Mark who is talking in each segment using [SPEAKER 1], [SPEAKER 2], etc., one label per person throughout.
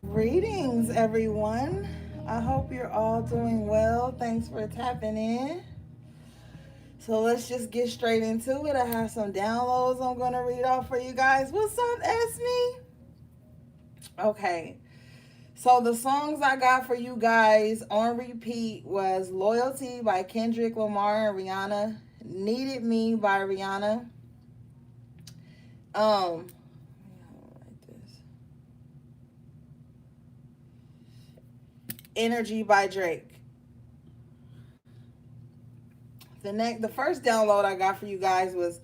[SPEAKER 1] Greetings, everyone. I hope you're all doing well. Thanks for tapping in. So let's just get straight into it. I have some downloads I'm going to read off for you guys. What's up, Esme? Okay. So the songs I got for you guys on repeat was Loyalty by Kendrick Lamar and Rihanna, Needed Me by Rihanna, um, Energy by Drake. The first download I got for you guys was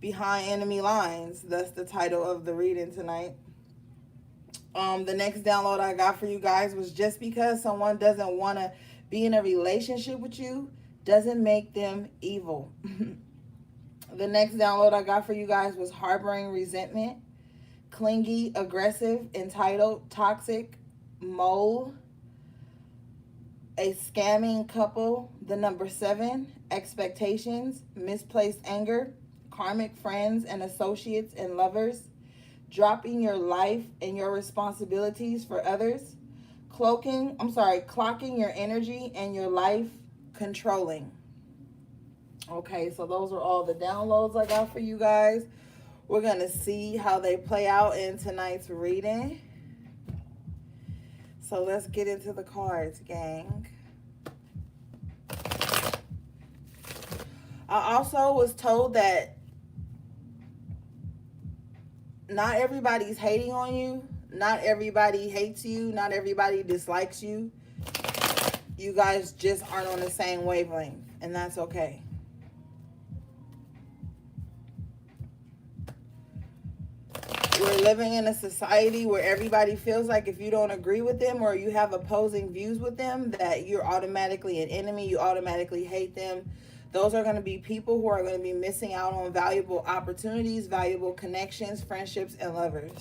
[SPEAKER 1] Behind Enemy Lines. That's the title of the reading tonight. The next download I got for you guys was Just Because Someone Doesn't Want to Be in a Relationship with You Doesn't Make Them Evil. The next download I got for you guys was Harboring Resentment, Clingy, Aggressive, entitled Toxic Mole, A Scamming Couple, the number 7, Expectations, Misplaced Anger, Karmic Friends and Associates and Lovers, Dropping Your Life and Your Responsibilities for Others, Clocking Your Energy and Your Life, Controlling. Okay, so those are all the downloads I got for you guys. We're going to see how they play out in tonight's reading. So let's get into the cards, gang. I also was told that not everybody's hating on you. Not everybody hates you. Not everybody dislikes you. You guys just aren't on the same wavelength, and that's okay. We're living in a society where everybody feels like if you don't agree with them or you have opposing views with them, that you're automatically an enemy, you automatically hate them. Those are going to be people who are going to be missing out on valuable opportunities, valuable connections, friendships, and lovers.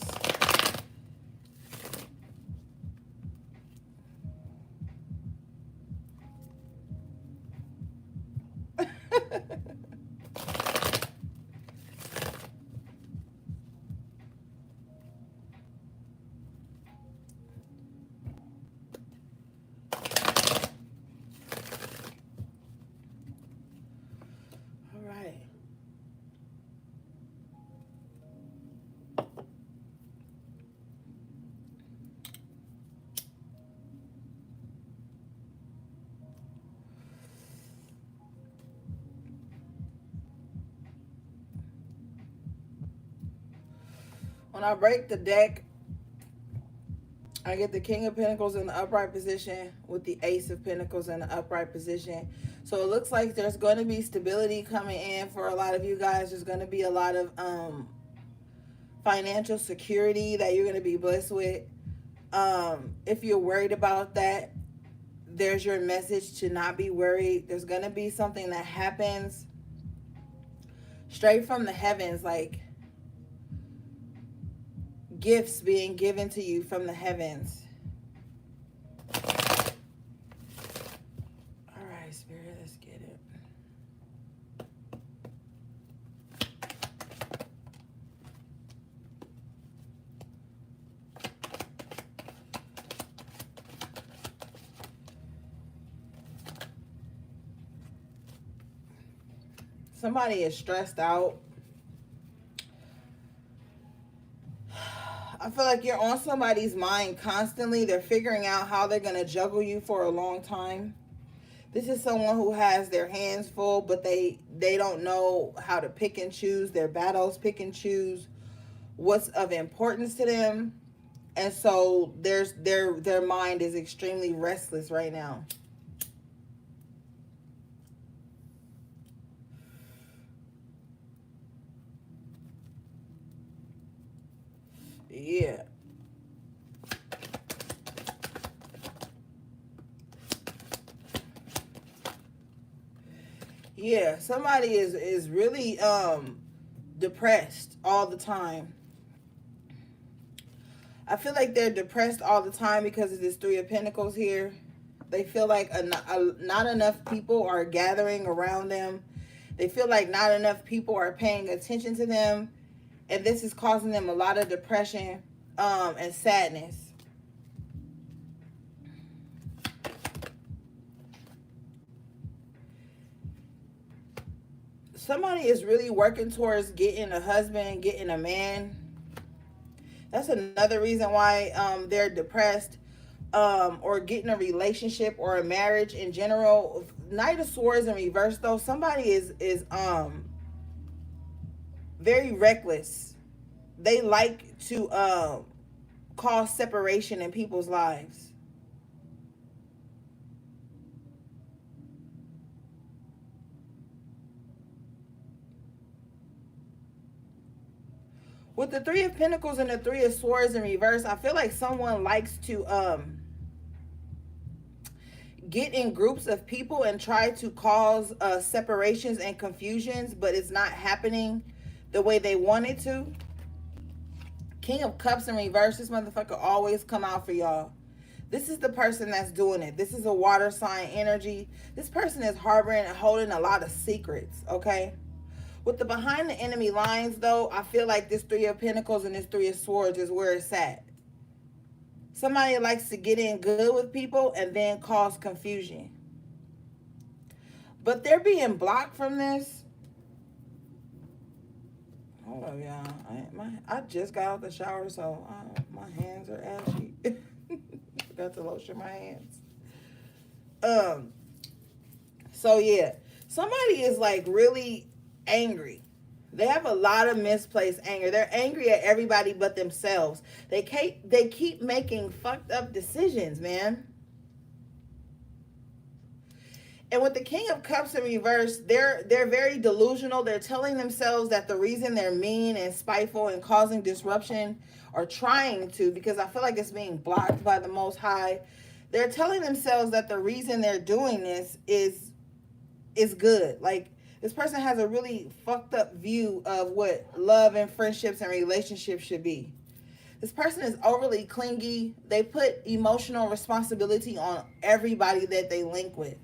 [SPEAKER 1] When I break the deck, I get the King of Pentacles in the upright position with the Ace of Pentacles in the upright position. So it looks like there's going to be stability coming in for a lot of you guys. There's going to be a lot of financial security that you're going to be blessed with. If you're worried about that, there's your message to not be worried. There's going to be something that happens straight from the heavens, like gifts being given to you from the heavens. All right, Spirit, let's get it. Somebody is stressed out. I feel like you're on somebody's mind constantly. They're figuring out how they're going to juggle you for a long time. This is someone who has their hands full, but they don't know how to pick and choose their battles, pick and choose what's of importance to them. And so their mind is extremely restless right now. Yeah. Yeah, somebody is really depressed all the time. I feel like they're depressed all the time because of this Three of Pentacles here. They feel like not enough people are gathering around them. They feel like not enough people are paying attention to them. And this is causing them a lot of depression and sadness. Somebody is really working towards getting a husband, getting a man. That's another reason why they're depressed, or getting a relationship or a marriage in general. Knight of Swords in reverse, though, somebody is very reckless. They like to cause separation in people's lives. With the Three of Pentacles and the Three of Swords in reverse, I feel like someone likes to get in groups of people and try to cause separations and confusions, but it's not happening the way they want it to. King of Cups in reverse, this motherfucker always come out for y'all. This is the person that's doing it. This is a water sign energy. This person is harboring and holding a lot of secrets, okay? With the behind the enemy lines, though, I feel like this Three of Pentacles and this Three of Swords is where it's at. Somebody likes to get in good with people and then cause confusion. But they're being blocked from this. Hold up, y'all. I just got out the shower, so my hands are ashy. Forgot to lotion my hands. So yeah, somebody is like really angry. They have a lot of misplaced anger. They're angry at everybody but themselves. They keep making fucked up decisions, man. And with the King of Cups in reverse, they're very delusional. They're telling themselves that the reason they're mean and spiteful and causing disruption, or trying to, because I feel like it's being blocked by the Most High. They're telling themselves that the reason they're doing this is good. Like, this person has a really fucked up view of what love and friendships and relationships should be. This person is overly clingy. They put emotional responsibility on everybody that they link with.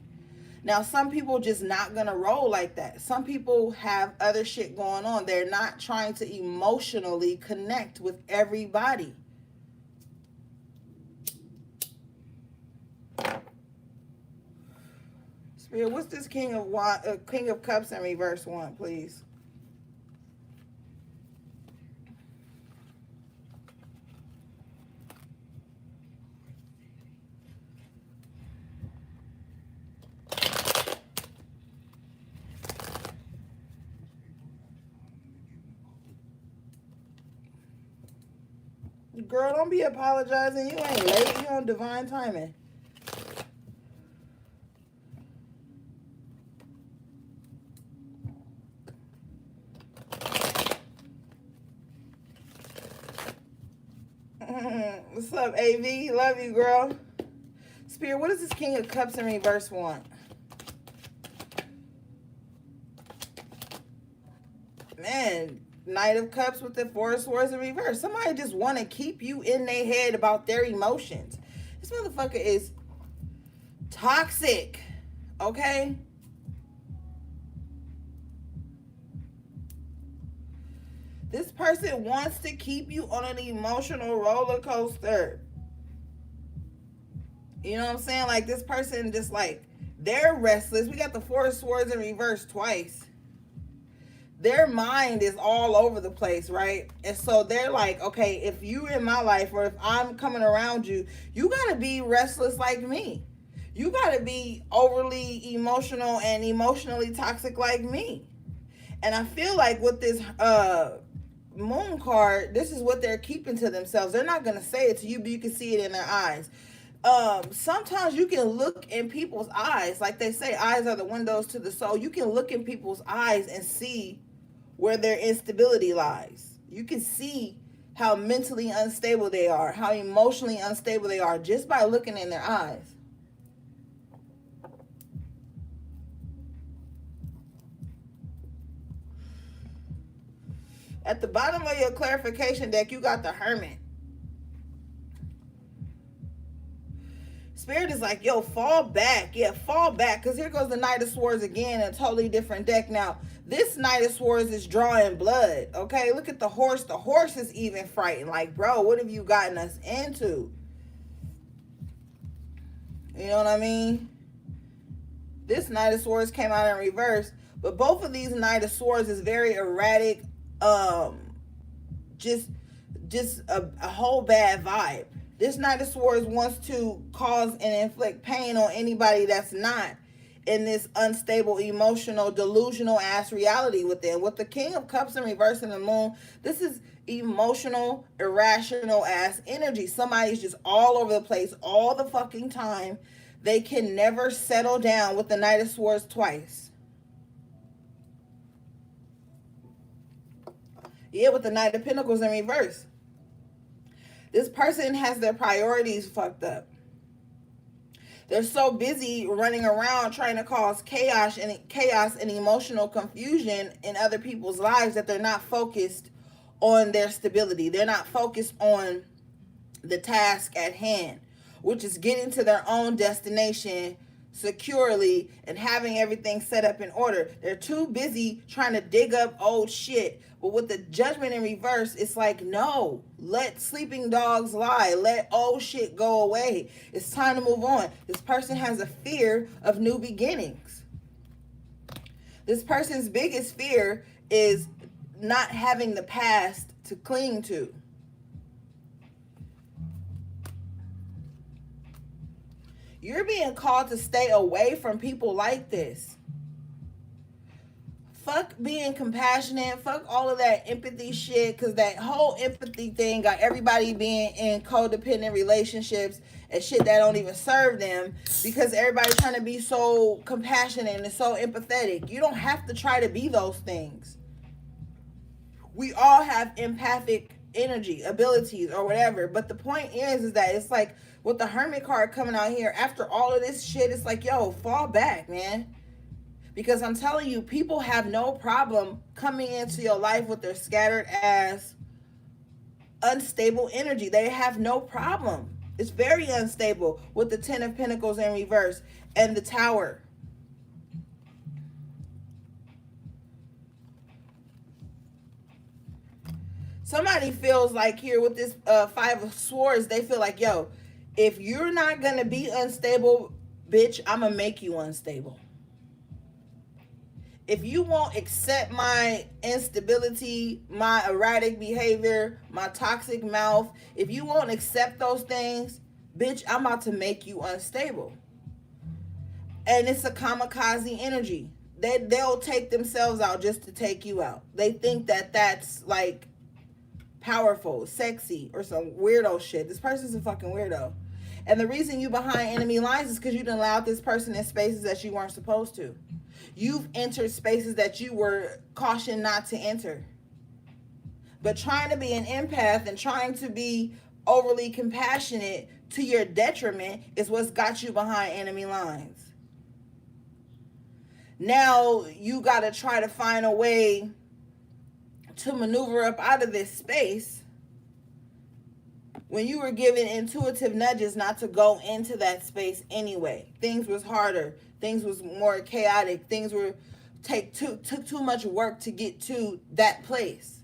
[SPEAKER 1] Now, some people just not going to roll like that. Some people have other shit going on. They're not trying to emotionally connect with everybody. Spirit, what's this King of Cups in reverse one, please? girl, don't be apologizing. You ain't late. You on divine timing. What's up, AV? Love you, girl. Spirit, what does this King of Cups in reverse want? Man, Knight of Cups with the Four of Swords in reverse. Somebody just want to keep you in their head about their emotions. This motherfucker is toxic, okay? This person wants to keep you on an emotional roller coaster. You know what I'm saying? Like, this person just like, they're restless. We got the Four of Swords in reverse twice. Their mind is all over the place, right? And so they're like, okay, if you in my life or if I'm coming around you, you got to be restless like me. You got to be overly emotional and emotionally toxic like me. And I feel like with this moon card, this is what they're keeping to themselves. They're not going to say it to you, but you can see it in their eyes. Sometimes you can look in people's eyes. Like they say, eyes are the windows to the soul. You can look in people's eyes and see where their instability lies. You can see how mentally unstable they are, how emotionally unstable they are, just by looking in their eyes. At the bottom of your clarification deck, you got the Hermit. Spirit is like, yo, fall back. Yeah, fall back. Because here goes the Knight of Swords again, a totally different deck. Now, this Knight of Swords is drawing blood. Okay, look at the horse. The horse is even frightened. Like, bro, what have you gotten us into? You know what I mean? This Knight of Swords came out in reverse. But both of these Knight of Swords is very erratic. Just a whole bad vibe. This Knight of Swords wants to cause and inflict pain on anybody that's not in this unstable, emotional, delusional ass reality within. With the King of Cups in reverse in the moon, this is emotional, irrational ass energy. Somebody's just all over the place all the fucking time. They can never settle down with the Knight of Swords twice. Yeah, with the Knight of Pentacles in reverse. This person has their priorities fucked up. They're so busy running around trying to cause chaos and emotional confusion in other people's lives that they're not focused on their stability. They're not focused on the task at hand, which is getting to their own destination securely and having everything set up in order. They're too busy trying to dig up old shit. But with the Judgment in reverse, it's like, no, let sleeping dogs lie. Let old shit go away. It's time to move on. This person has a fear of new beginnings. This person's biggest fear is not having the past to cling to. You're being called to stay away from people like this. Fuck being compassionate. Fuck all of that empathy shit. Because that whole empathy thing got everybody being in codependent relationships and shit that don't even serve them. Because everybody's trying to be so compassionate and so empathetic. You don't have to try to be those things. We all have empathic energy, abilities, or whatever. But the point is that it's like with the Hermit card coming out here, after all of this shit, it's like, yo, fall back, man. Because I'm telling you, people have no problem coming into your life with their scattered ass, unstable energy. They have no problem. It's very unstable with the Ten of Pentacles in reverse and the Tower. Somebody feels like here with this Five of Swords, they feel like, yo, if you're not going to be unstable, bitch, I'm going to make you unstable. If you won't accept my instability, my erratic behavior, my toxic mouth, if you won't accept those things, bitch, I'm about to make you unstable. And it's a kamikaze energy. They'll take themselves out just to take you out. They think that that's like powerful, sexy, or some weirdo shit. This person's a fucking weirdo. And the reason you behind enemy lines is because you didn't allow this person in spaces that you weren't supposed to. You've entered spaces that you were cautioned not to enter. But trying to be an empath and trying to be overly compassionate to your detriment is what's got you behind enemy lines. Now you got to try to find a way to maneuver up out of this space when you were given intuitive nudges not to go into that space anyway. Things was harder. Things was more chaotic. Things were took too much work to get to that place.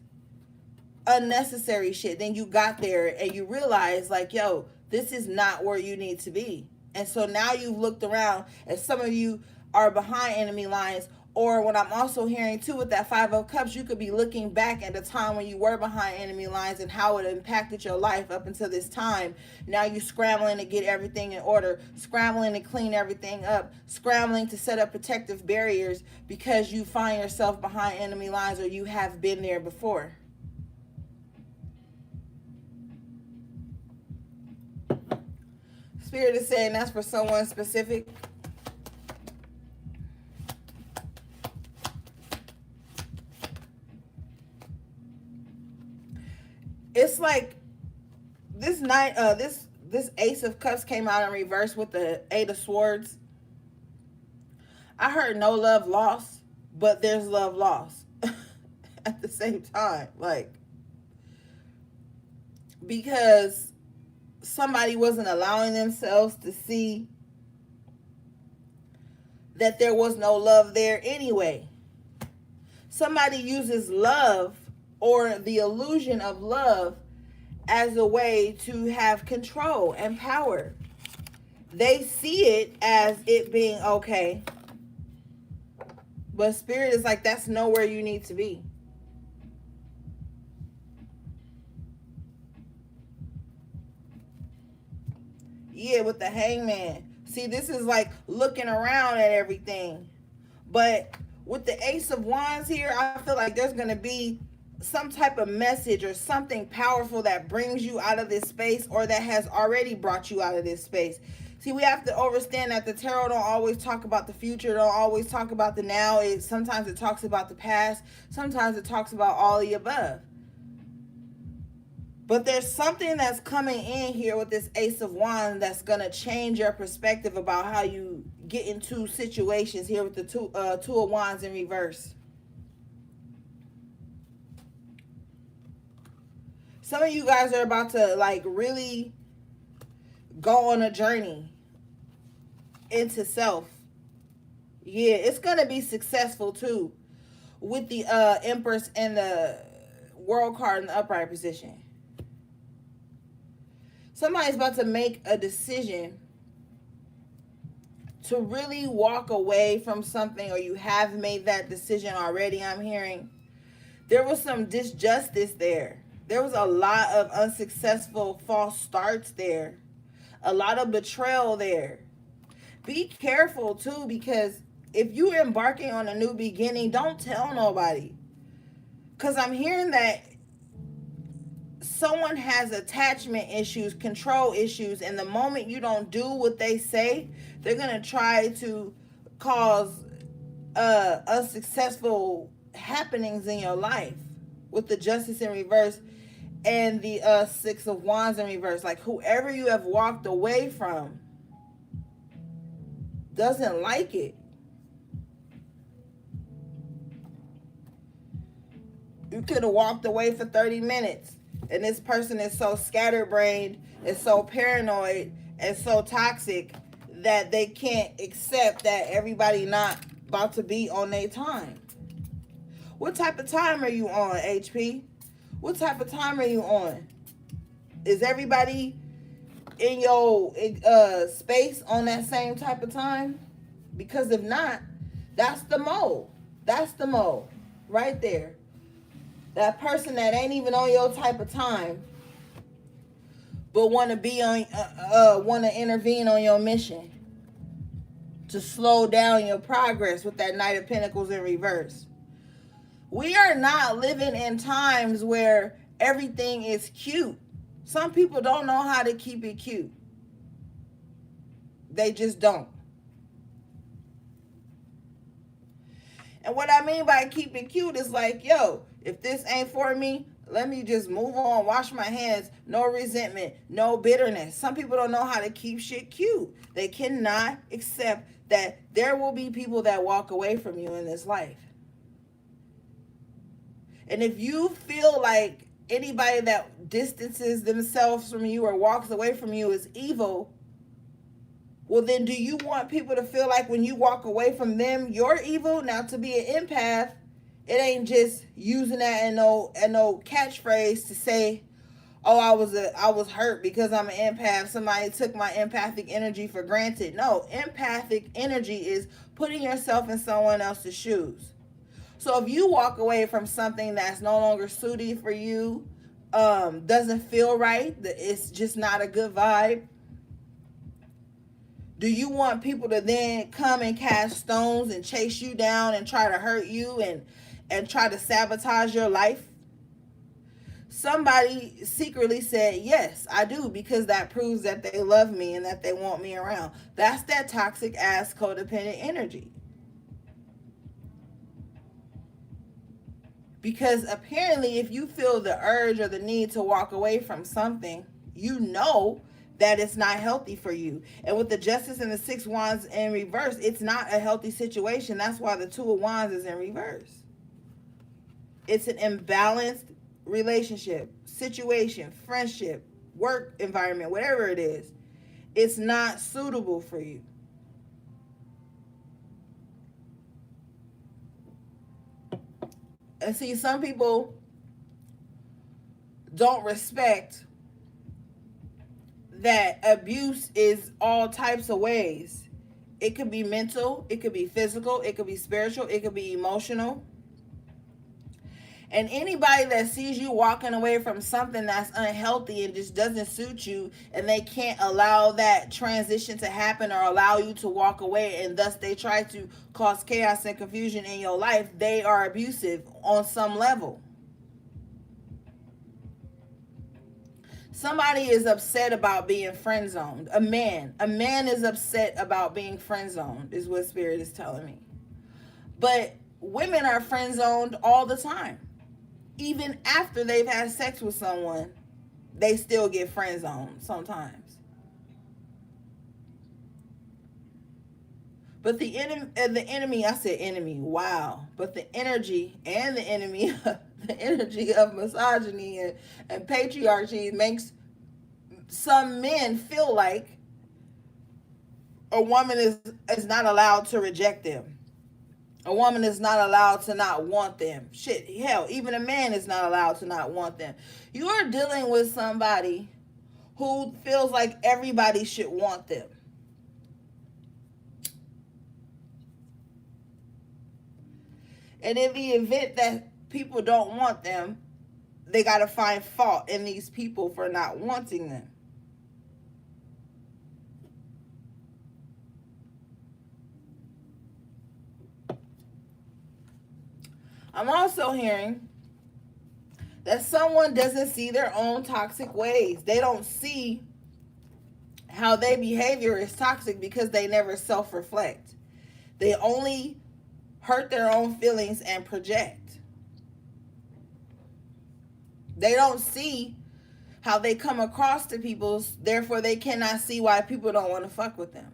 [SPEAKER 1] Unnecessary shit. Then you got there and you realize, like, yo, this is not where you need to be. And so now you've looked around, and some of you are behind enemy lines. Or what I'm also hearing too with that Five of Cups, you could be looking back at the time when you were behind enemy lines and how it impacted your life up until this time. Now you're scrambling to get everything in order, scrambling to clean everything up, scrambling to set up protective barriers because you find yourself behind enemy lines or you have been there before. Spirit is saying that's for someone specific. It's like this night, this Ace of Cups came out in reverse with the Eight of Swords. I heard no love lost, but there's love lost at the same time. Like, because somebody wasn't allowing themselves to see that there was no love there anyway. Somebody uses love or the illusion of love as a way to have control and power. They see it as it being okay. But Spirit is like, that's nowhere you need to be. Yeah, with the Hangman. See, this is like looking around at everything. But with the Ace of Wands here, I feel like there's going to be some type of message or something powerful that brings you out of this space, or that has already brought you out of this space. See, we have to understand that the tarot don't always talk about the future, don't always talk about the now. Sometimes it talks about the past. Sometimes it talks about all the above. But there's something that's coming in here with this Ace of Wands that's going to change your perspective about how you get into situations here with the Two of Wands in reverse. Some of you guys are about to like really go on a journey into self. Yeah, it's going to be successful too with the Empress and the World card in the upright position. Somebody's about to make a decision to really walk away from something, or you have made that decision already, I'm hearing. There was some disjustice there. There was a lot of unsuccessful false starts there. A lot of betrayal there. Be careful too, because if you're embarking on a new beginning, don't tell nobody. Because I'm hearing that someone has attachment issues, control issues, and the moment you don't do what they say, they're going to try to cause unsuccessful happenings in your life with the Justice in reverse and the Six of Wands in reverse. Like, whoever you have walked away from doesn't like it. You could have walked away for 30 minutes, and this person is so scatterbrained and so paranoid and so toxic that they can't accept that everybody not about to be on their time. What type of time are you on, HP? What type of time are you on? Is everybody in your space on that same type of time? Because if not, that's the mole. That's the mole right there. That person that ain't even on your type of time, but want to be on, want to intervene on your mission to slow down your progress with that Knight of Pentacles in reverse. We are not living in times where everything is cute. Some people don't know how to keep it cute. They just don't. And what I mean by keep it cute is like, yo, if this ain't for me, let me just move on, wash my hands, no resentment, no bitterness. Some people don't know how to keep shit cute. They cannot accept that there will be people that walk away from you in this life. And if you feel like anybody that distances themselves from you or walks away from you is evil, well, then do you want people to feel like when you walk away from them, you're evil? Now, to be an empath, it ain't just using that and no catchphrase to say, oh, I was hurt because I'm an empath. Somebody took my empathic energy for granted. No, empathic energy is putting yourself in someone else's shoes. So if you walk away from something that's no longer suited for you, doesn't feel right, it's just not a good vibe, do you want people to then come and cast stones and chase you down and try to hurt you and try to sabotage your life? Somebody secretly said, yes, I do, because that proves that they love me and that they want me around. That's that toxic ass codependent energy. Because apparently if you feel the urge or the need to walk away from something, you know that it's not healthy for you. And with the Justice and the Six Wands in reverse, it's not a healthy situation. That's why the Two of Wands is in reverse. It's an imbalanced relationship, situation, friendship, work environment, whatever it is. It's not suitable for you. And see, some people don't respect that abuse is all types of ways. It could be mental, it could be physical, it could be spiritual, it could be emotional. And anybody that sees you walking away from something that's unhealthy and just doesn't suit you, and they can't allow that transition to happen or allow you to walk away, and thus they try to cause chaos and confusion in your life, they are abusive on some level. Somebody is upset about being friend zoned. A man is upset about being friend zoned, is what Spirit is telling me. But women are friend zoned all the time. Even after they've had sex with someone, they still get friend zoned sometimes. But the enemy, I said enemy, wow. But the energy and the enemy, the energy of misogyny and patriarchy makes some men feel like a woman is not allowed to reject them. A woman is not allowed to not want them. Shit, hell, even a man is not allowed to not want them. You are dealing with somebody who feels like everybody should want them. And in the event that people don't want them, they got to find fault in these people for not wanting them. I'm also hearing that someone doesn't see their own toxic ways. They don't see how their behavior is toxic because they never self-reflect. They only hurt their own feelings and project. They don't see how they come across to people, therefore they cannot see why people don't want to fuck with them.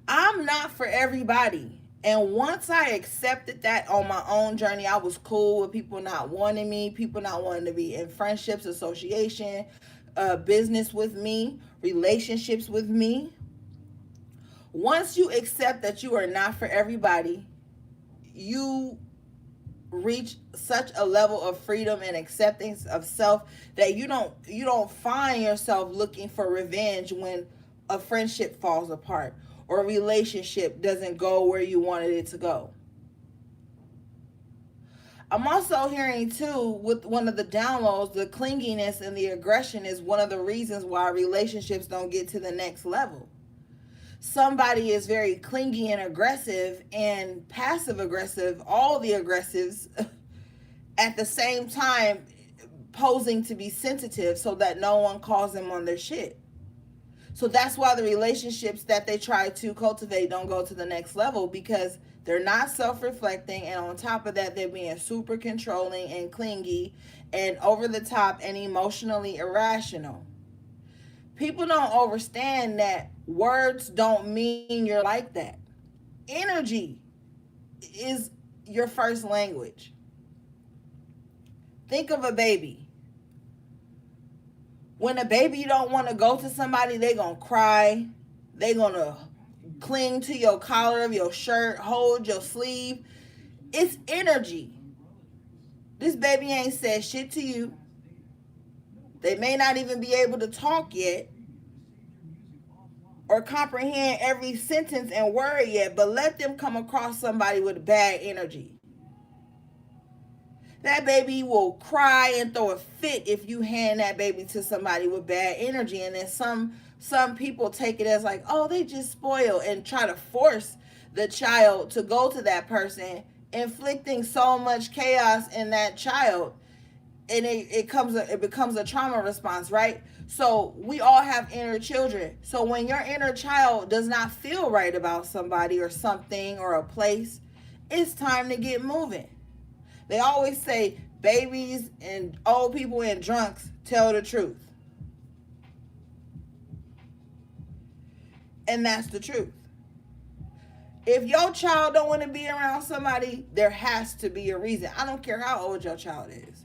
[SPEAKER 1] I'm not for everybody. And once I accepted that on my own journey, I was cool with people not wanting me, people not wanting to be in friendships, association, business with me, relationships with me. Once you accept that you are not for everybody, you reach such a level of freedom and acceptance of self that you don't find yourself looking for revenge when a friendship falls apart or a relationship doesn't go where you wanted it to go. I'm also hearing too, with one of the downloads, the clinginess and the aggression is one of the reasons why relationships don't get to the next level. Somebody is very clingy and aggressive and passive aggressive, all the aggressives, at the same time posing to be sensitive so that no one calls them on their shit. So that's why the relationships that they try to cultivate don't go to the next level, because they're not self-reflecting, and on top of that, they're being super controlling and clingy and over the top and emotionally irrational. People don't understand that words don't mean you're like that. Energy is your first language. Think of a baby. When a baby don't want to go to somebody, they gonna cry. They gonna cling to your collar of your shirt, hold your sleeve. It's energy. This baby ain't said shit to you. They may not even be able to talk yet or comprehend every sentence and word yet, but let them come across somebody with bad energy. That baby will cry and throw a fit if you hand that baby to somebody with bad energy. And then some people take it as like, oh, they just spoil, and try to force the child to go to that person, inflicting so much chaos in that child. And it becomes a trauma response, right? So we all have inner children. So when your inner child does not feel right about somebody or something or a place, it's time to get moving. They always say babies and old people and drunks tell the truth. And that's the truth. If your child don't want to be around somebody, there has to be a reason. I don't care how old your child is.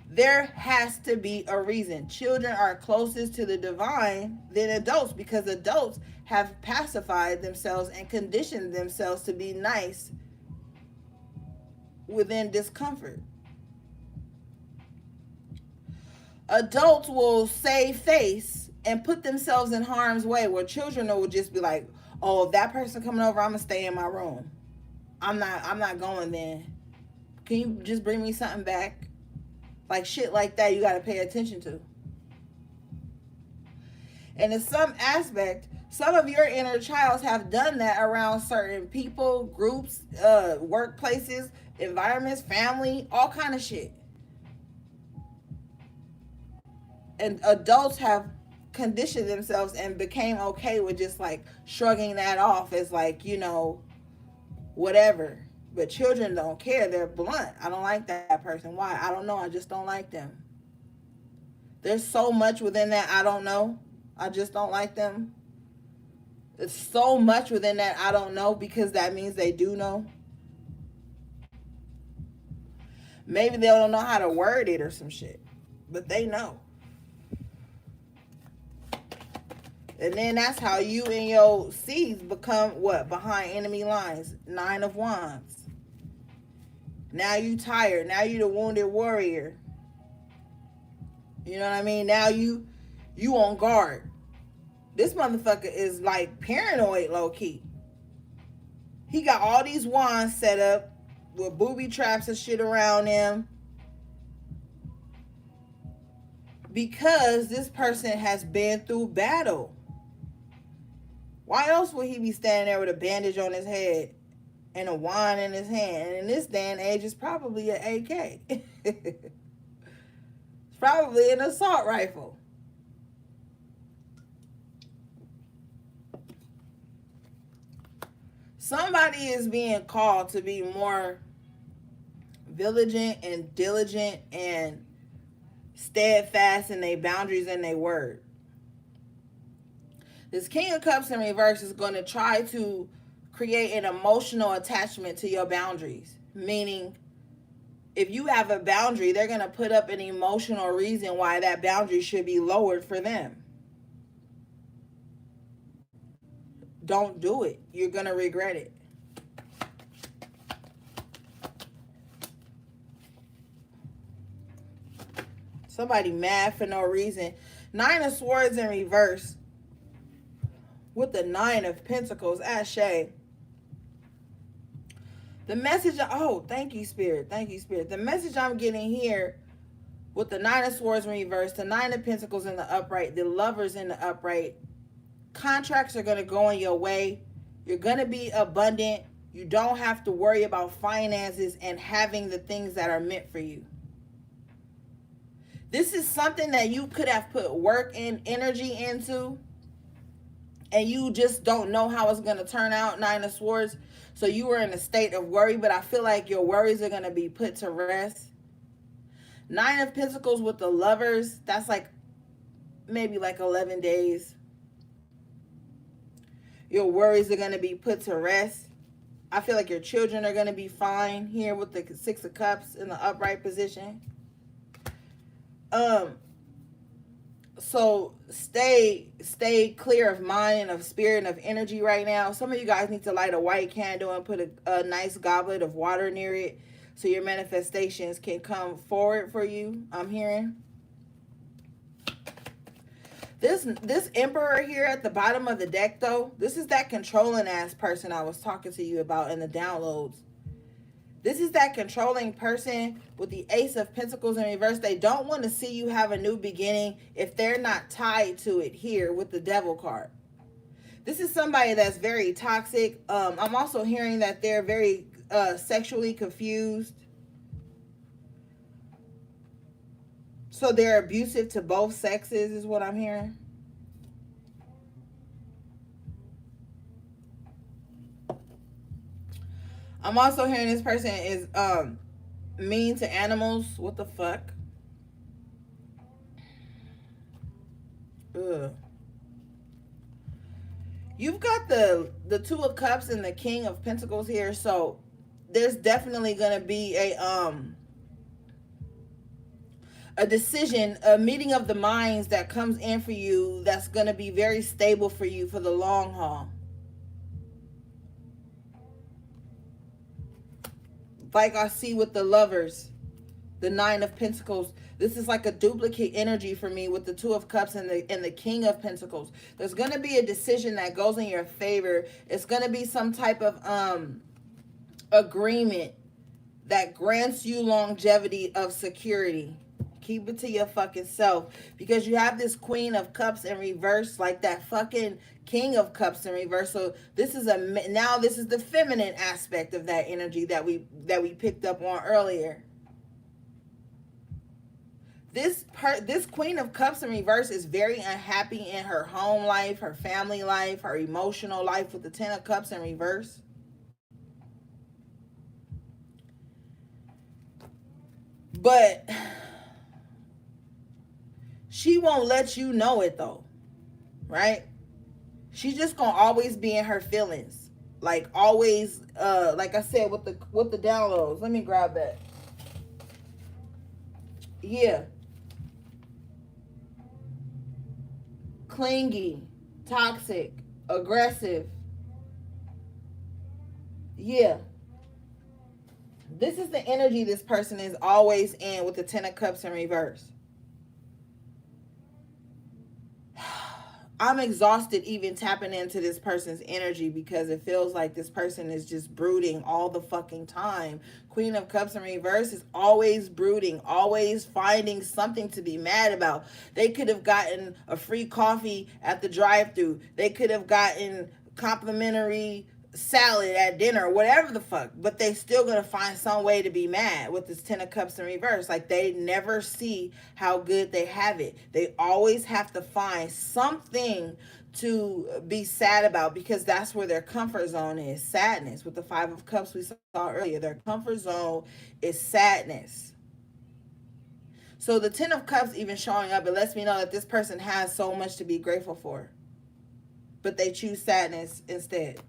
[SPEAKER 1] There has to be a reason. Children are closest to the divine than adults, because adults have pacified themselves and conditioned themselves to be nice within discomfort. Adults will save face and put themselves in harm's way, where children will just be like, oh, if that person coming over, I'm gonna stay in my room. I'm not going then. Can you just bring me something back? Like shit like that you gotta pay attention to. And in some aspect, some of your inner childs have done that around certain people, groups, workplaces, environments, family, all kind of shit. And adults have conditioned themselves and became okay with just like shrugging that off as like, whatever. But children don't care. They're blunt. I don't like that person. Why? I don't know. I just don't like them. There's so much within that I don't know. I just don't like them. There's so much within that I don't know, because that means they do know. Maybe they don't know how to word it or some shit, but they know. And then that's how you and your seeds become what? Behind enemy lines. 9 of Wands. Now you tired. Now you the wounded warrior. You know what I mean? Now you on guard. This motherfucker is like paranoid low key. He got all these wands set up with booby traps and shit around him, because this person has been through battle. Why else would he be standing there with a bandage on his head and a wand in his hand? And in this day and age, it's probably an AK. It's probably an assault rifle. Somebody is being called to be more vigilant and diligent and steadfast in their boundaries and their word. This King of Cups in reverse is going to try to create an emotional attachment to your boundaries. Meaning, if you have a boundary, they're going to put up an emotional reason why that boundary should be lowered for them. Don't do it. You're going to regret it. Somebody mad for no reason. 9 of Swords in reverse with the 9 of Pentacles. Ashe. The message, thank you, Spirit. Thank you, Spirit. The message I'm getting here with the 9 of Swords in reverse, the 9 of Pentacles in the upright, the Lovers in the upright. Contracts are going to go in your way. You're going to be abundant. You don't have to worry about finances and having the things that are meant for you. This is something that you could have put work and energy into, and you just don't know how it's going to turn out, Nine of Swords. So you were in a state of worry, but I feel like your worries are going to be put to rest. Nine of Pentacles with the Lovers, that's like maybe like 11 days. Your worries are going to be put to rest. I feel like your children are going to be fine here with the Six of Cups in the upright position. So stay clear of mind and of spirit and of energy right now. Some of you guys need to light a white candle and put a nice goblet of water near it so your manifestations can come forward for you. I'm hearing this Emperor here at the bottom of the deck, though. This is that controlling ass person I was talking to you about in the downloads. This is that controlling person with the Ace of Pentacles in reverse. They don't want to see you have a new beginning if they're not tied to it here with the Devil card. This is somebody that's very toxic. I'm also hearing that they're very sexually confused. So they're abusive to both sexes is what I'm hearing. I'm also hearing this person is mean to animals. What the fuck? Ugh. You've got the Two of Cups and the King of Pentacles here, so there's definitely gonna be a decision, a meeting of the minds that comes in for you that's gonna be very stable for you for the long haul. Like I see with the Lovers, the Nine of Pentacles. This is like a duplicate energy for me with the Two of Cups and the King of Pentacles. There's going to be a decision that goes in your favor. It's going to be some type of agreement that grants you longevity of security. Keep it to your fucking self, because you have this Queen of Cups in reverse, like that fucking King of Cups in reverse. So this is this is the feminine aspect of that energy that we picked up on earlier. This Queen of Cups in reverse is very unhappy in her home life, her family life, her emotional life with the Ten of Cups in reverse. But she won't let you know it though, right? She's just gonna always be in her feelings, like always. Like I said with the downloads. Let me grab that. Yeah, clingy, toxic, aggressive. Yeah, this is the energy this person is always in with the Ten of Cups in reverse. I'm exhausted even tapping into this person's energy because it feels like this person is just brooding all the fucking time. Queen of Cups in reverse is always brooding, always finding something to be mad about. They could have gotten a free coffee at the drive-thru. They could have gotten complimentary salad at dinner, whatever the fuck, but they still gonna find some way to be mad with this Ten of Cups in reverse. Like they never see how good they have it. They always have to find something to be sad about because that's where their comfort zone is. Sadness. With the Five of Cups we saw earlier, their comfort zone is sadness. So the Ten of Cups even showing up, it lets me know that this person has so much to be grateful for, but they choose sadness instead.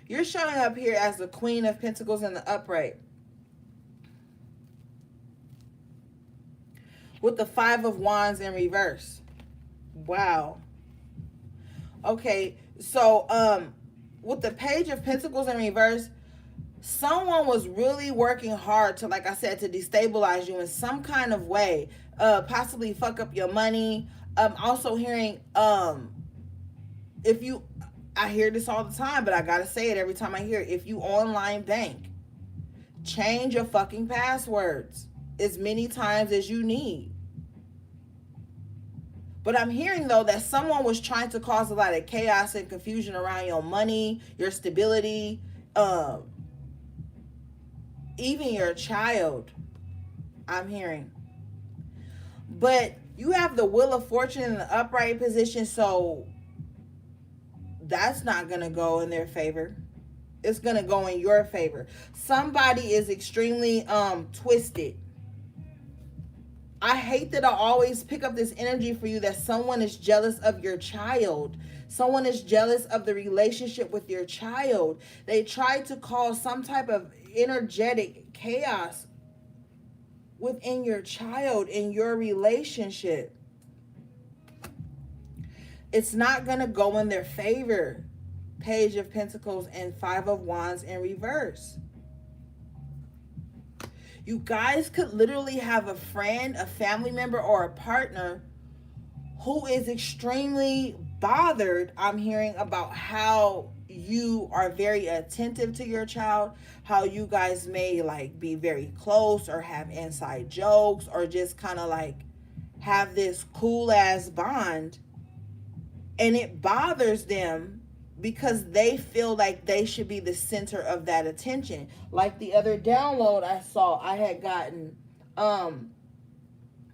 [SPEAKER 1] You're showing up here as the Queen of Pentacles in the upright, with the Five of Wands in reverse. Wow. Okay, so with the Page of Pentacles in reverse, someone was really working hard to, like I said, to destabilize you in some kind of way, possibly fuck up your money. Also hearing if you, I hear this all the time, but I gotta say it every time I hear it. If you online bank, change your fucking passwords as many times as you need. But I'm hearing, though, that someone was trying to cause a lot of chaos and confusion around your money, your stability, um even your child, I'm hearing. But you have the Wheel of Fortune in the upright position, so that's not going to go in their favor. It's going to go in your favor. Somebody is extremely twisted. I hate that I always pick up this energy for you that someone is jealous of your child. Someone is jealous of the relationship with your child. They try to cause some type of energetic chaos within your child in your relationship. It's not going to go in their favor. Page of Pentacles and Five of Wands in reverse. You guys could literally have a friend, a family member, or a partner who is extremely bothered, I'm hearing, about how you are very attentive to your child, how you guys may like be very close or have inside jokes or just kind of like have this cool ass bond. And it bothers them because they feel like they should be the center of that attention. Like the other download I saw, I had gotten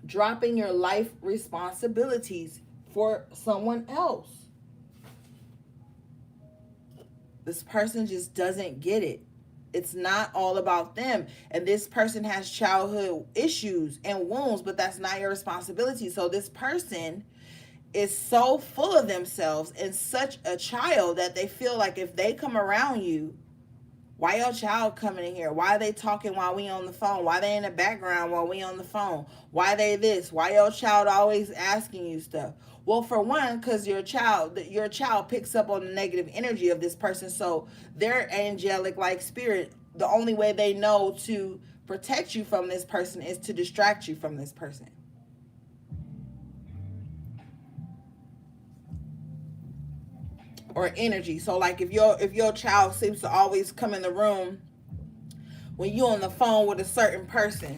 [SPEAKER 1] dropping your life responsibilities for someone else. This person just doesn't get it. It's not all about them. And this person has childhood issues and wounds, but that's not your responsibility. So this person is so full of themselves and such a child that they feel like if they come around you, why your child coming in here? Why are they talking while we on the phone? Why they in the background while we on the phone? Why they this? Why your child always asking you stuff? Well, for one, because your child picks up on the negative energy of this person. So their angelic like spirit, the only way they know to protect you from this person is to distract you from this person. Or energy. So like if your child seems to always come in the room when you're on the phone with a certain person,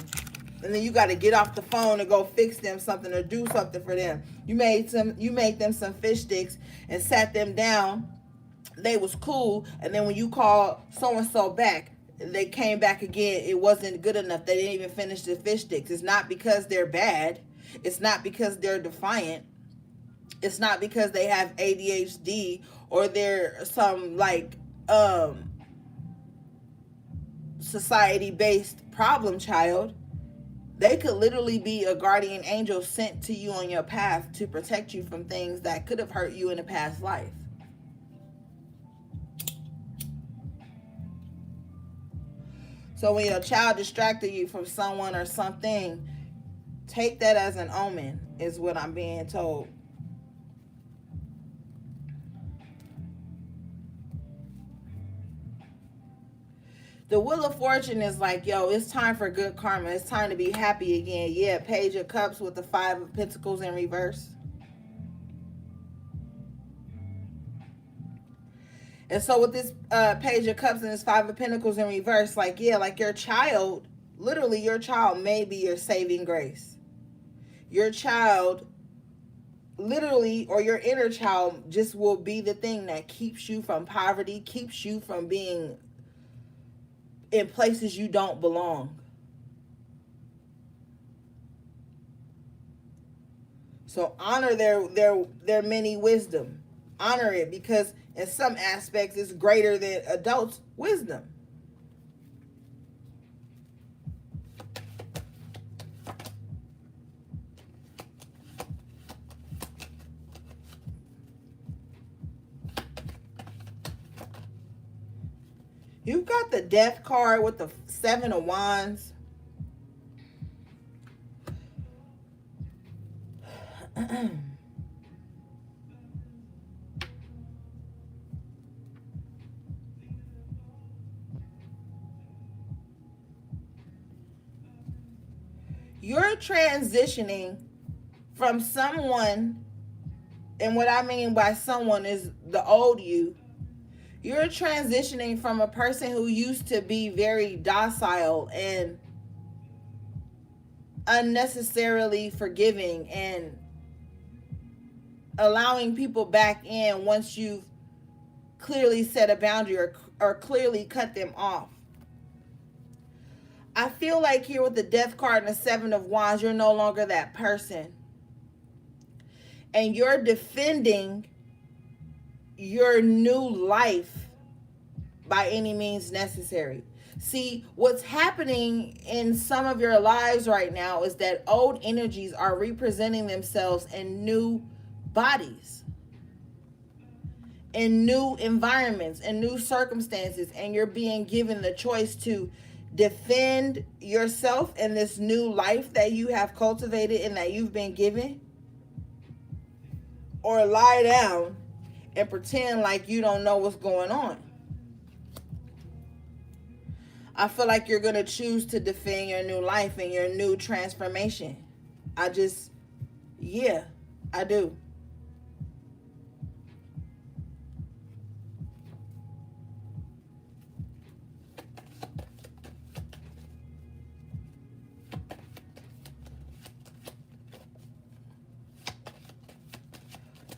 [SPEAKER 1] and then you got to get off the phone and go fix them something or do something for them. You made them some fish sticks and sat them down. They was cool, and then when you called so and so back, they came back again. It wasn't good enough. They didn't even finish the fish sticks. It's not because they're bad. It's not because they're defiant. It's not because they have ADHD or they're some like society-based problem child. They could literally be a guardian angel sent to you on your path to protect you from things that could have hurt you in a past life. So when your child distracted you from someone or something, take that as an omen, is what I'm being told. The Wheel of Fortune is like, yo, it's time for good karma. It's time to be happy again. Yeah, Page of Cups with the Five of Pentacles in reverse. And so with this Page of Cups and this Five of Pentacles in reverse, like, yeah, like your child, literally your child may be your saving grace. Your child, literally, or your inner child just will be the thing that keeps you from poverty, keeps you from being in places you don't belong. So honor their many wisdom. Honor it, because in some aspects it's greater than adults' wisdom. You've got the Death card with the Seven of Wands. You're transitioning from someone, and what I mean by someone is the old you. You're transitioning from a person who used to be very docile and unnecessarily forgiving and allowing people back in once you've clearly set a boundary or clearly cut them off. I feel like here with the Death card and the Seven of Wands, you're no longer that person. And you're defending your new life by any means necessary. See, what's happening in some of your lives right now is that old energies are representing themselves in new bodies, in new environments, in new circumstances, and you're being given the choice to defend yourself in this new life that you have cultivated and that you've been given, or lie down and pretend like you don't know what's going on. I feel like you're going to choose to defend your new life and your new transformation. Yeah, I do.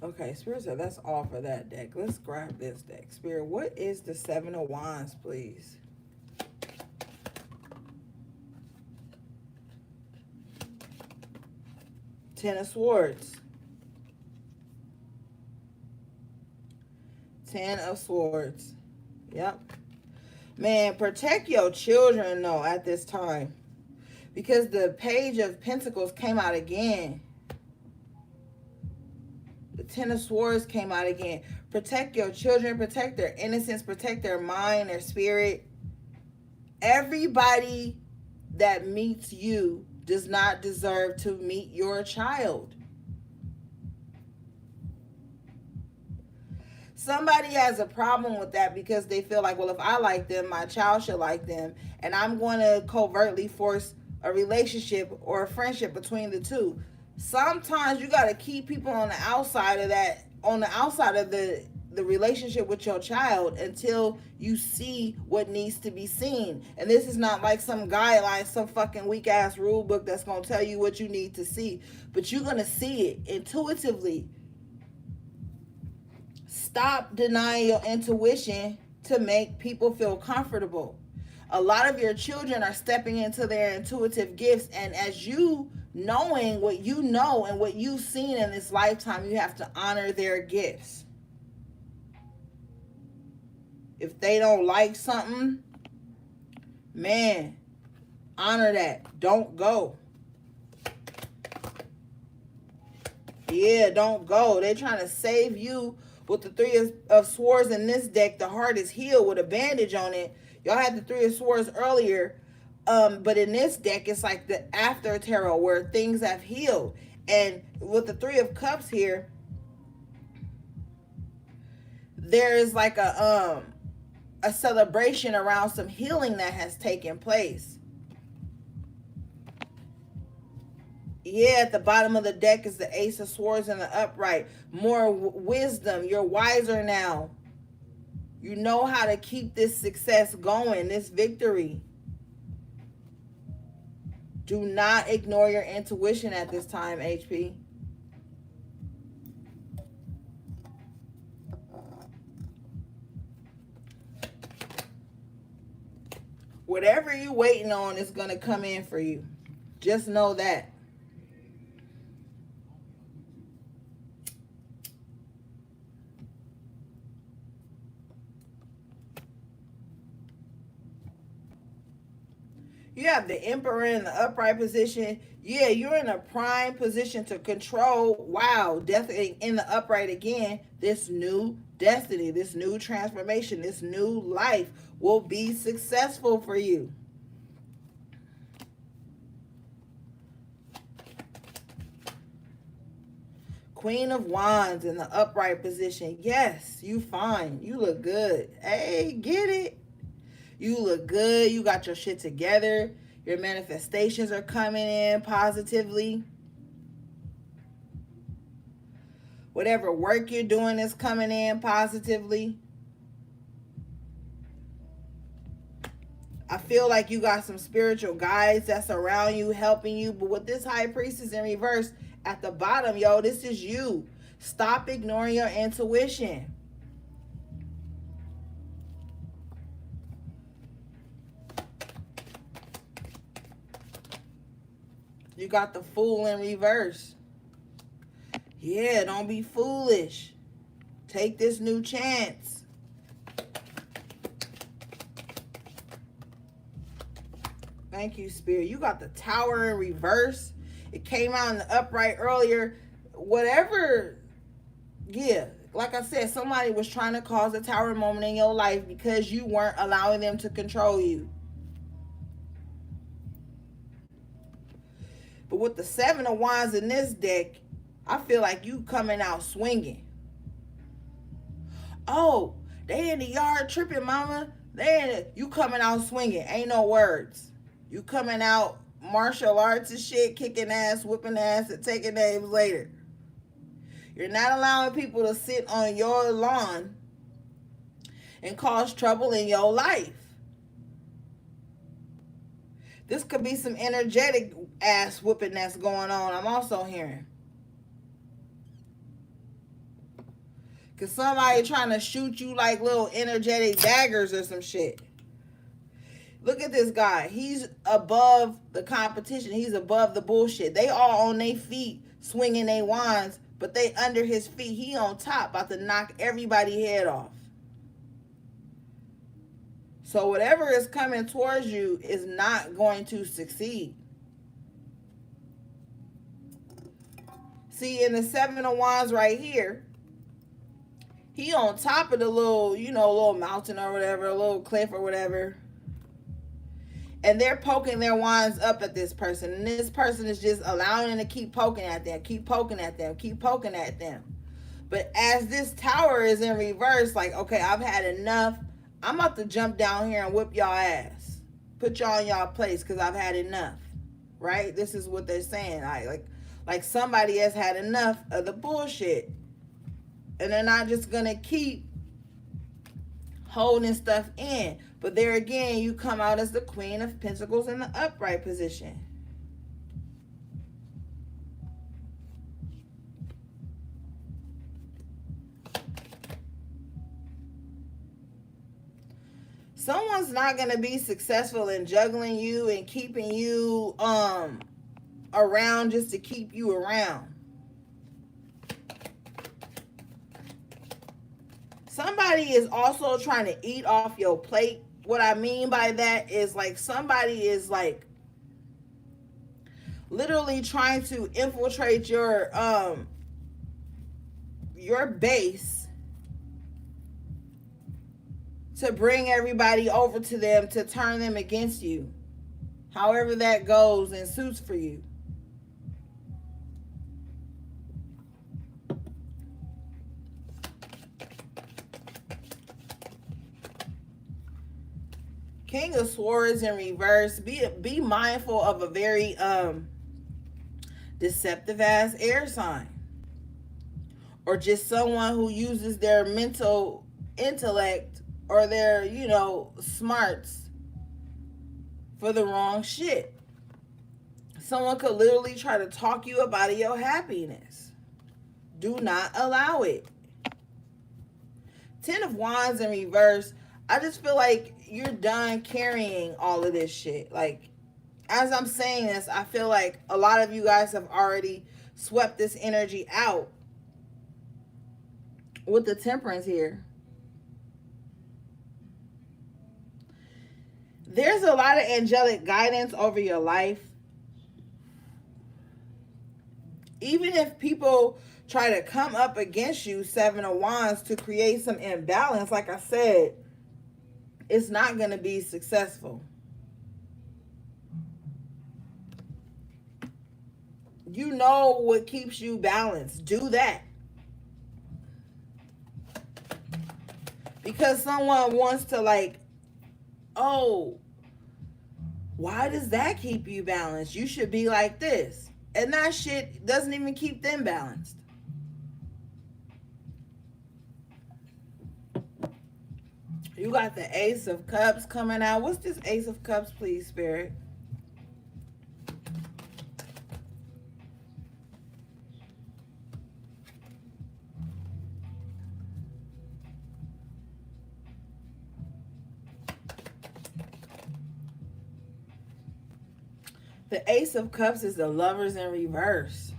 [SPEAKER 1] Okay, Spirit said that's all for that deck. Let's grab this deck. Spirit, what is the Seven of Wands, please? Ten of Swords. Ten of Swords. Yep. Man, protect your children, though, at this time. Because the Page of Pentacles came out again. The Ten of Swords came out again. Protect your children. Protect their innocence. Protect their mind, their spirit. Everybody that meets you does not deserve to meet your child. Somebody has a problem with that because they feel like, well, if I like them, my child should like them. And I'm going to covertly force a relationship or a friendship between the two. Sometimes you got to keep people on the outside of that, on the outside of the relationship with your child until you see what needs to be seen. And this is not like some guideline, some fucking weak ass rule book that's going to tell you what you need to see. But you're going to see it intuitively. Stop denying your intuition to make people feel comfortable. A lot of your children are stepping into their intuitive gifts, and as you knowing what you know and what you've seen in this lifetime, you have to honor their gifts. If they don't like something, man, honor that. Don't go. Yeah, don't go. They're trying to save you with the Three of Swords in this deck. The heart is healed with a bandage on it. Y'all had the Three of Swords earlier. But in this deck, it's like the after tarot where things have healed. And with the Three of Cups here, there is like a celebration around some healing that has taken place. Yeah, at the bottom of the deck is the Ace of Swords in the upright. More wisdom. You're wiser now. You know how to keep this success going, this victory. Do not ignore your intuition at this time, HP. Whatever you're waiting on is going to come in for you. Just know that. You have the Emperor in the upright position. Yeah, you're in a prime position to control. Wow, definitely in the upright again. This new destiny, this new transformation, this new life will be successful for you. Queen of Wands in the upright position. Yes, you fine. You look good. Hey, get it. You look good. You got your shit together. Your manifestations are coming in positively. Whatever work you're doing is coming in positively. I feel like you got some spiritual guides that's around you, helping you. But with this High Priestess in reverse at the bottom, yo, this is you. Stop ignoring your intuition. You got the Fool in reverse. Yeah, don't be foolish. Take this new chance. Thank you, Spirit. You got the Tower in reverse. It came out in the upright earlier. Whatever, yeah. Like I said, somebody was trying to cause a Tower moment in your life because you weren't allowing them to control you. But with the Seven of Wands in this deck, I feel like you coming out swinging. Oh, they in the yard tripping, mama. You coming out swinging. Ain't no words. You coming out martial arts and shit, kicking ass, whipping ass, and taking names later. You're not allowing people to sit on your lawn and cause trouble in your life. This could be some energetic ass whooping that's going on. I'm also hearing. Because somebody trying to shoot you like little energetic daggers or some shit. Look at this guy. He's above the competition. He's above the bullshit. They all on their feet swinging their wands, but they under his feet. He on top about to knock everybody's head off. So whatever is coming towards you is not going to succeed. See, in the Seven of Wands right here, he on top of the little, little mountain or whatever, a little cliff or whatever. And they're poking their wands up at this person. And this person is just allowing them to keep poking at them, keep poking at them, keep poking at them. But as this Tower is in reverse, like, okay, I've had enough. I'm about to jump down here and whip y'all ass. Put y'all in y'all place because I've had enough. Right? This is what they're saying. Like somebody has had enough of the bullshit. And they're not just going to keep holding stuff in. But there again, you come out as the Queen of Pentacles in the upright position. Someone's not going to be successful in juggling you and keeping you around just to keep you around. Somebody is also trying to eat off your plate. What I mean by that is like somebody is like literally trying to infiltrate your base to bring everybody over to them to turn them against you. However that goes and suits for you. King of Swords in reverse. Be mindful of a very deceptive ass air sign. Or just someone who uses their mental intellect or their, smarts for the wrong shit. Someone could literally try to talk you up out of your happiness. Do not allow it. Ten of Wands in reverse. I just feel like you're done carrying all of this shit. Like, as I'm saying this, I feel like a lot of you guys have already swept this energy out with the Temperance here. There's a lot of angelic guidance over your life. Even if people try to come up against you, Seven of Wands, to create some imbalance, like I said, it's not going to be successful. You know what keeps you balanced. Do that. Because someone wants to like, oh, why does that keep you balanced? You should be like this. And that shit doesn't even keep them balanced. You got the Ace of Cups coming out. What's this Ace of Cups, please, Spirit? The Ace of Cups is the Lovers in reverse.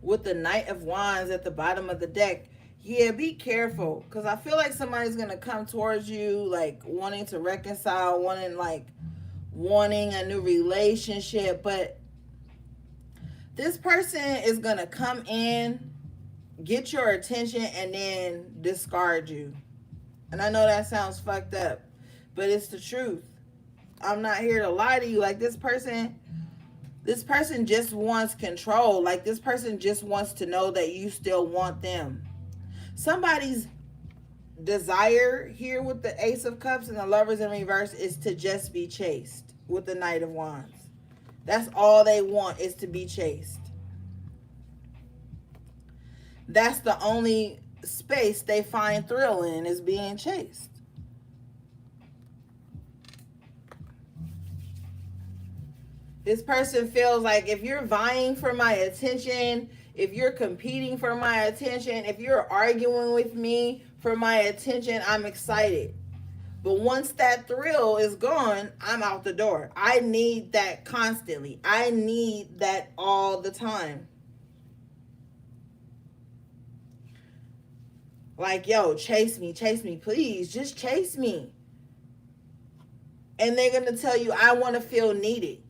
[SPEAKER 1] With the Knight of Wands at the bottom of the deck. Yeah, be careful. Because I feel like somebody's going to come towards you, like, wanting to reconcile, wanting a new relationship. But this person is going to come in, get your attention, and then discard you. And I know that sounds fucked up, but it's the truth. I'm not here to lie to you. Like, this person just wants control. Like, this person just wants to know that you still want them. Somebody's desire here with the Ace of Cups and the Lovers in reverse is to just be chased with the Knight of Wands. That's all they want, is to be chased. That's the only space they find thrill in, is being chased. This person feels like if you're vying for my attention, if you're competing for my attention, if you're arguing with me for my attention, I'm excited. But once that thrill is gone, I'm out the door. I need that constantly. I need that all the time. Like, yo, chase me, please. Just chase me. And they're going to tell you, I want to feel needed.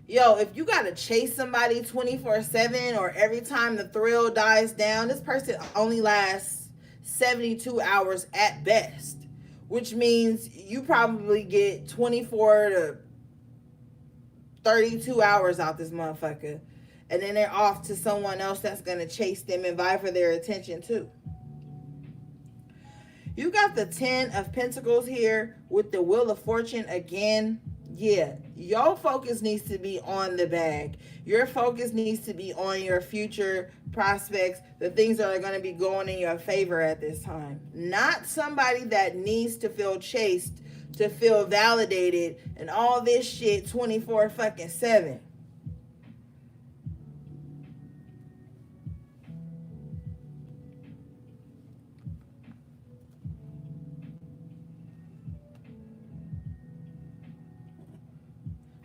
[SPEAKER 1] Yo, if you got to chase somebody 24/7 or every time the thrill dies down, this person only lasts 72 hours at best, which means you probably get 24 to 32 hours out this motherfucker. And then they're off to someone else that's going to chase them and vie for their attention too. You got the 10 of Pentacles here with the Wheel of Fortune again. Yeah, your focus needs to be on the bag. Your focus needs to be on your future prospects, the things that are going to be going in your favor at this time. Not somebody that needs to feel chased, to feel validated, and all this shit 24/7.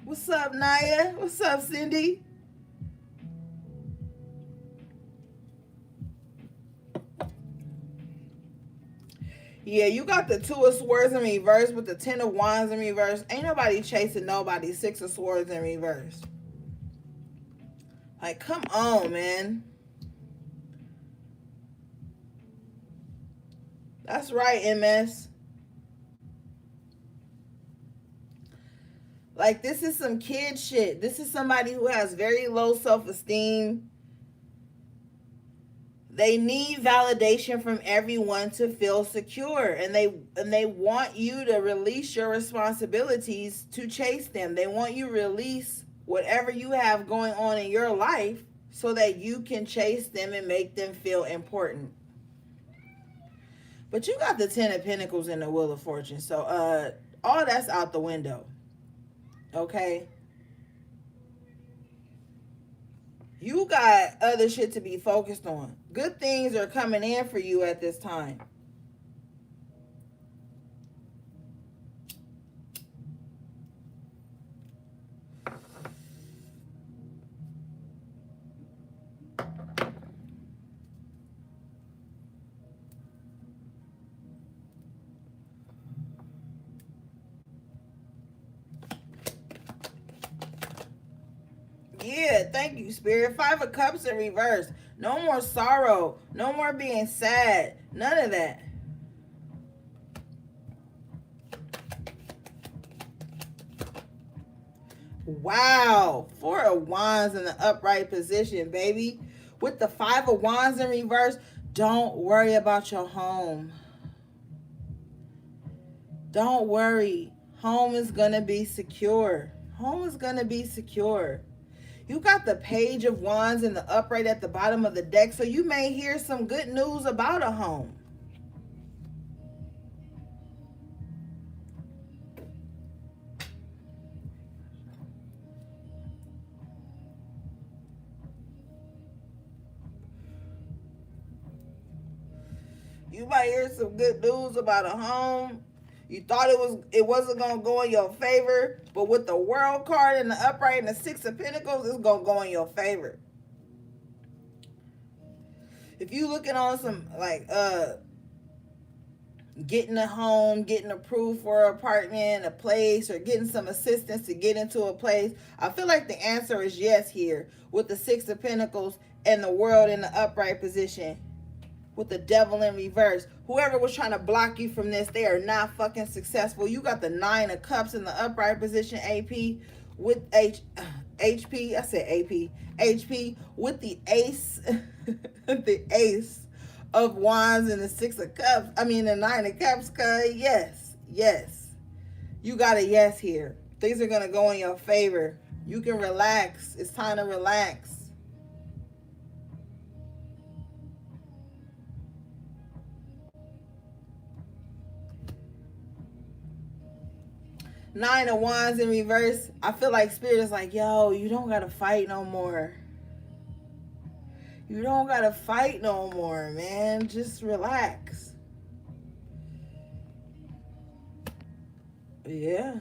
[SPEAKER 1] What's up, Naya? What's up, Cindy? Yeah, you got the 2 of Swords in reverse with the 10 of Wands in reverse. Ain't nobody chasing nobody. 6 of Swords in reverse. Like, come on, man. That's right, MS. Like, this is some kid shit. This is somebody who has very low self-esteem. They need validation from everyone to feel secure. And they want you to release your responsibilities to chase them. They want you to release whatever you have going on in your life so that you can chase them and make them feel important. But you got the 10 of Pentacles and the Wheel of Fortune. So all that's out the window. Okay? You got other shit to be focused on. Good things are coming in for you at this time. Yeah, thank you, Spirit. 5 of Cups in reverse. No more sorrow. No more being sad. None of that. Wow. 4 of Wands in the upright position, baby. With the 5 of Wands in reverse, don't worry about your home. Don't worry. Home is going to be secure. Home is going to be secure. You got the Page of Wands in the upright at the bottom of the deck, so you may hear some good news about a home. You might hear some good news about a home. You thought it wasn't gonna go in your favor, but with the World card and the upright and the Six of Pentacles, it's gonna go in your favor. If you looking on some like getting a home, getting approved for an apartment, a place, or getting some assistance to get into a place, I feel like the answer is yes here with the Six of Pentacles and the World in the upright position with the Devil in reverse. Whoever was trying to block you from this, they are not fucking successful. You got the Nine of Cups in the upright position, AP, with HP. I said AP. HP with the Ace, the Ace of Wands and the Six of Cups. I mean the Nine of Cups. Cause yes, you got a yes here. Things are gonna go in your favor. You can relax. It's time to relax. Nine of Wands in reverse. I feel like Spirit is like, yo, you don't gotta fight no more. You don't gotta fight no more, man. Just relax. Yeah.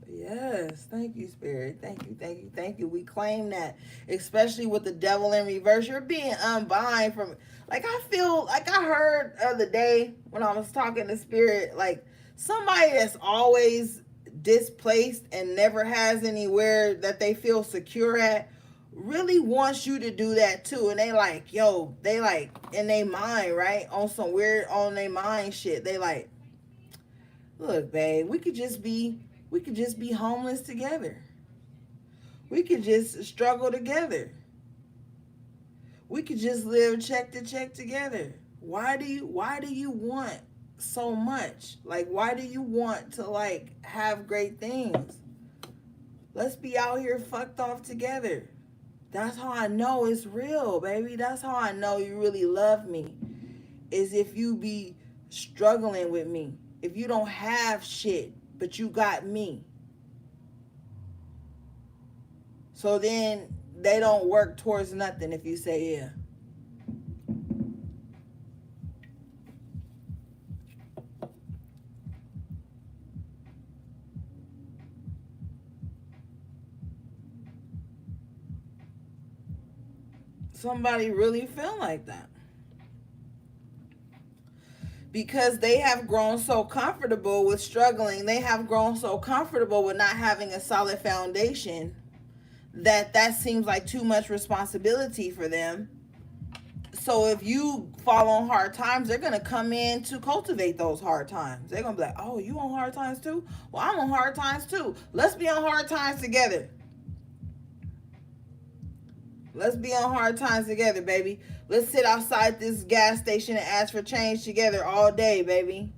[SPEAKER 1] Yes. Thank you, Spirit. Thank you. We claim that. Especially with the Devil in reverse. You're being unbind from, like, I feel like I heard the other day when I was talking to Spirit, like, somebody that's always displaced and never has anywhere that they feel secure at really wants you to do that too. And they like, yo, they like in their mind, right? On some weird on their mind shit. They like, look, babe, we could just be homeless together. We could just struggle together. We could just live check to check together. Why do you want so much? Like, why do you want to like have great things? Let's be out here fucked off together. That's how I know it's real, baby. That's how I know you really love me. Is if you be struggling with me. If you don't have shit, but you got me. So then they don't work towards nothing if you say yeah. Somebody really feel like that. Because they have grown so comfortable with struggling. They have grown so comfortable with not having a solid foundation that seems like too much responsibility for them. So if you fall on hard times, they're going to come in to cultivate those hard times. They're going to be like, oh, you on hard times too? Well, I'm on hard times too. Let's be on hard times together. Let's be on hard times together, baby. Let's sit outside this gas station and ask for change together all day, baby.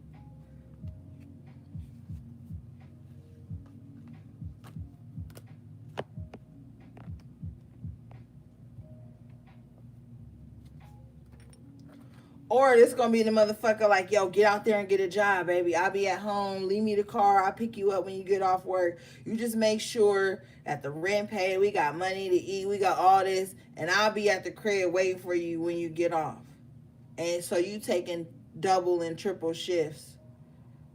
[SPEAKER 1] Or it's going to be the motherfucker like, yo, get out there and get a job, baby. I'll be at home. Leave me the car. I'll pick you up when you get off work. You just make sure that the rent paid. We got money to eat. We got all this. And I'll be at the crib waiting for you when you get off. And so you taking double and triple shifts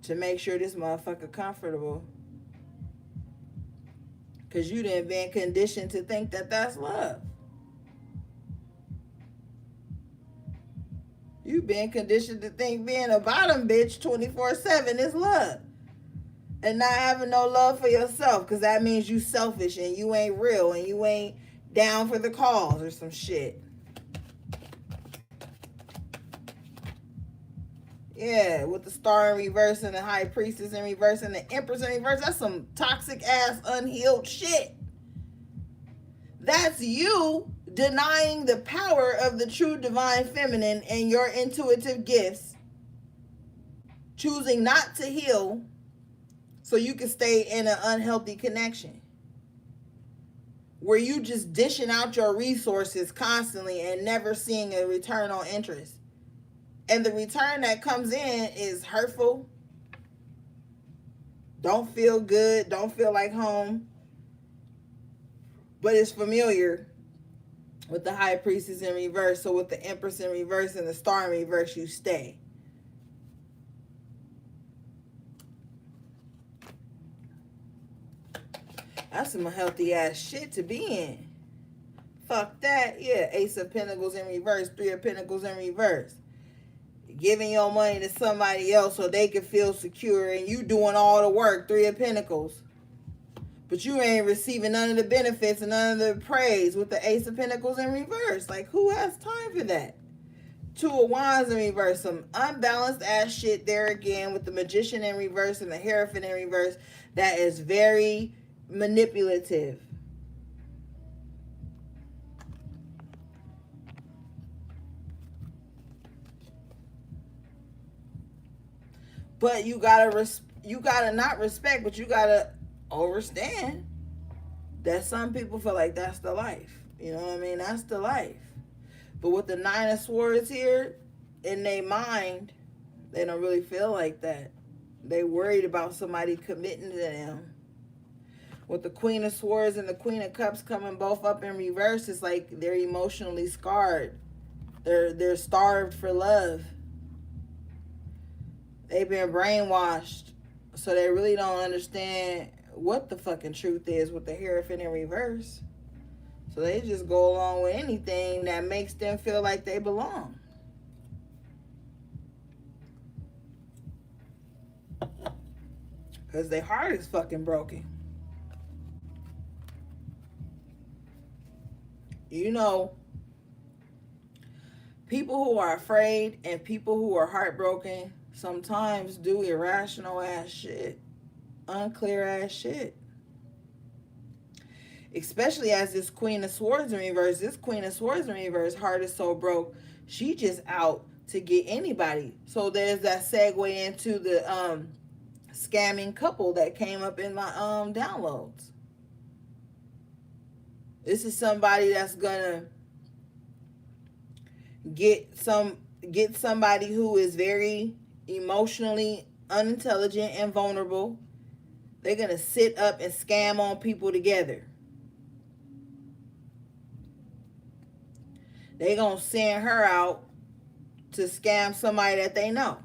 [SPEAKER 1] to make sure this motherfucker comfortable. Because you done been conditioned to think that that's love. You've been conditioned to think being a bottom bitch 24/7 is love. And not having no love for yourself, because that means you selfish and you ain't real and you ain't down for the cause or some shit. Yeah, with the Star in reverse and the High Priestess in reverse and the Empress in reverse. That's some toxic ass unhealed shit. That's you denying the power of the true divine feminine and your intuitive gifts, choosing not to heal so you can stay in an unhealthy connection where you just dishing out your resources constantly and never seeing a return on interest. And the return that comes in is hurtful, don't feel good, don't feel like home, but it's familiar. With the High Priestess in reverse, so with the Empress in reverse and the Star in reverse, you stay. That's some healthy ass shit to be in. Fuck that. Yeah, Ace of Pentacles in reverse, Three of Pentacles in reverse. Giving your money to somebody else so they can feel secure, and you doing all the work, Three of Pentacles. But you ain't receiving none of the benefits and none of the praise with the Ace of Pentacles in reverse. Like, who has time for that? Two of Wands in reverse. Some unbalanced ass shit there again with the Magician in reverse and the Hierophant in reverse. That is very manipulative. But you gotta not respect, but you gotta understand that some people feel like that's the life. You know what I mean? That's the life. But with the Nine of Swords here, in their mind, they don't really feel like that. They worried about somebody committing to them. With the Queen of Swords and the Queen of Cups coming both up in reverse, it's like they're emotionally scarred. They're starved for love. They've been brainwashed, so they really don't understand what the fucking truth is with the Hierophant in reverse. So they just go along with anything that makes them feel like they belong. Because their heart is fucking broken. You know, people who are afraid and people who are heartbroken sometimes do irrational ass shit. Unclear ass shit. Especially as this Queen of Swords in reverse. This Queen of Swords in reverse, heart is so broke, she just out to get anybody. So there's that segue into the scamming couple that came up in my downloads. This is somebody that's gonna get somebody who is very emotionally unintelligent and vulnerable. They're gonna sit up and scam on people together. They gonna send her out to scam somebody that they know,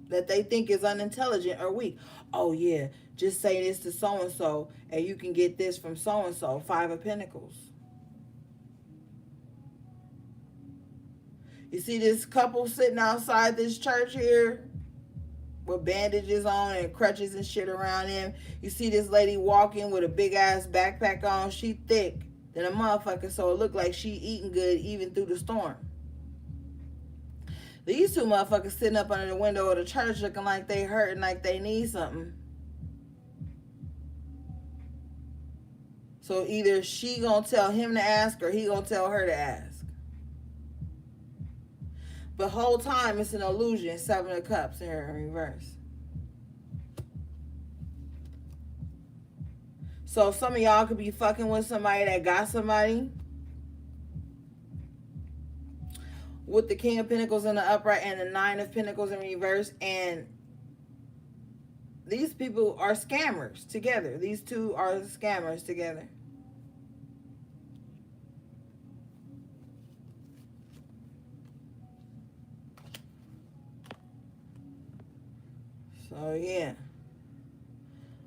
[SPEAKER 1] that they think is unintelligent or weak. Oh yeah, just say this to so-and-so and you can get this from so-and-so. Five of Pentacles. You see this couple sitting outside this church here with bandages on and crutches and shit around him. You see this lady walking with a big ass backpack on. She thick than a motherfucker, so it looked like she eating good even through the storm. These two motherfuckers sitting up under the window of the church looking like they hurting, like they need something. So either she gonna tell him to ask or he gonna tell her to ask. But whole time it's an illusion. Seven of Cups here in reverse. So some of y'all could be fucking with somebody that got somebody. With the King of Pentacles in the upright and the Nine of Pentacles in reverse. And these people are scammers together. These two are scammers together. So yeah.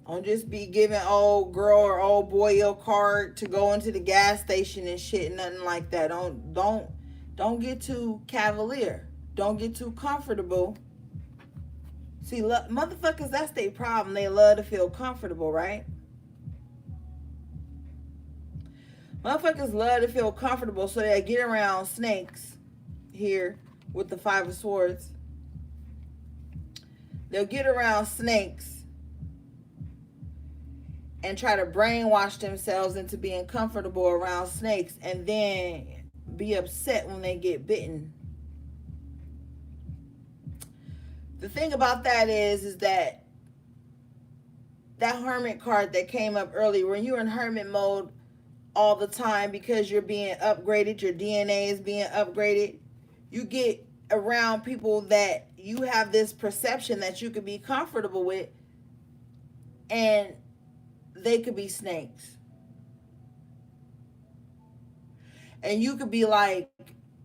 [SPEAKER 1] Don't just be giving old girl or old boy your card to go into the gas station and shit. Nothing like that. Don't get too cavalier. Don't get too comfortable. See, motherfuckers, that's their problem. They love to feel comfortable, right? Motherfuckers love to feel comfortable, so they get around snakes here with the Five of Swords. They'll get around snakes and try to brainwash themselves into being comfortable around snakes and then be upset when they get bitten. The thing about that is that Hermit card that came up earlier, when you're in hermit mode all the time because you're being upgraded, your DNA is being upgraded, you get around people that you have this perception that you could be comfortable with, and they could be snakes. And you could be like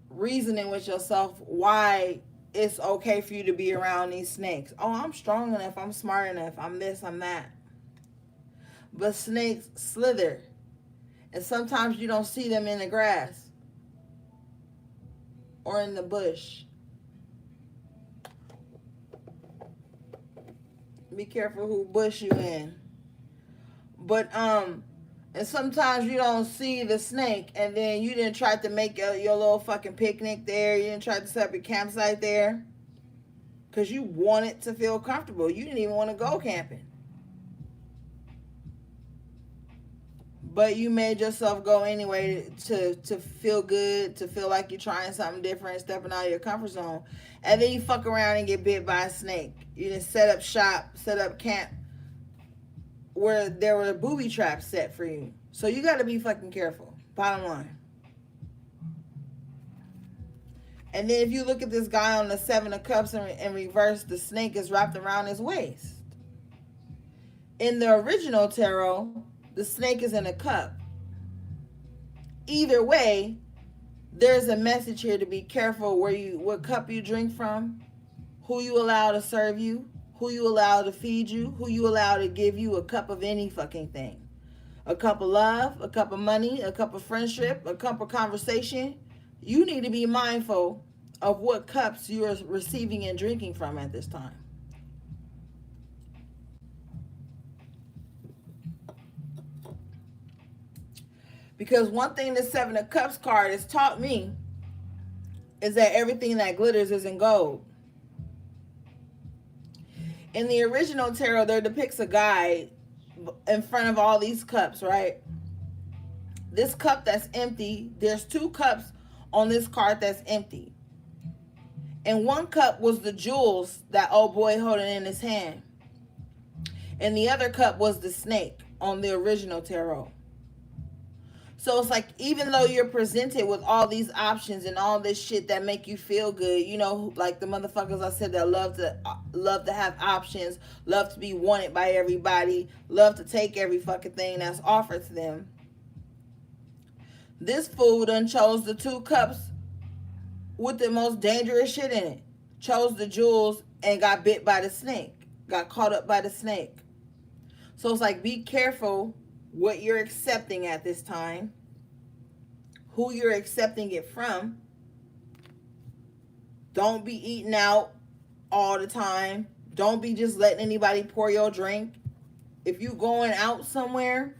[SPEAKER 1] reasoning with yourself why it's okay for you to be around these snakes. Oh, I'm strong enough, I'm smart enough, I'm this, I'm that. but snakes slither. And sometimes you don't see them in the grass or in the bush. Be careful who bush you in. But and sometimes you don't see the snake, and then you didn't try to make your little fucking picnic there. You didn't try to set up your campsite there because you wanted to feel comfortable. You didn't even want to go camping. But you made yourself go anyway to feel good, to feel like you're trying something different, stepping out of your comfort zone. And then you fuck around and get bit by a snake. You didn't set up shop, set up camp where there were booby traps set for you. So you got to be fucking careful. Bottom line. And then if you look at this guy on the Seven of Cups in reverse, the snake is wrapped around his waist. In the original tarot, the snake is in a cup. Either way, there's a message here to be careful what cup you drink from, who you allow to serve you, who you allow to feed you, who you allow to give you a cup of any fucking thing. A cup of love, a cup of money, a cup of friendship, a cup of conversation. You need to be mindful of what cups you are receiving and drinking from at this time. Because one thing the Seven of Cups card has taught me is that everything that glitters isn't gold. In the original tarot, there depicts a guy in front of all these cups, right? This cup that's empty, there's two cups on this card that's empty. And one cup was the jewels that old boy holding in his hand. And the other cup was the snake on the original tarot. So it's like, even though you're presented with all these options and all this shit that make you feel good, you know, like the motherfuckers I said that love to have options, love to be wanted by everybody, love to take every fucking thing that's offered to them. This fool done chose the two cups with the most dangerous shit in it. Chose the jewels and got bit by the snake. Got caught up by the snake. So it's like, be careful what you're accepting at this time, who you're accepting it from. Don't be eating out all the time. Don't be just letting anybody pour your drink. If you going out somewhere,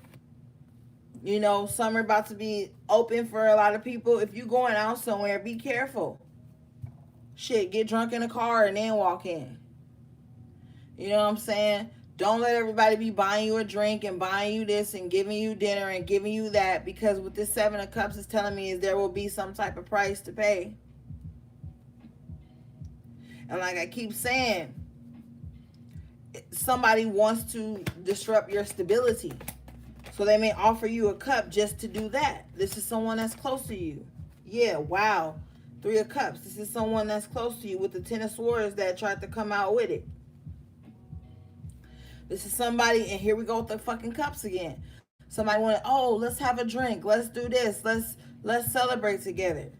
[SPEAKER 1] you know, summer about to be open for a lot of people. If you going out somewhere, be careful. Shit, get drunk in a car and then walk in. You know what I'm saying? Don't let everybody be buying you a drink and buying you this and giving you dinner and giving you that, because what this Seven of Cups is telling me is there will be some type of price to pay. And like I keep saying, somebody wants to disrupt your stability. So they may offer you a cup just to do that. This is someone that's close to you. Yeah, wow. Three of Cups. This is someone that's close to you with the Ten of Swords that tried to come out with it. This is somebody, and here we go with the fucking cups again. Somebody wanted, oh, let's have a drink. Let's do this. Let's celebrate together.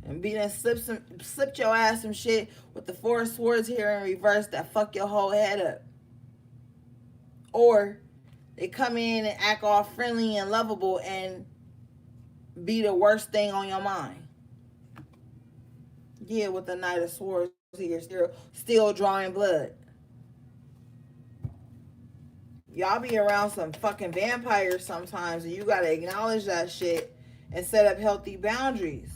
[SPEAKER 1] And be done slipped your ass some shit with the Four of Swords here in reverse that fuck your whole head up. Or they come in and act all friendly and lovable and be the worst thing on your mind. Yeah, with the Knight of Swords here, still drawing blood. Y'all be around some fucking vampires sometimes, and you gotta acknowledge that shit and set up healthy boundaries.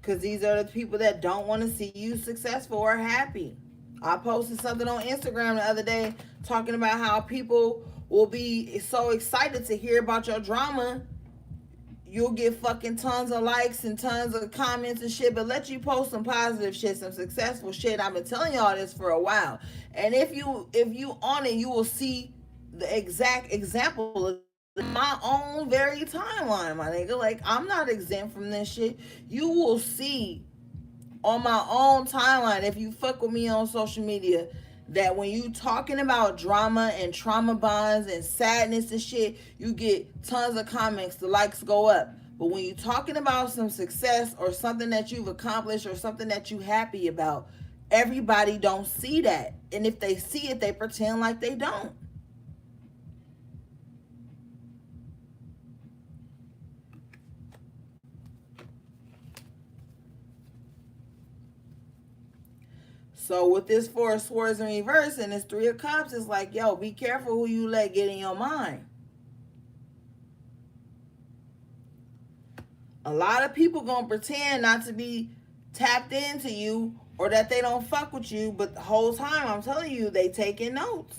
[SPEAKER 1] Because these are the people that don't want to see you successful or happy. I posted something on Instagram the other day talking about how people will be so excited to hear about your drama. You'll get fucking tons of likes and tons of comments and shit, but let you post some positive shit, some successful shit. I've been telling y'all this for a while. And if you on it, you will see the exact example of my own very timeline, my nigga. Like, I'm not exempt from this shit. You will see on my own timeline, if you fuck with me on social media, that when you talking about drama and trauma bonds and sadness and shit, you get tons of comments, the likes go up. But when you talking about some success or something that you've accomplished or something that you happy about, everybody don't see that. And if they see it, they pretend like they don't. So with this Four of Swords in reverse and this Three of Cups, it's like, yo, be careful who you let get in your mind. A lot of people gonna pretend not to be tapped into you or that they don't fuck with you, but the whole time, I'm telling you, they taking notes.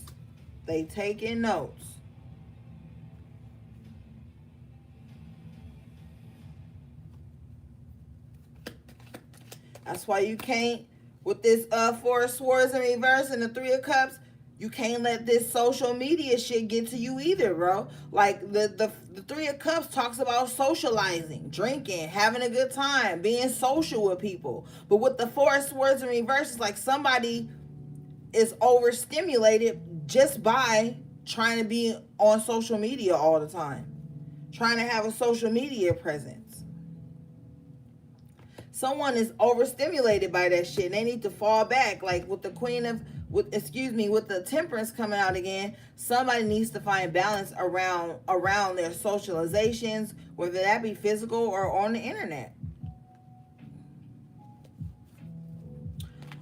[SPEAKER 1] They taking notes. That's why you can't, with this Four of Swords in reverse and the Three of Cups, you can't let this social media shit get to you either, bro. Like the Three of Cups talks about socializing, drinking, having a good time, being social with people. But with the Four of Swords in reverse, it's like somebody is overstimulated just by trying to be on social media all the time, trying to have a social media presence. Someone is overstimulated by that shit and they need to fall back. Like with the with the Temperance coming out again, somebody needs to find balance around their socializations, whether that be physical or on the internet.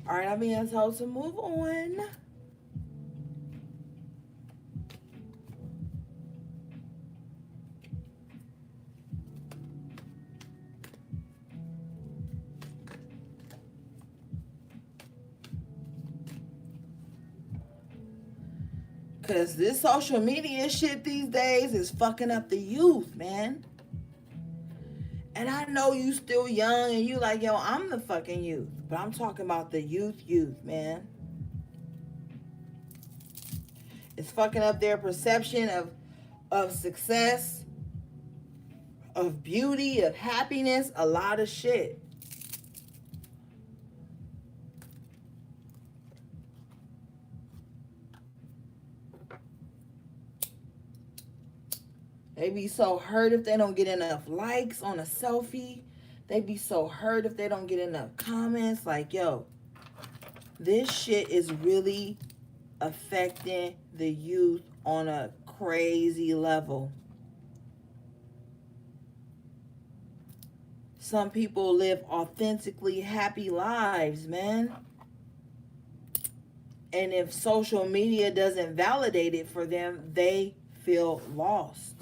[SPEAKER 1] All right, I'm being told to move on. Because this social media shit these days is fucking up the youth, man. And I know you still young and you like, yo, I'm the fucking youth. But I'm talking about the youth, man. It's fucking up their perception of success, of beauty, of happiness, a lot of shit. They be so hurt if they don't get enough likes on a selfie. They be so hurt if they don't get enough comments. Like, yo, this shit is really affecting the youth on a crazy level. Some people live authentically happy lives, man. And if social media doesn't validate it for them, they feel lost.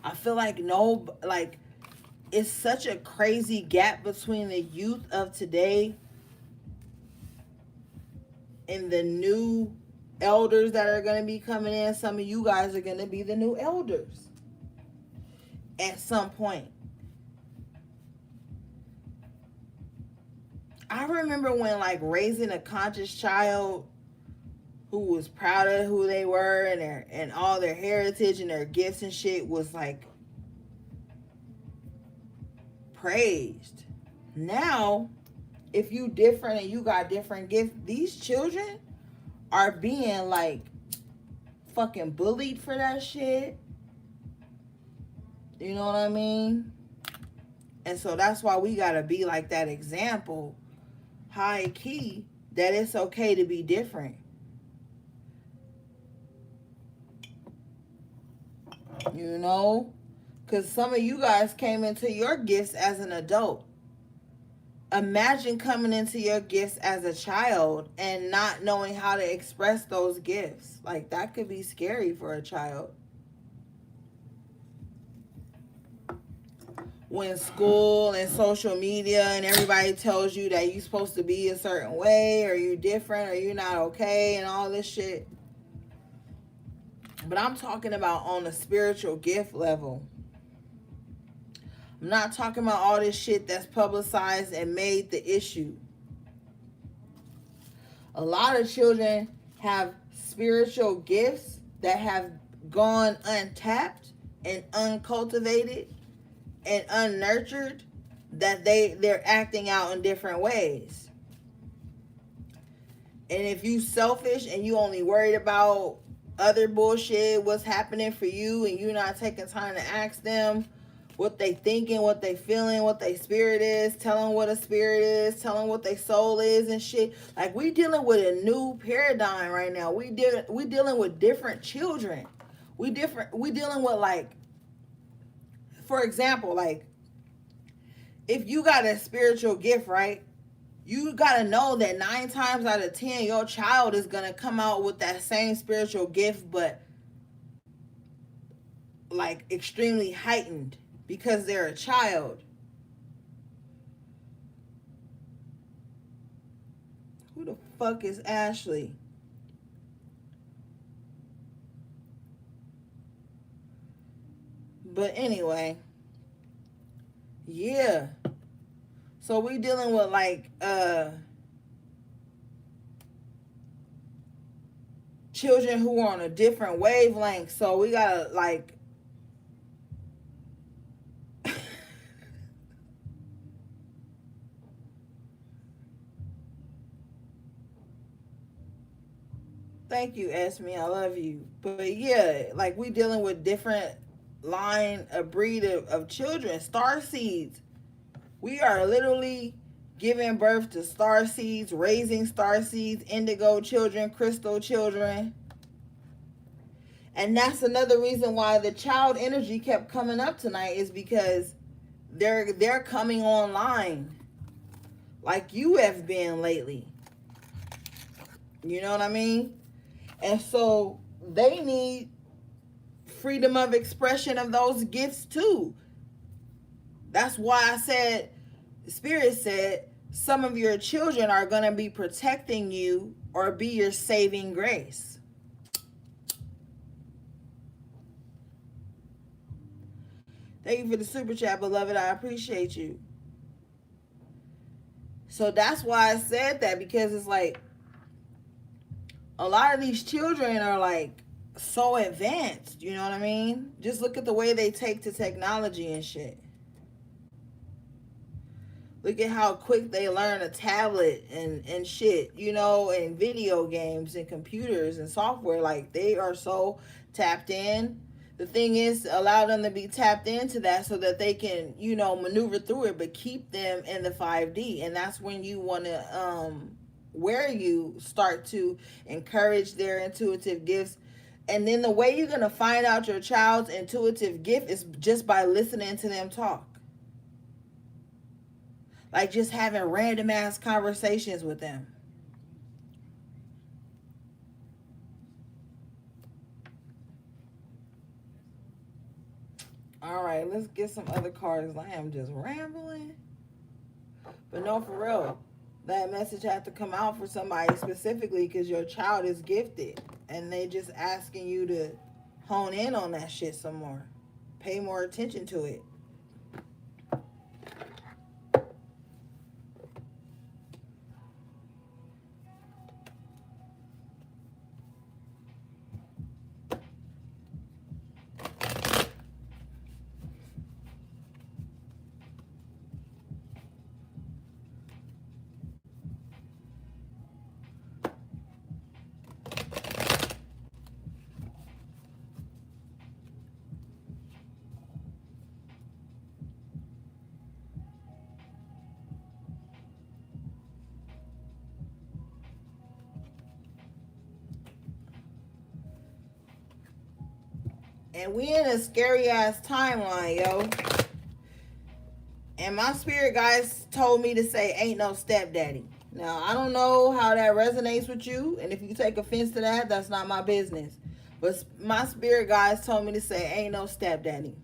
[SPEAKER 1] I feel like it's such a crazy gap between the youth of today and the new elders that are going to be coming in. Some of you guys are going to be the new elders at some point. I remember when raising a conscious child who was proud of who they were and all their heritage and their gifts and shit was praised. Now, if you different and you got different gifts, these children are being fucking bullied for that shit. You know what I mean? And so that's why we gotta be like that example, high key, that it's okay to be different. You know? Because some of you guys came into your gifts as an adult. Imagine coming into your gifts as a child and not knowing how to express those gifts. That could be scary for a child. When school and social media and everybody tells you that you're supposed to be a certain way or you're different or you're not okay and all this shit. But I'm talking about on a spiritual gift level. I'm not talking about all this shit that's publicized and made the issue. A lot of children have spiritual gifts that have gone untapped and uncultivated and unnurtured, that they're acting out in different ways. And if you selfish and you only worried about other bullshit, what's happening for you, and you're not taking time to ask them what they thinking, what they feeling, what their spirit is, tell them what a spirit is, tell them what their soul is and shit. We dealing with a new paradigm right now. We dealing with different children. We dealing with for example, if you got a spiritual gift, right? You gotta know that 9 times out of 10, your child is gonna come out with that same spiritual gift, but like extremely heightened because they're a child. Who the fuck is Ashley? But anyway, yeah. So we dealing with like children who are on a different wavelength. So we gotta like thank you, Esme. I love you. But yeah, like we dealing with different a breed of children, star seeds. We are literally giving birth to star seeds, raising star seeds, indigo children, crystal children. And that's another reason why the child energy kept coming up tonight, is because they're coming online like you have been lately. You know what I mean? And so they need freedom of expression of those gifts too. That's why I said, Spirit said, some of your children are going to be protecting you or be your saving grace. Thank you for the super chat, beloved. I appreciate you. So that's why I said that, because it's like a lot of these children are like so advanced. You know what I mean? Just look at the way they take to technology and shit. Look at how quick they learn a tablet and shit, you know, and video games and computers and software. Like, they are so tapped in. The thing is, allow them to be tapped into that so that they can, you know, maneuver through it, but keep them in the 5D. And that's when you want to, where you start to encourage their intuitive gifts. And then the way you're going to find out your child's intuitive gift is just by listening to them talk. Like just having random ass conversations with them. All right, let's get some other cards. I am just rambling. But no, for real, that message had to come out for somebody specifically because your child is gifted. And they just asking you to hone in on that shit some more. Pay more attention to it. And we in a scary ass timeline, yo. And my spirit guys told me to say, ain't no stepdaddy. Now, I don't know how that resonates with you. And if you take offense to that, that's not my business. But my spirit guys told me to say, ain't no stepdaddy.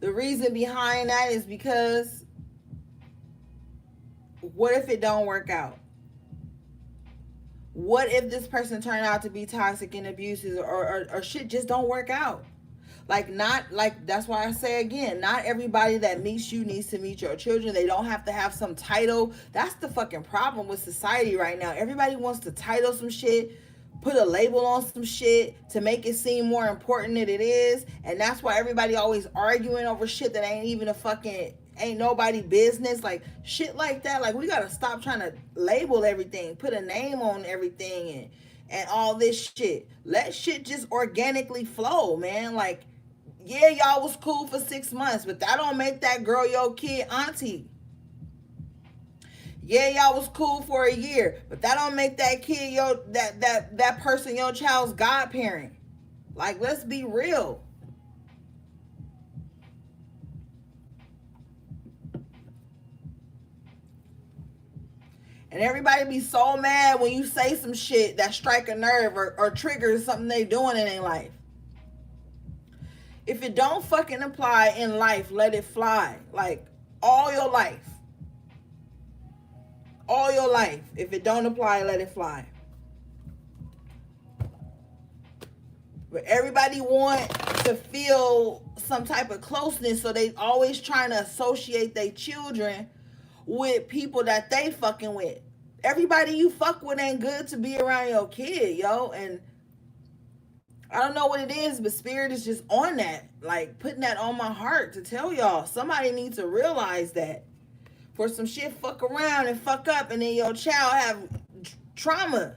[SPEAKER 1] The reason behind that is because what if it don't work out? What if this person turned out to be toxic and abusive, or shit just don't work out? That's why I say again, not everybody that meets you needs to meet your children. They don't have to have some title. That's the fucking problem with society right now. Everybody wants to title some shit, put a label on some shit to make it seem more important than it is. And that's why everybody always arguing over shit that ain't even ain't nobody business. Like shit like that. Like we gotta stop trying to label everything, put a name on everything and all this shit. Let shit just organically flow, man. Like, yeah, y'all was cool for 6 months, but that don't make that girl your kid auntie. Yeah, y'all was cool for a year, but that don't make that kid that person your child's godparent. Like, let's be real. And everybody be so mad when you say some shit that strike a nerve or triggers something they doing in their life. If it don't fucking apply in life, let it fly. Like, all your life. All your life. If it don't apply, let it fly. But everybody want to feel some type of closeness, so they always trying to associate their children with people that they fucking with. Everybody you fuck with ain't good to be around your kid, yo. And I don't know what it is, but Spirit is just on that. Like, putting that on my heart to tell y'all. Somebody needs to realize that. For some shit fuck around and fuck up, and then your child have trauma.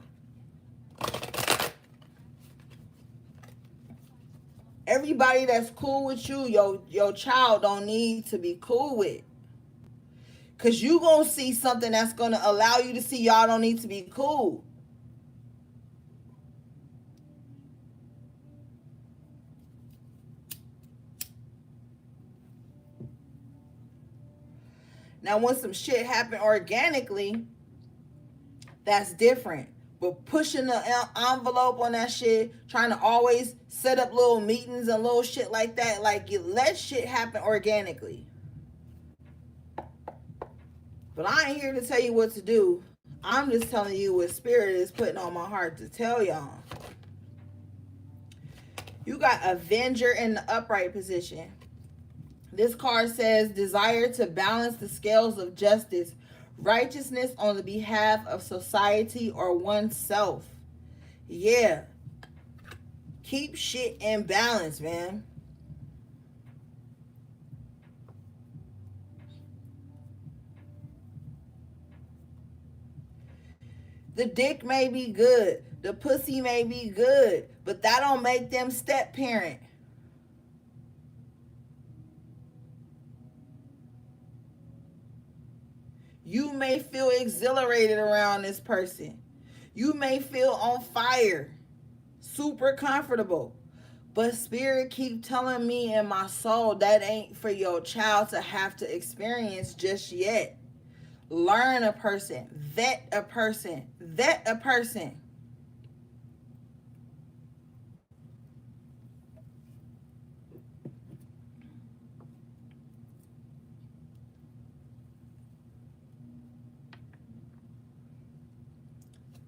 [SPEAKER 1] Everybody that's cool with you, your child don't need to be cool with. Because you going to see something that's going to allow you to see y'all don't need to be cool. Now, when some shit happen organically, that's different. But pushing the envelope on that shit, trying to always set up little meetings and little shit like that, like, you let shit happen organically. But I ain't here to tell you what to do. I'm just telling you what Spirit is putting on my heart to tell y'all. You got Avenger in the upright position. This card says desire to balance the scales of justice, righteousness on the behalf of society or oneself. Yeah. Keep shit in balance, man. The dick may be good. The pussy may be good. But that don't make them step parent. You may feel exhilarated around this person. You may feel on fire. Super comfortable. But Spirit keep telling me in my soul that ain't for your child to have to experience just yet. Learn a person. Vet a person. Vet a person.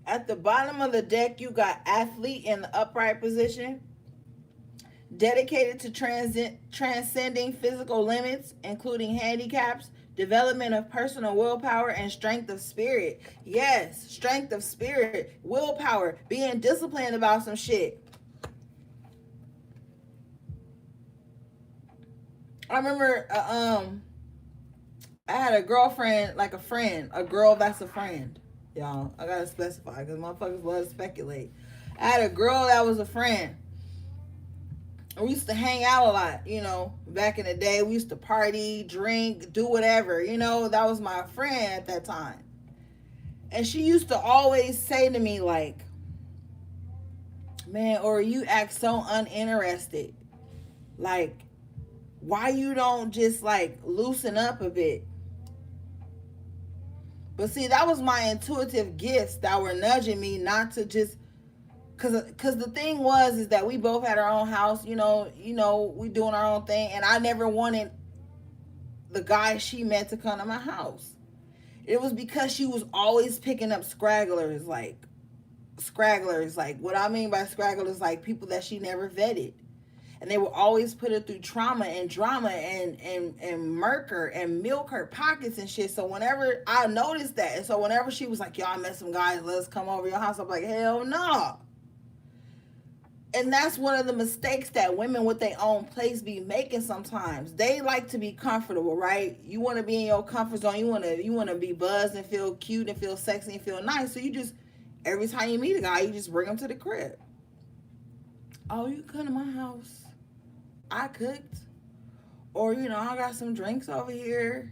[SPEAKER 1] At the bottom of the deck, you got athlete in the upright position. Dedicated to transcending physical limits, including handicaps, development of personal willpower, and strength of spirit. Yes, strength of spirit, willpower, being disciplined about some shit. I remember I had a girlfriend, like a girl that's a friend. Y'all, I gotta specify because motherfuckers love to speculate. I had a girl that was a friend. We used to hang out a lot, you know, back in the day. We used to party, drink, do whatever, you know. That was my friend at that time. And she used to always say to me, like, man, or you act so uninterested. Like, why you don't just, like, loosen up a bit? But see, that was my intuitive gifts that were nudging me not to just, cause the thing is that we both had our own house, you know, we doing our own thing, and I never wanted the guy she met to come to my house. It was because she was always picking up scragglers, like what I mean by scragglers, like people that she never vetted. And they would always put her through trauma and drama and murk her and milk her pockets and shit. So whenever I noticed that, and so whenever she was like, yo, I met some guys, let's come over your house, I'm like, hell no. And that's one of the mistakes that women with their own place be making sometimes. They like to be comfortable, right? You want to be in your comfort zone. You want to be buzzed and feel cute and feel sexy and feel nice. So you just, every time you meet a guy, you just bring him to the crib. Oh, you come to my house. I cooked. Or, you know, I got some drinks over here.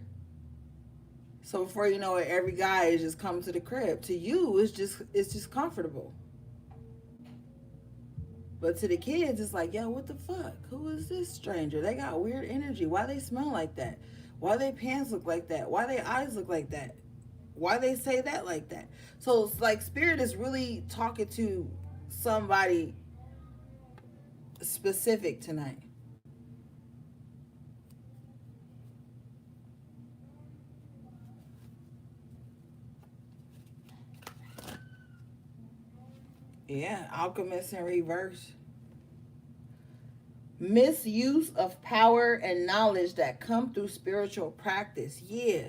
[SPEAKER 1] So before you know it, every guy is just coming to the crib. To you, it's just comfortable. But to the kids, it's like, yo, what the fuck? Who is this stranger? They got weird energy. Why they smell like that? Why their pants look like that? Why their eyes look like that? Why they say that like that? So it's like spirit is really talking to somebody specific tonight. Yeah, alchemist in reverse. Misuse of power and knowledge that come through spiritual practice. Yeah.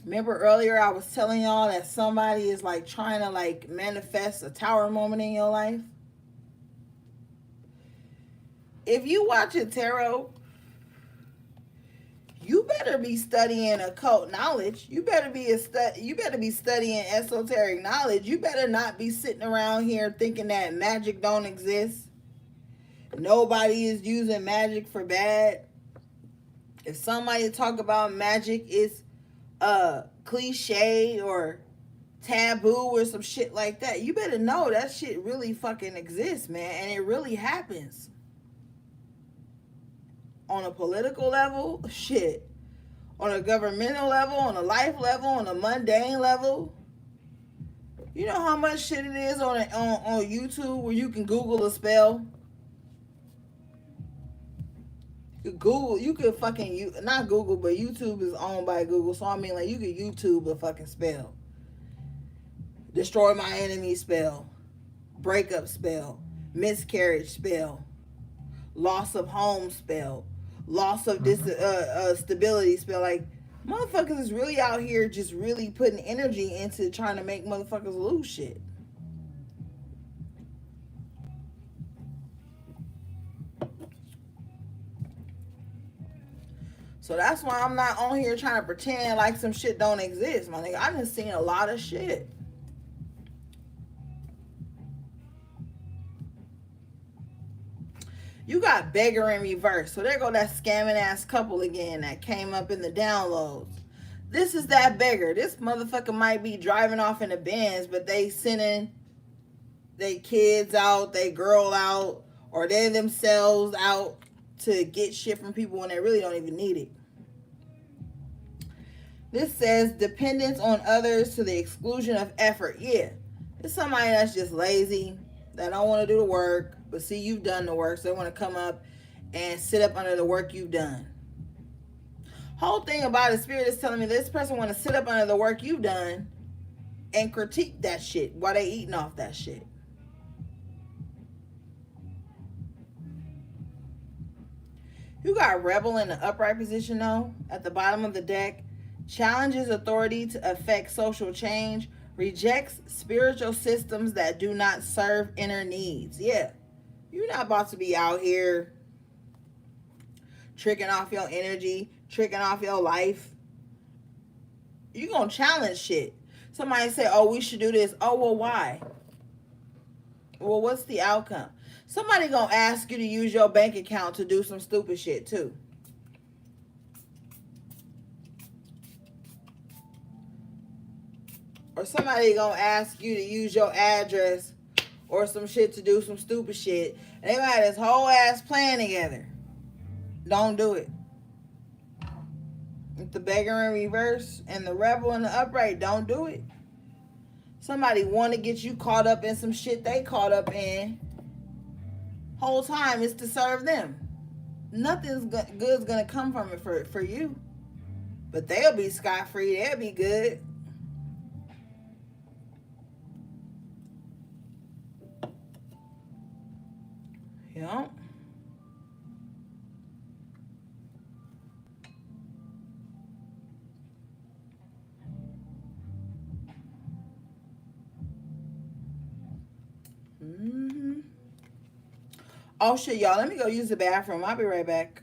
[SPEAKER 1] Remember earlier I was telling y'all that somebody is like trying to like manifest a tower moment in your life. If you watch a tarot, you better be studying occult knowledge. You better be studying esoteric knowledge. You better not be sitting around here thinking that magic don't exist. Nobody is using magic for bad. If somebody talk about magic is cliche or taboo or some shit like that, you better know that shit really fucking exists, man, and it really happens. On a political level, shit. On a governmental level, on a life level, on a mundane level. You know how much shit it is on YouTube where you can Google a spell? Google, you could fucking, not Google, but YouTube is owned by Google. So I mean, like, you could YouTube a fucking spell. Destroy my enemy spell. Breakup spell. Miscarriage spell. Loss of home spell. Loss of stability spell. Like, motherfuckers is really out here just really putting energy into trying to make motherfuckers lose shit. So that's why I'm not on here trying to pretend like some shit don't exist, my nigga. I done seen a lot of shit. You got beggar in reverse. So there go that scamming ass couple again that came up in the downloads. This is that beggar. This motherfucker might be driving off in the Benz, but they sending they kids out, they girl out, or they themselves out to get shit from people when they really don't even need it. This says dependence on others to the exclusion of effort. Yeah, it's somebody that's just lazy, that don't want to do the work, but see you've done the work, so they want to come up and sit up under the work you've done. Whole thing about it, spirit is telling me this person want to sit up under the work you've done and critique that shit while they eating off that shit. You got rebel in the upright position though, at the bottom of the deck. Challenges authority to affect social change. Rejects spiritual systems that do not serve inner needs. Yeah, you're not about to be out here tricking off your energy, tricking off your life. You're going to challenge shit. Somebody say, oh, we should do this. Oh, well, why? Well, what's the outcome? Somebody going to ask you to use your bank account to do some stupid shit, too. Or somebody going to ask you to use your address or some shit to do some stupid shit. And they got this whole ass plan together. Don't do it. With the beggar in reverse and the rebel in the upright, don't do it. Somebody want to get you caught up in some shit they caught up in. Whole time is to serve them. Nothing's good's gonna come from it for you. But they'll be scot-free. They'll be good. You know? Mm-hmm. Oh shit, y'all. Let me go use the bathroom. I'll be right back.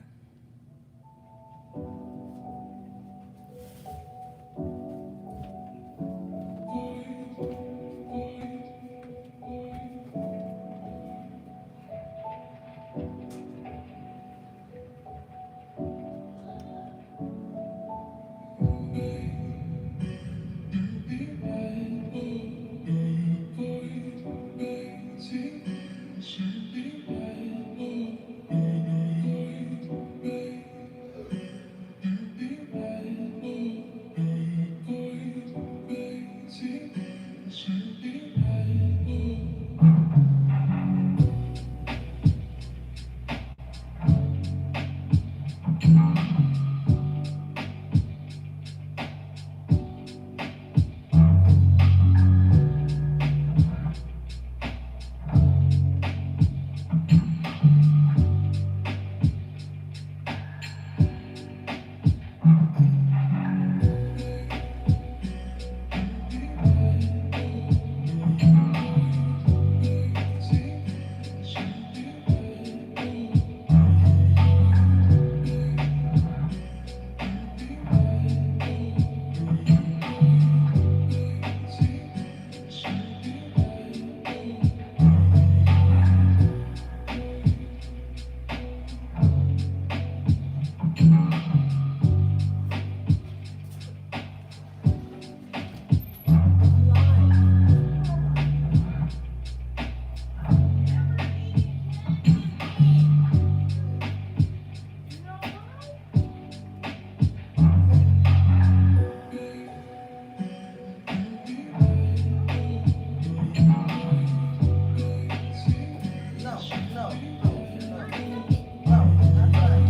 [SPEAKER 1] No, no, no, no, not done.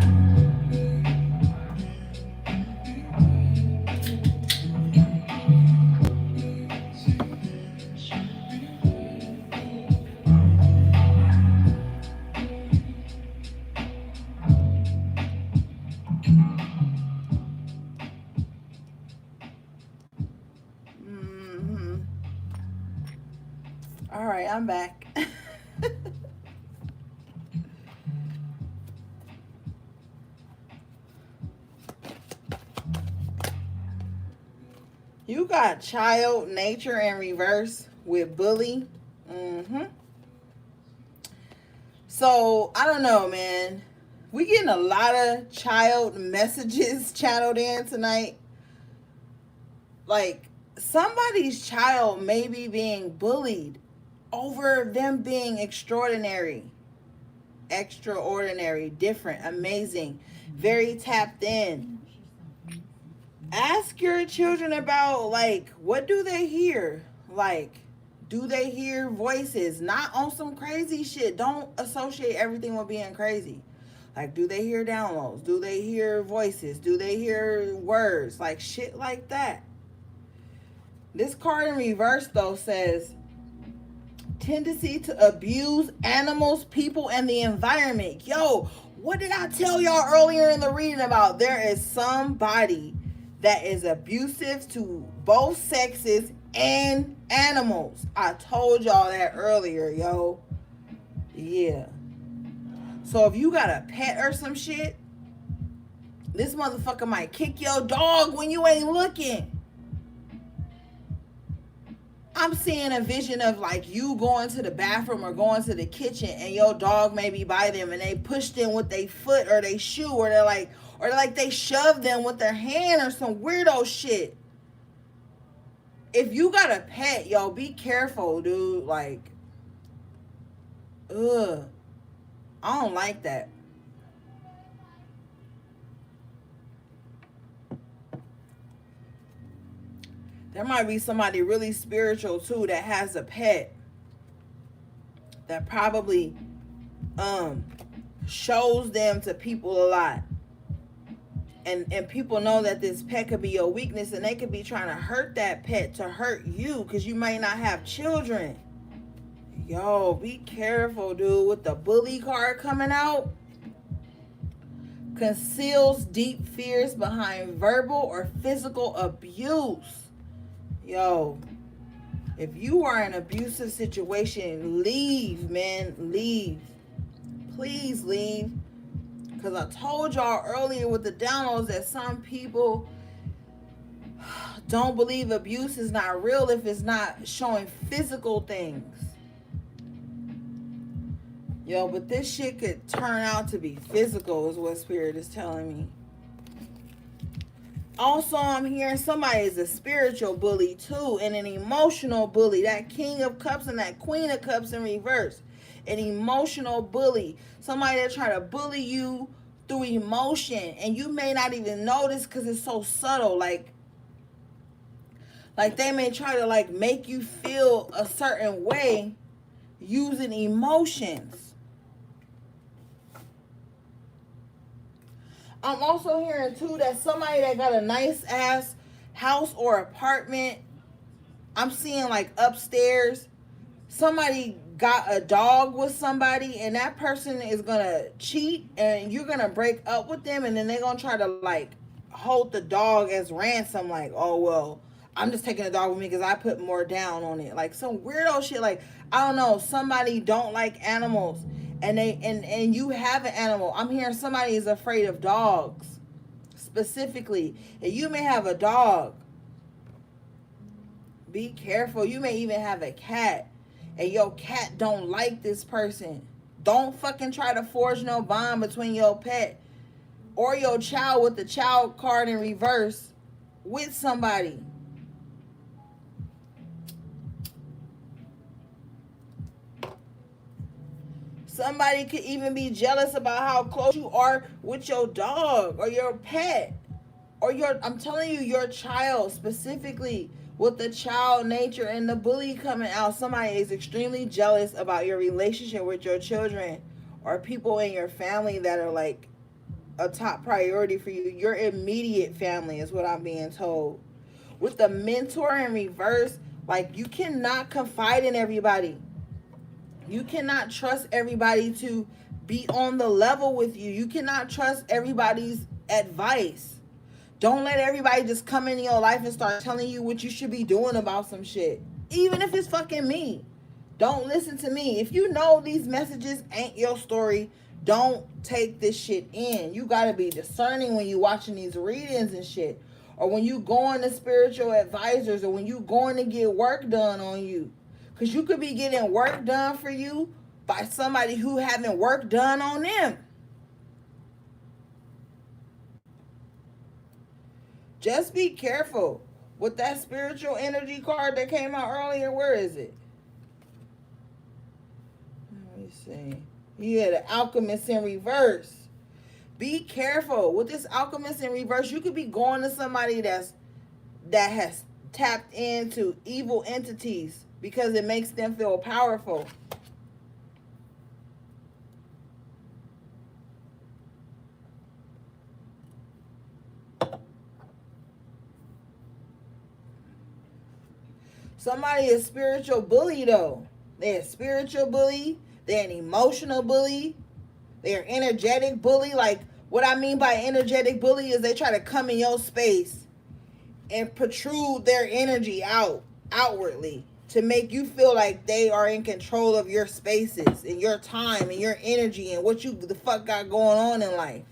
[SPEAKER 1] Mm-hmm. All right, I'm back. You got child nature in reverse with bully. Mm-hmm. So I don't know, man. We getting a lot of child messages channeled in tonight. Like somebody's child may be being bullied over them being extraordinary, different, amazing, very tapped in. Ask your children about, like, what do they hear? Like, do they hear voices? Not on some crazy shit. Don't associate everything with being crazy. Like, do they hear downloads? Do they hear voices? Do they hear words? Like, shit like that. This card in reverse, though, says tendency to abuse animals, people, and the environment. Yo, what did I tell y'all earlier in the reading about? There is somebody that is abusive to both sexes and animals. I told y'all that earlier, yo. Yeah. So if you got a pet or some shit, this motherfucker might kick your dog when you ain't looking. I'm seeing a vision of like you going to the bathroom or going to the kitchen and your dog may be by them and they push them with their foot or their shoe or they shove them with their hand or some weirdo shit. If you got a pet, yo, be careful, dude. Like, ugh. I don't like that. There might be somebody really spiritual too that has a pet that probably shows them to people a lot. And people know that this pet could be your weakness and they could be trying to hurt that pet to hurt you because you might not have children. Yo, be careful, dude. With the bully card coming out, conceals deep fears behind verbal or physical abuse. Yo, if you are in an abusive situation, leave, man. Leave. Please leave. Because I told y'all earlier with the downloads that some people don't believe abuse is not real if it's not showing physical things. Yo, but this shit could turn out to be physical is what Spirit is telling me. Also, I'm hearing somebody is a spiritual bully too and an emotional bully. That King of Cups and that Queen of Cups in reverse. An emotional bully. Somebody that try to bully you through emotion and you may not even notice because it's so subtle. Like they may try to like make you feel a certain way using emotions. I'm also hearing too that somebody that got a nice ass house or apartment, I'm seeing like upstairs, somebody got a dog with somebody and that person is gonna cheat and you're gonna break up with them and then they're gonna try to like hold the dog as ransom. Like, oh well, I'm just taking the dog with me because I put more down on it. Like some weirdo shit. Like, I don't know, somebody don't like animals, and and you have an animal. I'm hearing somebody is afraid of dogs specifically, and you may have a dog. Be careful. You may even have a cat, and your cat don't like this person. Don't fucking try to forge no bond between your pet or your child with the child card in reverse with somebody. Somebody could even be jealous about how close you are with your dog or your pet or I'm telling you, your child specifically, with the child nature and the bully coming out. Somebody is extremely jealous about your relationship with your children or people in your family that are like a top priority for you. Your immediate family is what I'm being told. With the mentor in reverse, like you cannot confide in everybody. You cannot trust everybody to be on the level with you. You cannot trust everybody's advice. Don't let everybody just come into your life and start telling you what you should be doing about some shit. Even if it's fucking me. Don't listen to me. If you know these messages ain't your story, don't take this shit in. You gotta be discerning when you watching these readings and shit. Or when you going to spiritual advisors, or when you going to get work done on you. Because you could be getting work done for you by somebody who having work done on them. Just be careful with that spiritual energy card that came out earlier. Where is it? Let me see. Yeah, the alchemist in reverse. Be careful with this alchemist in reverse. You could be going to somebody that has tapped into evil entities because it makes them feel powerful. Somebody is spiritual bully though. They're a spiritual bully. They're an emotional bully. They're energetic bully. Like what I mean by energetic bully is they try to come in your space and protrude their energy outwardly to make you feel like they are in control of your spaces and your time and your energy and what you the fuck got going on in life.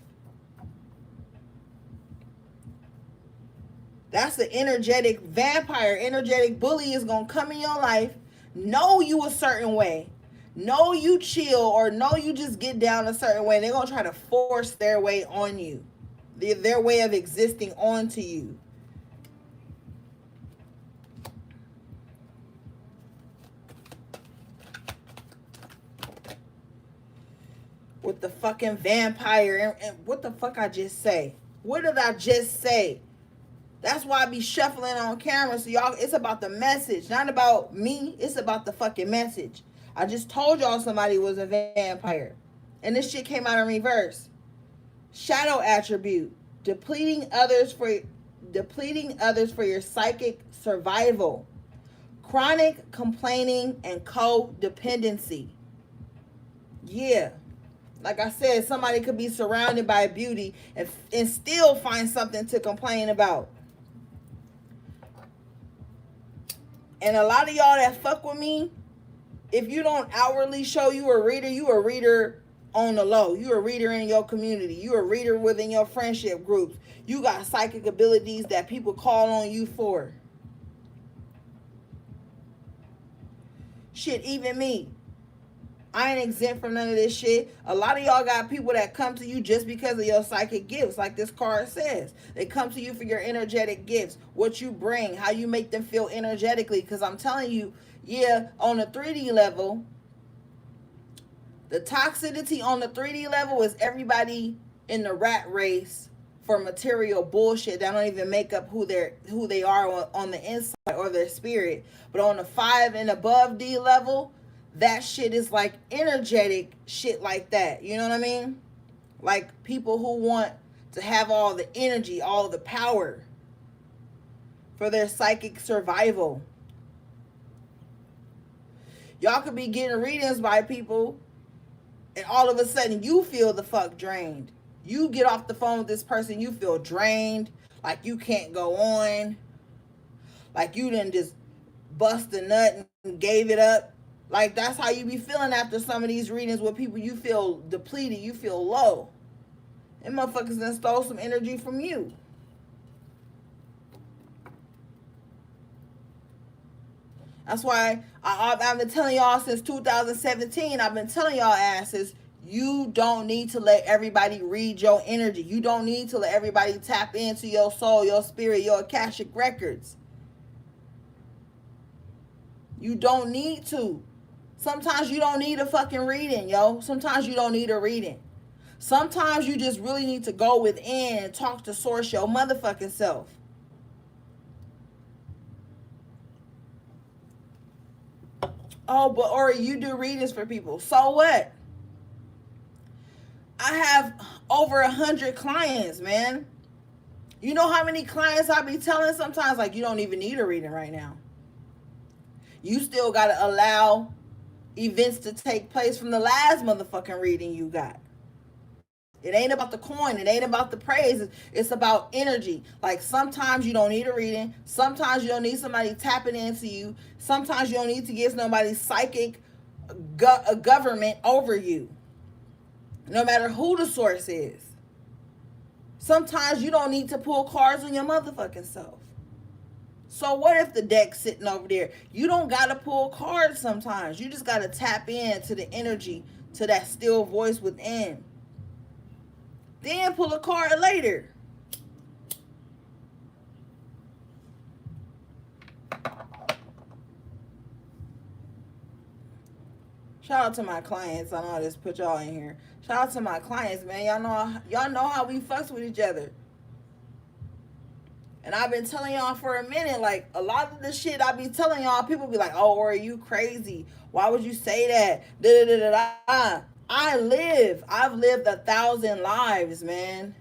[SPEAKER 1] That's the energetic vampire. Energetic bully is going to come in your life, know you a certain way, know you chill, or know you just get down a certain way. They're going to try to force their way on you, their way of existing onto you. With the fucking vampire. And what the fuck I just say? What did I just say? That's why I be shuffling on camera. So y'all, it's about the message, not about me. It's about the fucking message. I just told y'all somebody was a vampire. And this shit came out in reverse. Shadow attribute. Depleting others for your psychic survival. Chronic complaining and codependency. Yeah. Like I said, somebody could be surrounded by beauty and still find something to complain about. And a lot of y'all that fuck with me, if you don't outwardly show you a reader on the low. You a reader in your community. You a reader within your friendship groups. You got psychic abilities that people call on you for. Shit, even me. I ain't exempt from none of this shit. A lot of y'all got people that come to you just because of your psychic gifts, like this card says. They come to you for your energetic gifts, what you bring, how you make them feel energetically. Because I'm telling you, yeah, on the 3D level, the toxicity on the 3D level is everybody in the rat race for material bullshit that don't even make up who they are on the inside or their spirit. But on the 5 and above D level, that shit is like energetic shit like that. You know what I mean? Like people who want to have all the energy, all the power for their psychic survival. Y'all could be getting readings by people and all of a sudden you feel the fuck drained. You get off the phone with this person, you feel drained, like you can't go on, like you didn't just bust a nut and gave it up. Like that's how you be feeling after some of these readings with people. You feel depleted, you feel low. And motherfuckers done stole some energy from you. That's why I've been telling y'all since 2017. I've been telling y'all asses, you don't need to let everybody read your energy. You don't need to let everybody tap into your soul, your spirit, your Akashic records. You don't need to. Sometimes you don't need a fucking reading, yo. Sometimes you don't need a reading. Sometimes you just really need to go within and talk to source your motherfucking self. Oh, but or you do readings for people. So what? I have over 100 clients, man. You know how many clients I be telling sometimes, like, you don't even need a reading right now. You still got to allow events to take place from the last motherfucking reading you got. It ain't about the coin. It ain't about the praise. It's about energy. Like sometimes you don't need a reading. Sometimes you don't need somebody tapping into you. Sometimes you don't need to give nobody psychic government over you. No matter who the source is. Sometimes you don't need to pull cards on your motherfucking self. So what if the deck's sitting over there? You don't got to pull cards sometimes. You just got to tap into the energy, to that still voice within. Then pull a card later. Shout out to my clients. I know I just put y'all in here. Shout out to my clients, man. Y'all know how we fucks with each other. And I've been telling y'all for a minute, like a lot of the shit I be telling y'all, people be like, "Oh, are you crazy? Why would you say that?" Da da da da. I've lived 1,000 lives, man.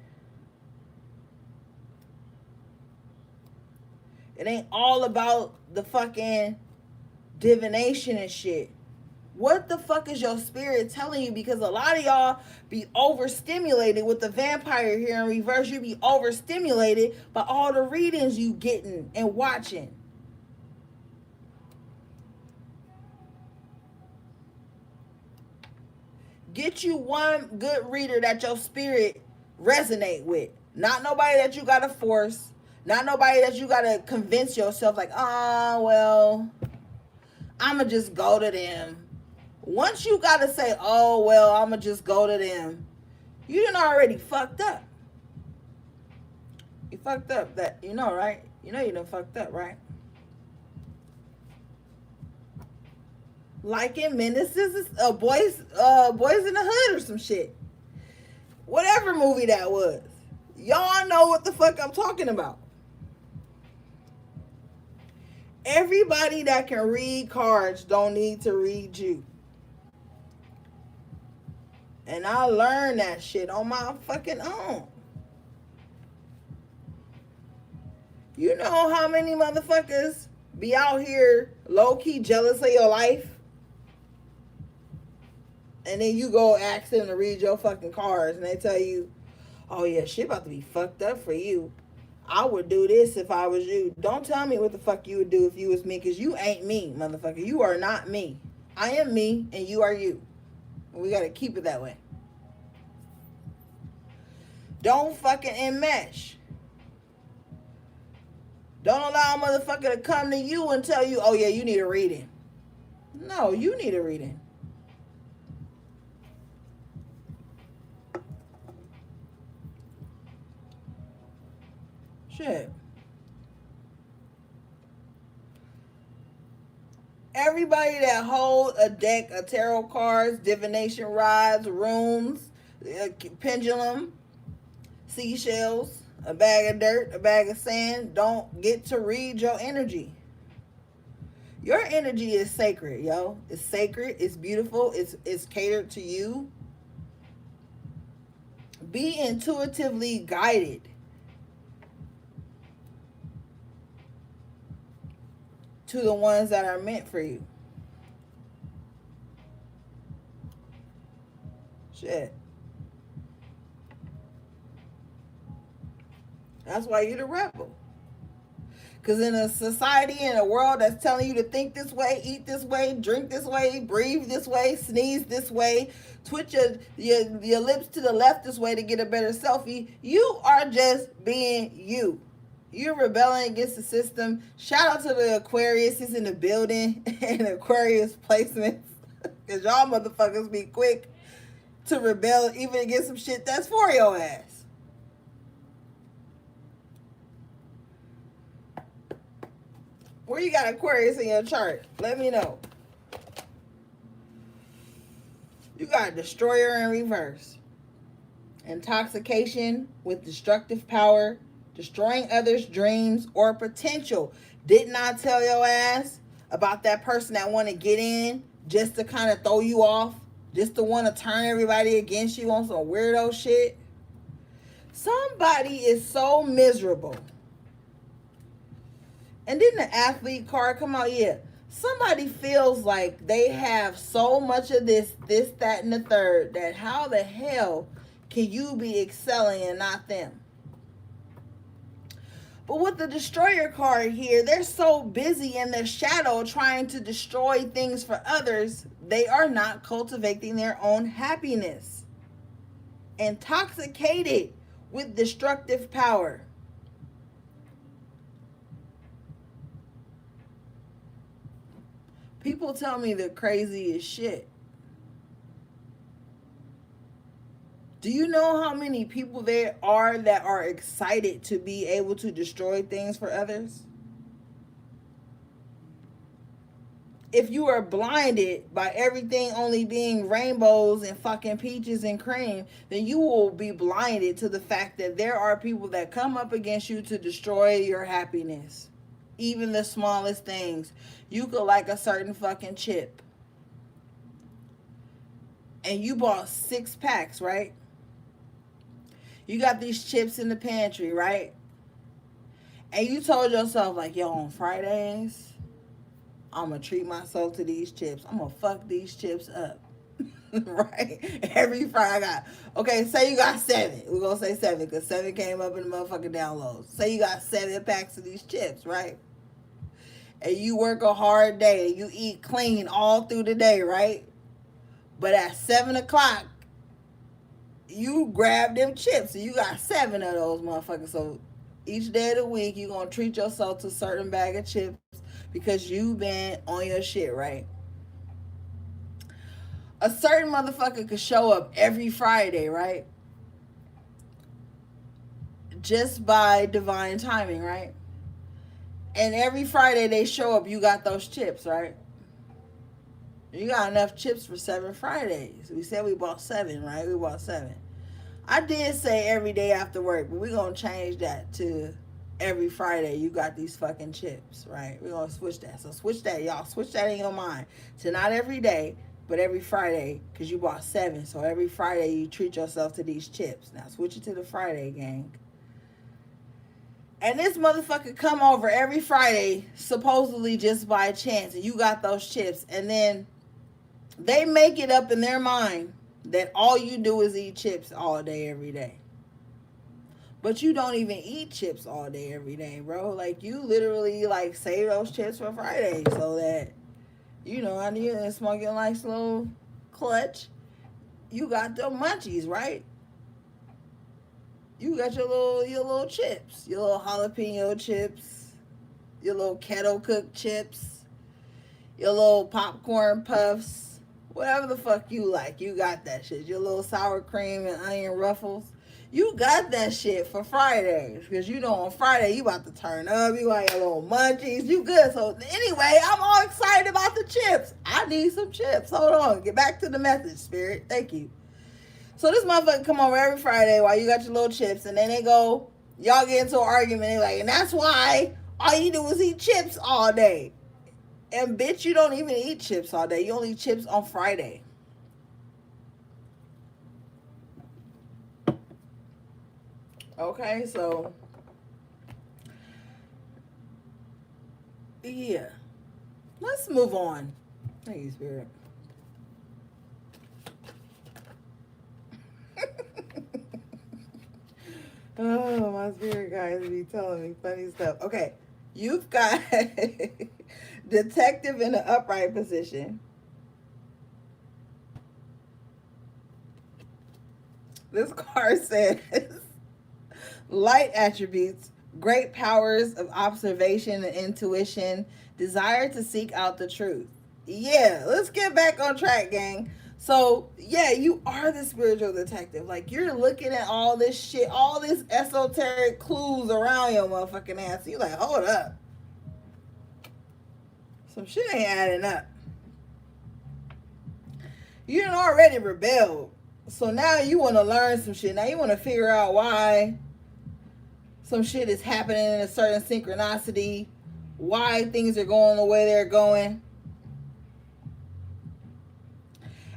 [SPEAKER 1] It ain't all about the fucking divination and shit. What the fuck is your spirit telling you? Because a lot of y'all be overstimulated with the vampire here in reverse. You be overstimulated by all the readings you getting and watching. Get you one good reader that your spirit resonate with. Not nobody that you gotta force. Not nobody that you gotta convince yourself like, oh, well, I'ma just go to them. Once you gotta say, oh, well, I'ma just go to them, you done already fucked up. You fucked up that, you know, right? You know you done fucked up, right? Like in Menaces, boys in the Hood or some shit. Whatever movie that was. Y'all know what the fuck I'm talking about. Everybody that can read cards don't need to read you. And I learned that shit on my fucking own. You know how many motherfuckers be out here low-key jealous of your life? And then you go ask them to read your fucking cards and they tell you, oh yeah, shit about to be fucked up for you. I would do this if I was you. Don't tell me what the fuck you would do if you was me, because you ain't me, motherfucker. You are not me. I am me and you are you. And we got to keep it that way. Don't fucking enmesh. Don't allow a motherfucker to come to you and tell you, oh yeah, you need a reading. No, you need a reading. Shit. Everybody that hold a deck of tarot cards, divination rods, runes, pendulum, seashells, a bag of dirt, a bag of sand, don't get to read your energy. Your energy is sacred, yo. It's sacred. It's beautiful. It's catered to you. Be intuitively guided. To the ones that are meant for you. Shit. That's why you're the rebel. Because in a society, in a world that's telling you to think this way, eat this way, drink this way, breathe this way, sneeze this way, twitch your lips to the left this way to get a better selfie, you are just being you. You're rebelling against the system. Shout out to the Aquariuses in the building and Aquarius placements. Because y'all motherfuckers be quick to rebel even against some shit that's for your ass. Where you got Aquarius in your chart? Let me know. You got Destroyer in reverse. Intoxication with destructive power, destroying others' dreams or potential. Didn't I tell your ass about that person that want to get in just to kind of throw you off? Just to want to turn everybody against you on some weirdo shit? Somebody is so miserable. And didn't the athlete card come out? Yeah. Somebody feels like they have so much of this, that, and the third, that how the hell can you be excelling and not them? But with the Destroyer card here, they're so busy in their shadow trying to destroy things for others, they are not cultivating their own happiness. Intoxicated with destructive power. People tell me the craziest shit. Do you know how many people there are that are excited to be able to destroy things for others? If you are blinded by everything only being rainbows and fucking peaches and cream, then you will be blinded to the fact that there are people that come up against you to destroy your happiness. Even the smallest things. You could like a certain fucking chip. And you bought 6 packs, right? You got these chips in the pantry, right? And you told yourself, like, yo, on Fridays, I'm going to treat myself to these chips. I'm going to fuck these chips up. Right? Every Friday I got, okay, say you got 7. We're going to say 7 because 7 came up in the motherfucking downloads. Say you got 7 packs of these chips, right? And you work a hard day. You eat clean all through the day, right? But at 7 o'clock, you grab them chips. And you got 7 of those motherfuckers. So each day of the week, you're going to treat yourself to a certain bag of chips because you've been on your shit, right? A certain motherfucker could show up every Friday, right? Just by divine timing, right? And every Friday they show up, you got those chips, right? You got enough chips for 7 Fridays. We said we bought 7, right? We bought 7. I did say every day after work, but we're going to change that to every Friday you got these fucking chips, right? We're going to switch that. So switch that, y'all. Switch that in your mind to not every day, but every Friday, because you bought 7. So every Friday you treat yourself to these chips. Now switch it to the Friday, gang. And this motherfucker come over every Friday, supposedly just by chance, and you got those chips. And then they make it up in their mind that all you do is eat chips all day, every day. But you don't even eat chips all day, every day, bro. Like, you literally, like, save those chips for Friday so that, you know, I need to smoke your nice little clutch. You got the munchies, right? You got your little chips, your little jalapeno chips, your little kettle cooked chips, your little popcorn puffs, whatever the fuck you like. You got that shit. Your little sour cream and onion ruffles. You got that shit for Fridays. Because you know on Friday you about to turn up. You got your little munchies. You good. So anyway, I'm all excited about the chips. I need some chips. Hold on. Get back to the message, Spirit. Thank you. So this motherfucker come over every Friday while you got your little chips, and then they go, y'all get into an argument, they like, and that's why all you do is eat chips all day. And bitch, you don't even eat chips all day. You only eat chips on Friday. Okay, so yeah. Let's move on. Thank you, Spirit. Oh, my my spirit guys be telling me funny stuff. Okay, you've got detective in the upright position. This card says light attributes, great powers of observation and intuition, desire to seek out the truth. Yeah, let's get back on track, gang. So, yeah, you are the spiritual detective. Like, you're looking at all this shit, all these esoteric clues around your motherfucking ass. You like, hold up. Some shit ain't adding up. You done already rebelled. So now you want to learn some shit. Now you want to figure out why some shit is happening in a certain synchronicity, why things are going the way they're going.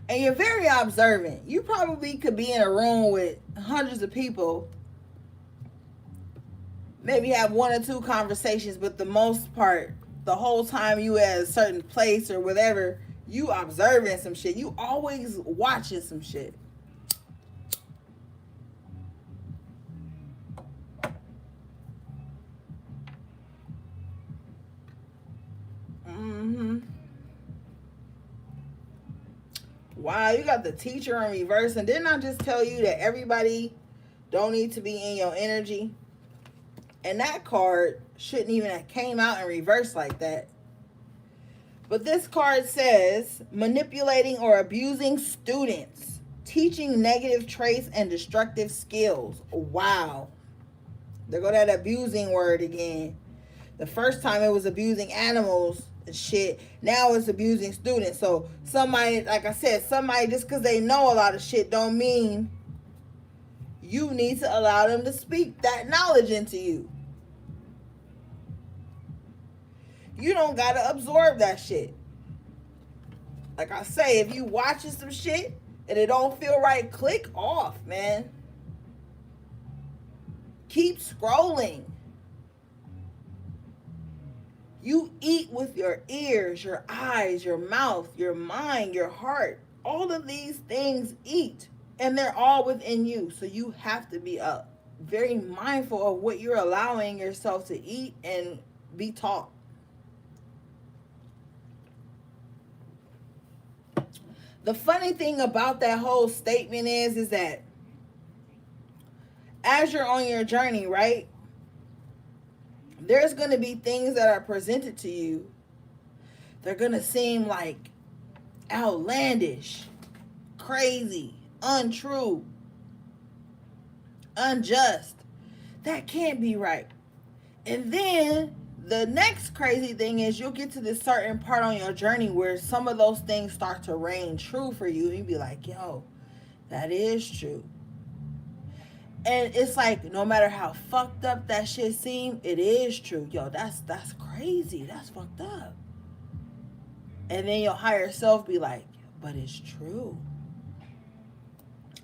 [SPEAKER 1] And you're very observant. You probably could be in a room with hundreds of people, maybe have one or two conversations, but the most part, the whole time you at a certain place or whatever, you observing some shit. You always watching some shit. Wow, you got the teacher in reverse. And didn't I just tell you that everybody don't need to be in your energy? And that card shouldn't even have came out in reverse like that. But this card says manipulating or abusing students, teaching negative traits and destructive skills. Wow. There go that abusing word again. The first time it was abusing animals and shit. Now it's abusing students. So somebody, like I said, somebody just because they know a lot of shit don't mean you need to allow them to speak that knowledge into you. You don't gotta absorb that shit. Like I say, if you watching some shit and it don't feel right, click off, man. Keep scrolling. You eat with your ears, your eyes, your mouth, your mind, your heart. All of these things eat, and they're all within you. So you have to be very mindful of what you're allowing yourself to eat and be taught. The funny thing about that whole statement is that as you're on your journey, right, there's going to be things that are presented to you. They're going to seem like outlandish, crazy, untrue, unjust. That can't be right. And then the next crazy thing is you'll get to this certain part on your journey where some of those things start to reign true for you. And you'll be like, yo, that is true. And it's like, no matter how fucked up that shit seems, it is true. Yo, that's crazy. That's fucked up. And then your higher self be like, but it's true.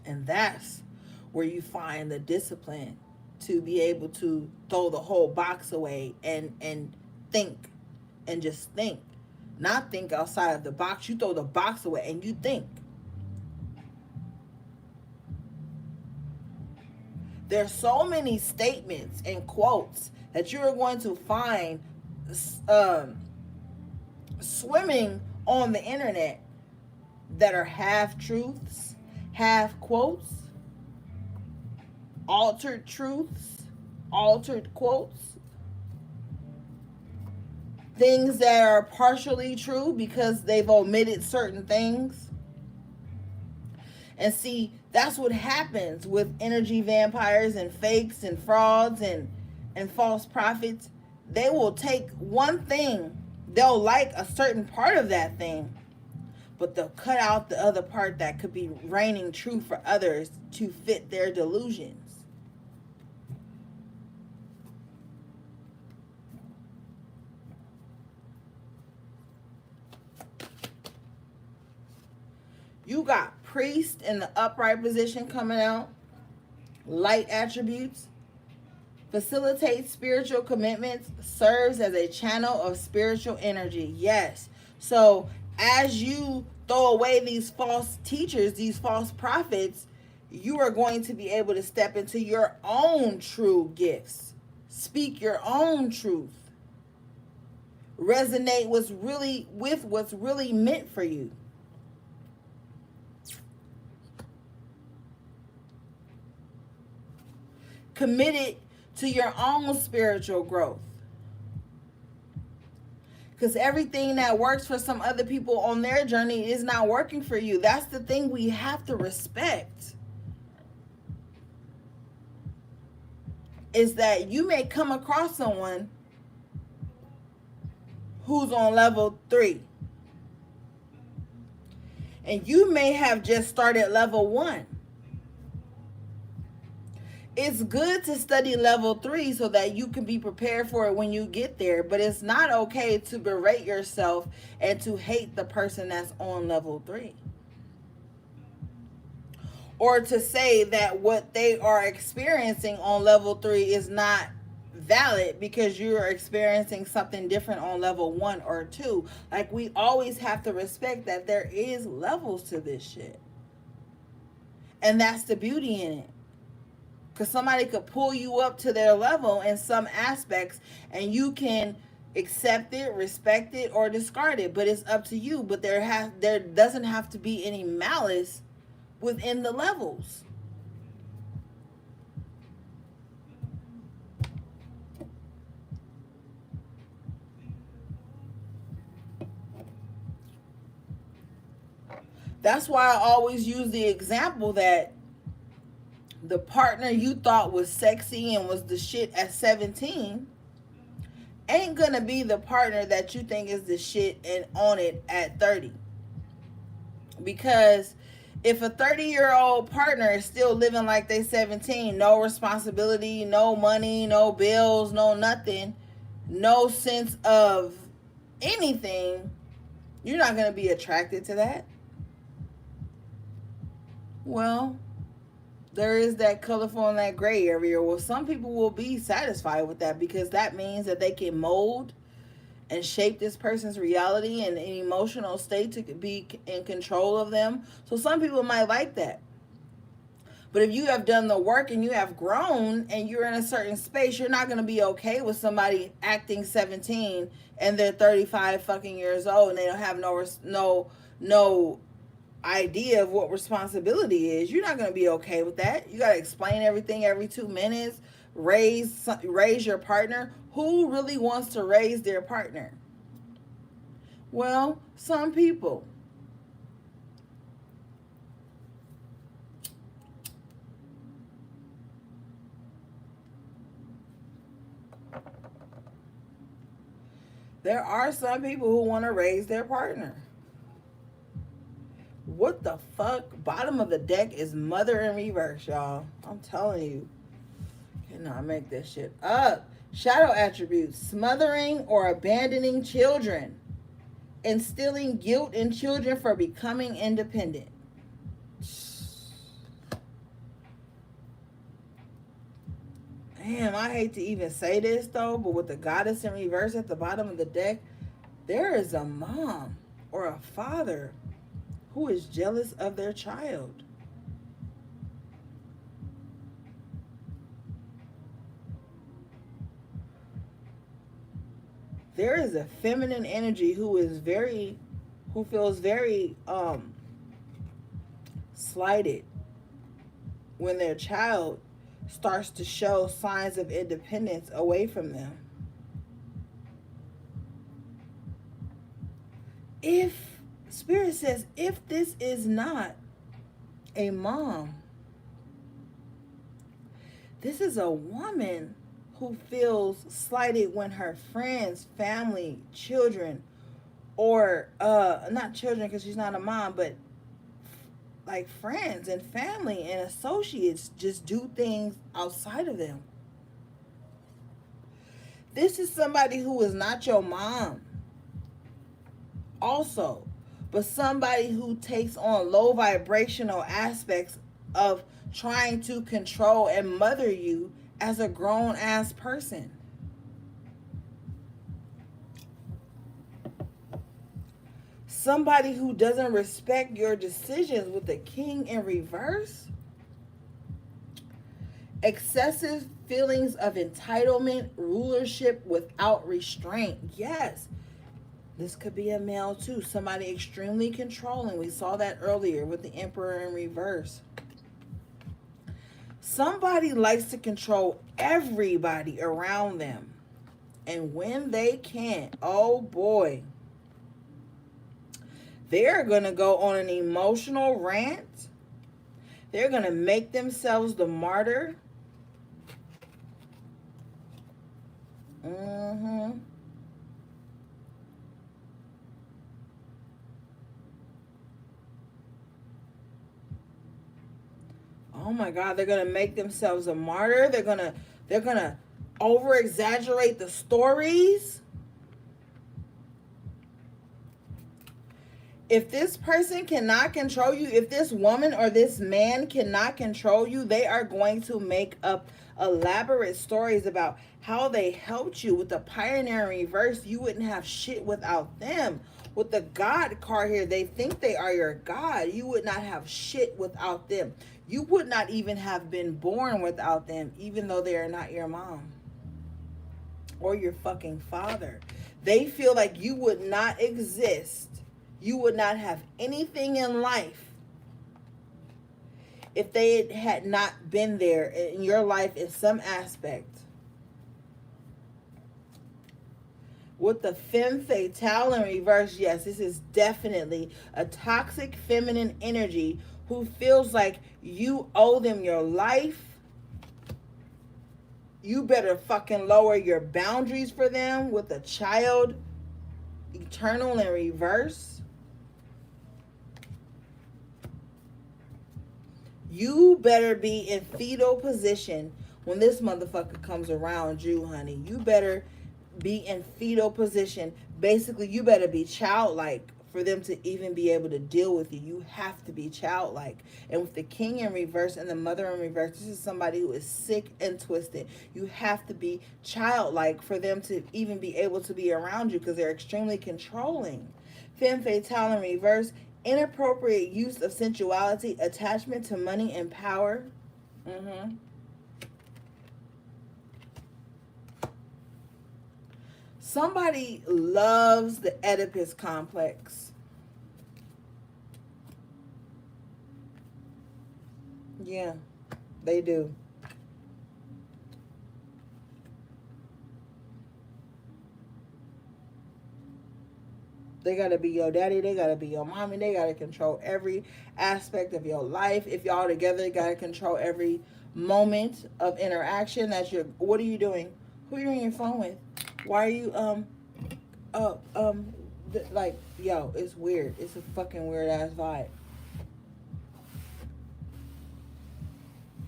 [SPEAKER 1] And that's where you find the discipline to be able to throw the whole box away and think and just think. Not think outside of the box. You throw the box away and you think. There's so many statements and quotes that you're going to find swimming on the internet that are half truths, half quotes, altered truths, altered quotes, things that are partially true because they've omitted certain things. And see, that's what happens with energy vampires and fakes and frauds and false prophets. They will take one thing, they'll like a certain part of that thing, but they'll cut out the other part that could be reigning true for others to fit their delusions. You got priest in the upright position coming out. Light attributes. Facilitates spiritual commitments. Serves as a channel of spiritual energy. Yes. So as you throw away these false teachers, these false prophets, you are going to be able to step into your own true gifts, speak your own truth, resonate with what's really meant for you. Committed to your own spiritual growth. Because everything that works for some other people on their journey is not working for you. That's the thing we have to respect. Is that you may come across someone who's on level 3. And you may have just started level 1. It's good to study level 3 so that you can be prepared for it when you get there. But it's not okay to berate yourself and to hate the person that's on level 3. Or to say that what they are experiencing on level 3 is not valid because you're experiencing something different on level 1 or 2. Like, we always have to respect that there is levels to this shit. And that's the beauty in it. Because somebody could pull you up to their level in some aspects and you can accept it, respect it, or discard it. But it's up to you. But there doesn't have to be any malice within the levels. That's why I always use the example that the partner you thought was sexy and was the shit at 17 ain't gonna be the partner that you think is the shit and on it at 30. Because if a 30-year-old partner is still living like they 17, no responsibility, no money, no bills, no nothing, no sense of anything, you're not gonna be attracted to that. Well, there is that colorful and that gray area. Well, some people will be satisfied with that because that means that they can mold and shape this person's reality and an emotional state to be in control of them. So some people might like that. But if you have done the work and you have grown and you're in a certain space, you're not going to be okay with somebody acting 17 and they're 35 fucking years old and they don't have no idea of what responsibility is. You're not going to be okay with that. You got to explain everything every 2 minutes. Raise your partner. Who really wants to raise their partner? Well, some people. There are some people who want to raise their partner. What the fuck? Bottom of the deck is mother in reverse, y'all. I'm telling you. Cannot make this shit up. Shadow attributes: smothering or abandoning children, instilling guilt in children for becoming independent. Damn, I hate to even say this though, but with the goddess in reverse at the bottom of the deck, there is a mom or a father who is jealous of their child. There is a feminine energy who feels very slighted when their child starts to show signs of independence away from them. If Spirit says, if this is not a mom, this is a woman who feels slighted when her friends, family, children, or not children because she's not a mom, but like friends and family and associates just do things outside of them. This is somebody who is not your mom also, but somebody who takes on low vibrational aspects of trying to control and mother you as a grown ass person. Somebody who doesn't respect your decisions with the king in reverse. Excessive feelings of entitlement, rulership without restraint. Yes, this could be a male too. Somebody extremely controlling. We saw that earlier with the Emperor in reverse. Somebody likes to control everybody around them. And when they can't, oh boy, they're going to go on an emotional rant. They're going to make themselves the martyr. Mm-hmm. Oh my God, they're gonna make themselves a martyr. They're gonna over exaggerate the stories. If this person cannot control you, if this woman or this man cannot control you, they are going to make up elaborate stories about how they helped you. With the Pioneer in reverse, you wouldn't have shit without them. With the God card here, they think they are your God. You would not have shit without them. You would not even have been born without them, even though they are not your mom or your fucking father. They feel like you would not exist. You would not have anything in life if they had not been there in your life in some aspect. With the femme fatale in reverse, yes, this is definitely a toxic feminine energy who feels like you owe them your life. You better fucking lower your boundaries for them. With a child eternal in reverse, you better be in fetal position when this motherfucker comes around you, honey. You better be in fetal position. Basically, you better be childlike for them to even be able to deal with you. You have to be childlike. And with the king in reverse and the mother in reverse, this is somebody who is sick and twisted. You have to be childlike for them to even be able to be around you because they're extremely controlling. Femme fatale in reverse, inappropriate use of sensuality, attachment to money and power. Mm-hmm. Somebody loves the Oedipus complex. Yeah, they do. They gotta be your daddy. They gotta be your mommy. They gotta control every aspect of your life. If y'all together, they gotta control every moment of interaction. That's your. What are you doing? Who are you on your phone with? Why are you uh um like, yo? It's weird. It's a fucking weird ass vibe.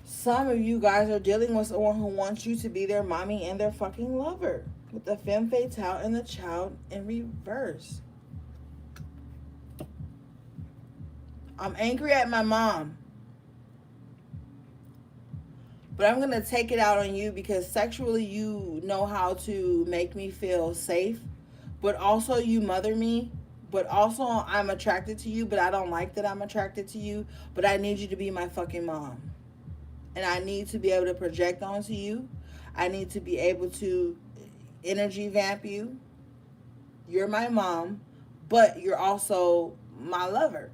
[SPEAKER 1] Some of you guys are dealing with someone who wants you to be their mommy and their fucking lover. With the femme fatale and the child in reverse. I'm angry at my mom, but I'm going to take it out on you because sexually you know how to make me feel safe, but also you mother me, but also I'm attracted to you, but I don't like that I'm attracted to you, but I need you to be my fucking mom. And I need to be able to project onto you. I need to be able to energy vamp you. You're my mom, but you're also my lover.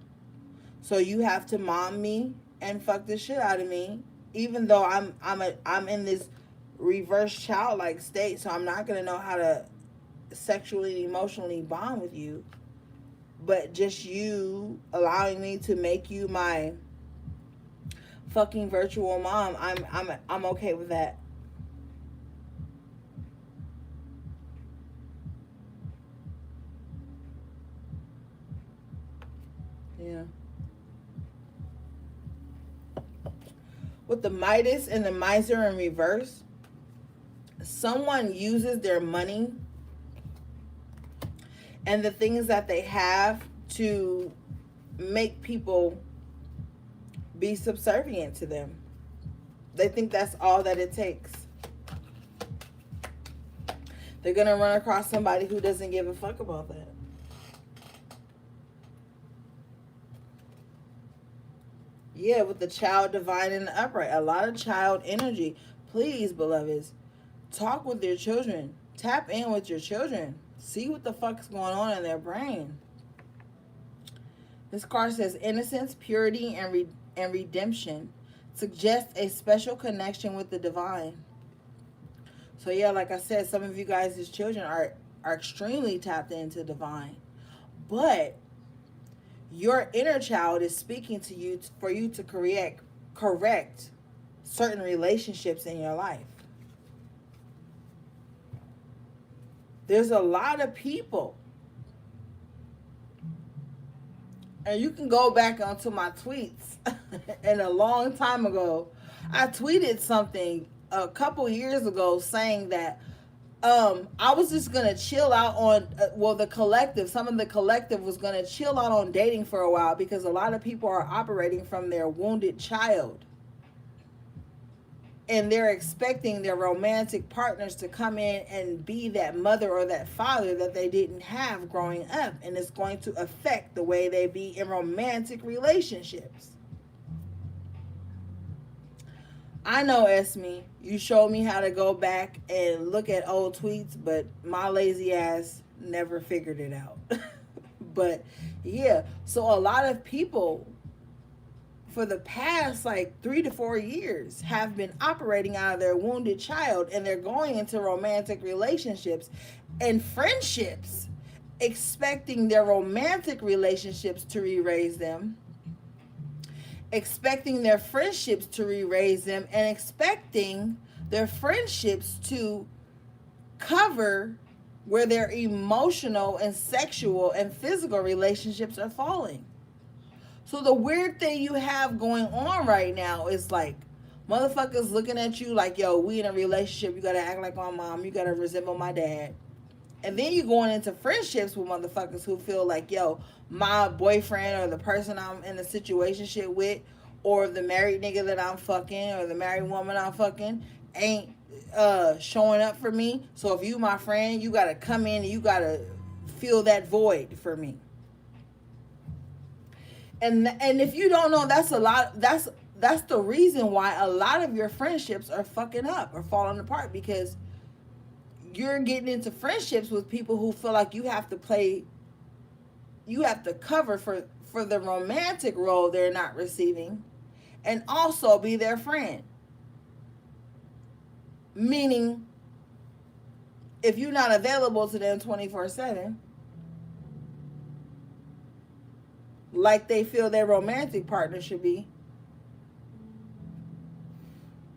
[SPEAKER 1] So you have to mom me and fuck the shit out of me, even though I'm in this reverse childlike state. So I'm not gonna know how to sexually and emotionally bond with you. But just you allowing me to make you my fucking virtual mom, I'm okay with that. Yeah. With the Midas and the Miser in reverse, someone uses their money and the things that they have to make people be subservient to them. They think that's all that it takes. They're going to run across somebody who doesn't give a fuck about that. Yeah, with the child divine and the upright. A lot of child energy. Please, beloveds, talk with your children. Tap in with your children. See what the fuck's going on in their brain. This card says innocence, purity, and redemption suggests a special connection with the divine. So yeah, like I said, some of you guys as children are extremely tapped into divine. But your inner child is speaking to you for you to correct certain relationships in your life. There's a lot of people, and you can go back onto my tweets and a long time ago I tweeted something a couple years ago saying that I was just gonna chill out on the collective. Some of the collective was gonna chill out on dating for a while because a lot of people are operating from their wounded child, and they're expecting their romantic partners to come in and be that mother or that father that they didn't have growing up, and it's going to affect the way they be in romantic relationships. I know, Esme, you showed me how to go back and look at old tweets, but my lazy ass never figured it out. But yeah, so a lot of people for the past like 3 to 4 years have been operating out of their wounded child, and they're going into romantic relationships and friendships expecting their romantic relationships to re-raise them, expecting their friendships to re-raise them, and expecting their friendships to cover where their emotional and sexual and physical relationships are falling. So the weird thing you have going on right now is like motherfuckers looking at you like, yo, we in a relationship, you gotta act like my mom, you gotta resemble my dad. And then you're going into friendships with motherfuckers who feel like, yo, my boyfriend or the person I'm in a situationship with, or the married nigga that I'm fucking, or the married woman I'm fucking, ain't showing up for me. So if you my friend, you gotta come in and you gotta fill that void for me. And if you don't know, that's a lot. That's the reason why a lot of your friendships are fucking up or falling apart, because you're getting into friendships with people who feel like you have to cover for the romantic role they're not receiving, and also be their friend. Meaning, if you're not available to them 24/7, like they feel their romantic partner should be,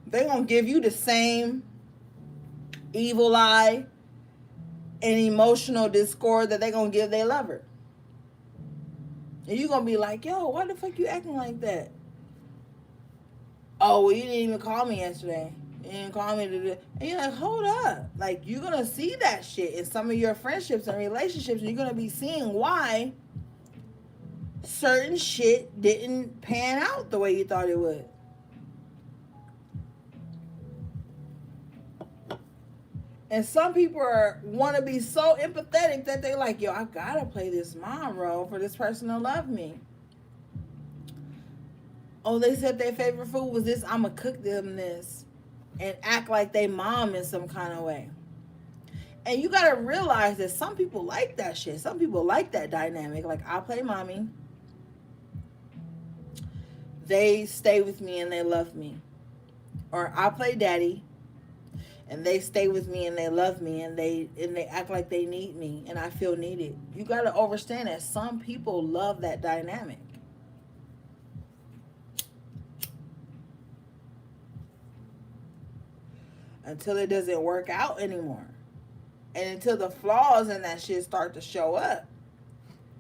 [SPEAKER 1] they're gonna give you the same evil eye and emotional discord that they gonna give their lover. And you're gonna be like, yo, why the fuck you acting like that? Oh, well, you didn't even call me yesterday. You didn't call me today. And you're like, hold up. Like, you're gonna see that shit in some of your friendships and relationships, and you're gonna be seeing why certain shit didn't pan out the way you thought it would. And some people want to be so empathetic that they like, yo, I gotta play this mom role for this person to love me. Oh, they said their favorite food was this, I'ma cook them this. And act like they mom in some kind of way. And you gotta realize that some people like that shit. Some people like that dynamic. Like, I play mommy. They stay with me and they love me. Or I play daddy, and they stay with me and they love me, and they act like they need me and I feel needed. You got to understand that some people love that dynamic. Until it doesn't work out anymore. And until the flaws in that shit start to show up.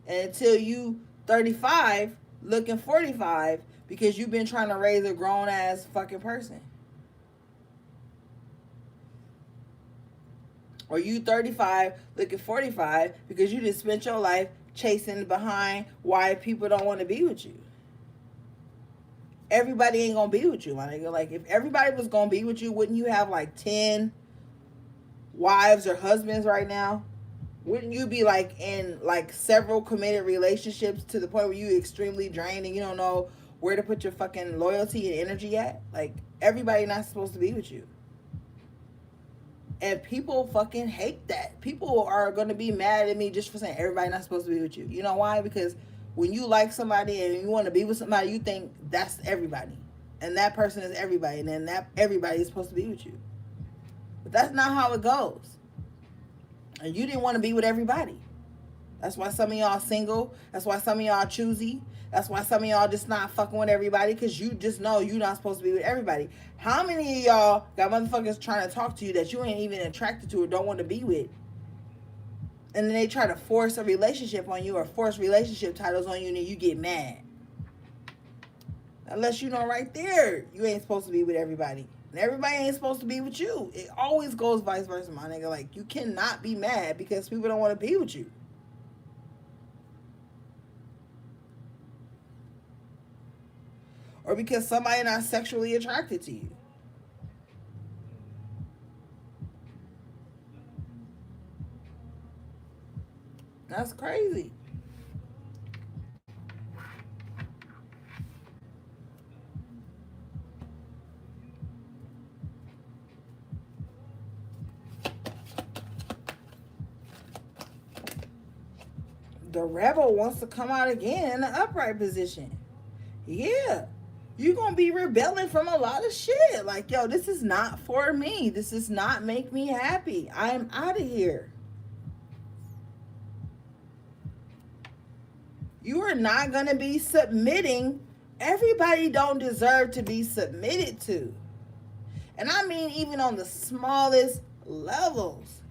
[SPEAKER 1] And until you 35 looking 45 because you've been trying to raise a grown ass fucking person. Or you 35 looking 45 because you just spent your life chasing behind why people don't want to be with you. Everybody ain't gonna be with you, my nigga. Like, if everybody was gonna be with you, wouldn't you have like 10 wives or husbands right now? Wouldn't you be like in like several committed relationships to the point where you extremely drained and you don't know where to put your fucking loyalty and energy at. Like, everybody not supposed to be with you. And people fucking hate that. People are going to be mad at me just for saying everybody not supposed to be with you. You know why? Because when you like somebody and you want to be with somebody, you think that's everybody. And that person is everybody. And then that everybody is supposed to be with you. But that's not how it goes. And you didn't want to be with everybody. That's why some of y'all single. That's why some of y'all choosy. That's why some of y'all just not fucking with everybody, because you just know you're not supposed to be with everybody. How many of y'all got motherfuckers trying to talk to you that you ain't even attracted to or don't want to be with? And then they try to force a relationship on you or force relationship titles on you, and then you get mad. Unless you know right there, you ain't supposed to be with everybody. And everybody ain't supposed to be with you. It always goes vice versa, my nigga. Like, you cannot be mad because people don't want to be with you. Or because somebody not sexually attracted to you. That's crazy. The rebel wants to come out again in the upright position. Yeah. You're going to be rebelling from a lot of shit. Like, yo, this is not for me. This does not make me happy. I am out of here. You are not going to be submitting. Everybody don't deserve to be submitted to. And I mean even on the smallest levels.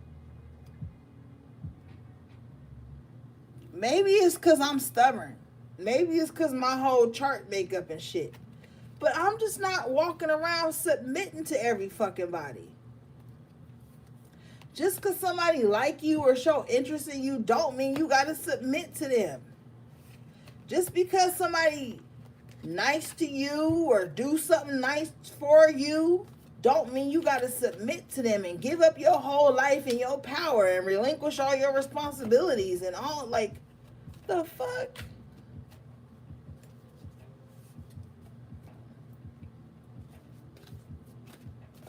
[SPEAKER 1] Maybe it's because I'm stubborn. Maybe it's because my whole chart makeup and shit. But I'm just not walking around submitting to every fucking body. Just because somebody like you or show interest in you don't mean you got to submit to them. Just because somebody nice to you or do something nice for you don't mean you got to submit to them and give up your whole life and your power and relinquish all your responsibilities and all. Like, the fuck?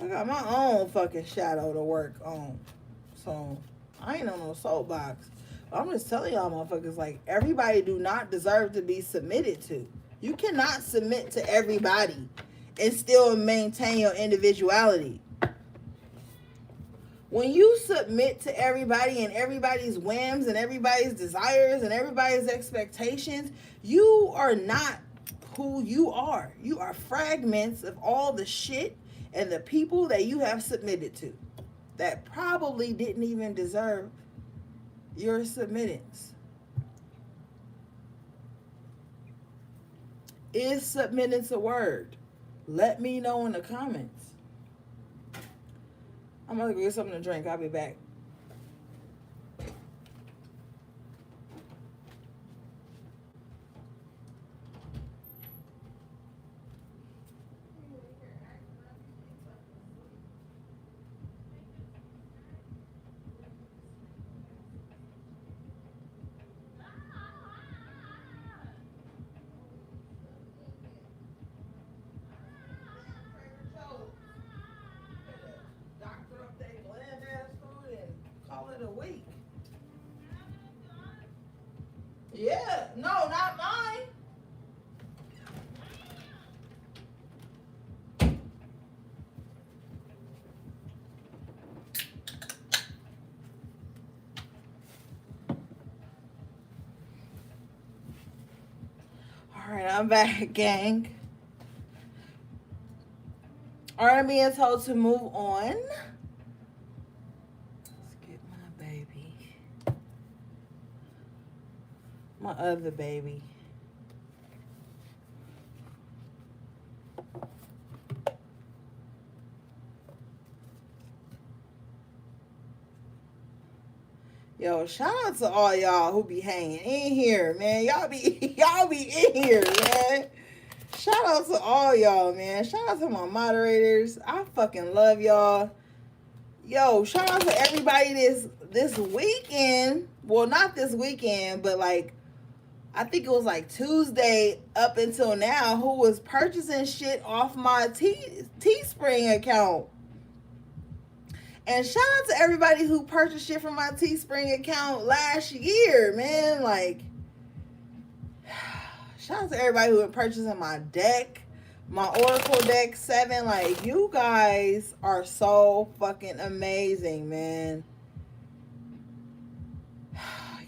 [SPEAKER 1] I got my own fucking shadow to work on. So, I ain't on no soapbox. But I'm just telling y'all motherfuckers, like, everybody do not deserve to be submitted to. You cannot submit to everybody and still maintain your individuality. When you submit to everybody and everybody's whims and everybody's desires and everybody's expectations, you are not who you are. You are fragments of all the shit and the people that you have submitted to that probably didn't even deserve your submittance. Is submittance a word? Let me know in the comments. I'm gonna go get something to drink. I'll be back. A week. Yeah, no, not mine. All right, I'm back, gang. All right, I'm being told to move on. My other baby. Yo, shout out to all y'all who be hanging in here, man. Y'all be in here, man. Shout out to all y'all, man. Shout out to my moderators. I fucking love y'all. Yo, shout out to everybody this weekend. Well, not this weekend, but like I think it was like Tuesday up until now, who was purchasing shit off my Teespring account. And shout out to everybody who purchased shit from my Teespring account last year, man. Like, shout out to everybody who been purchasing my deck, my Oracle deck 7. Like, you guys are so fucking amazing, man.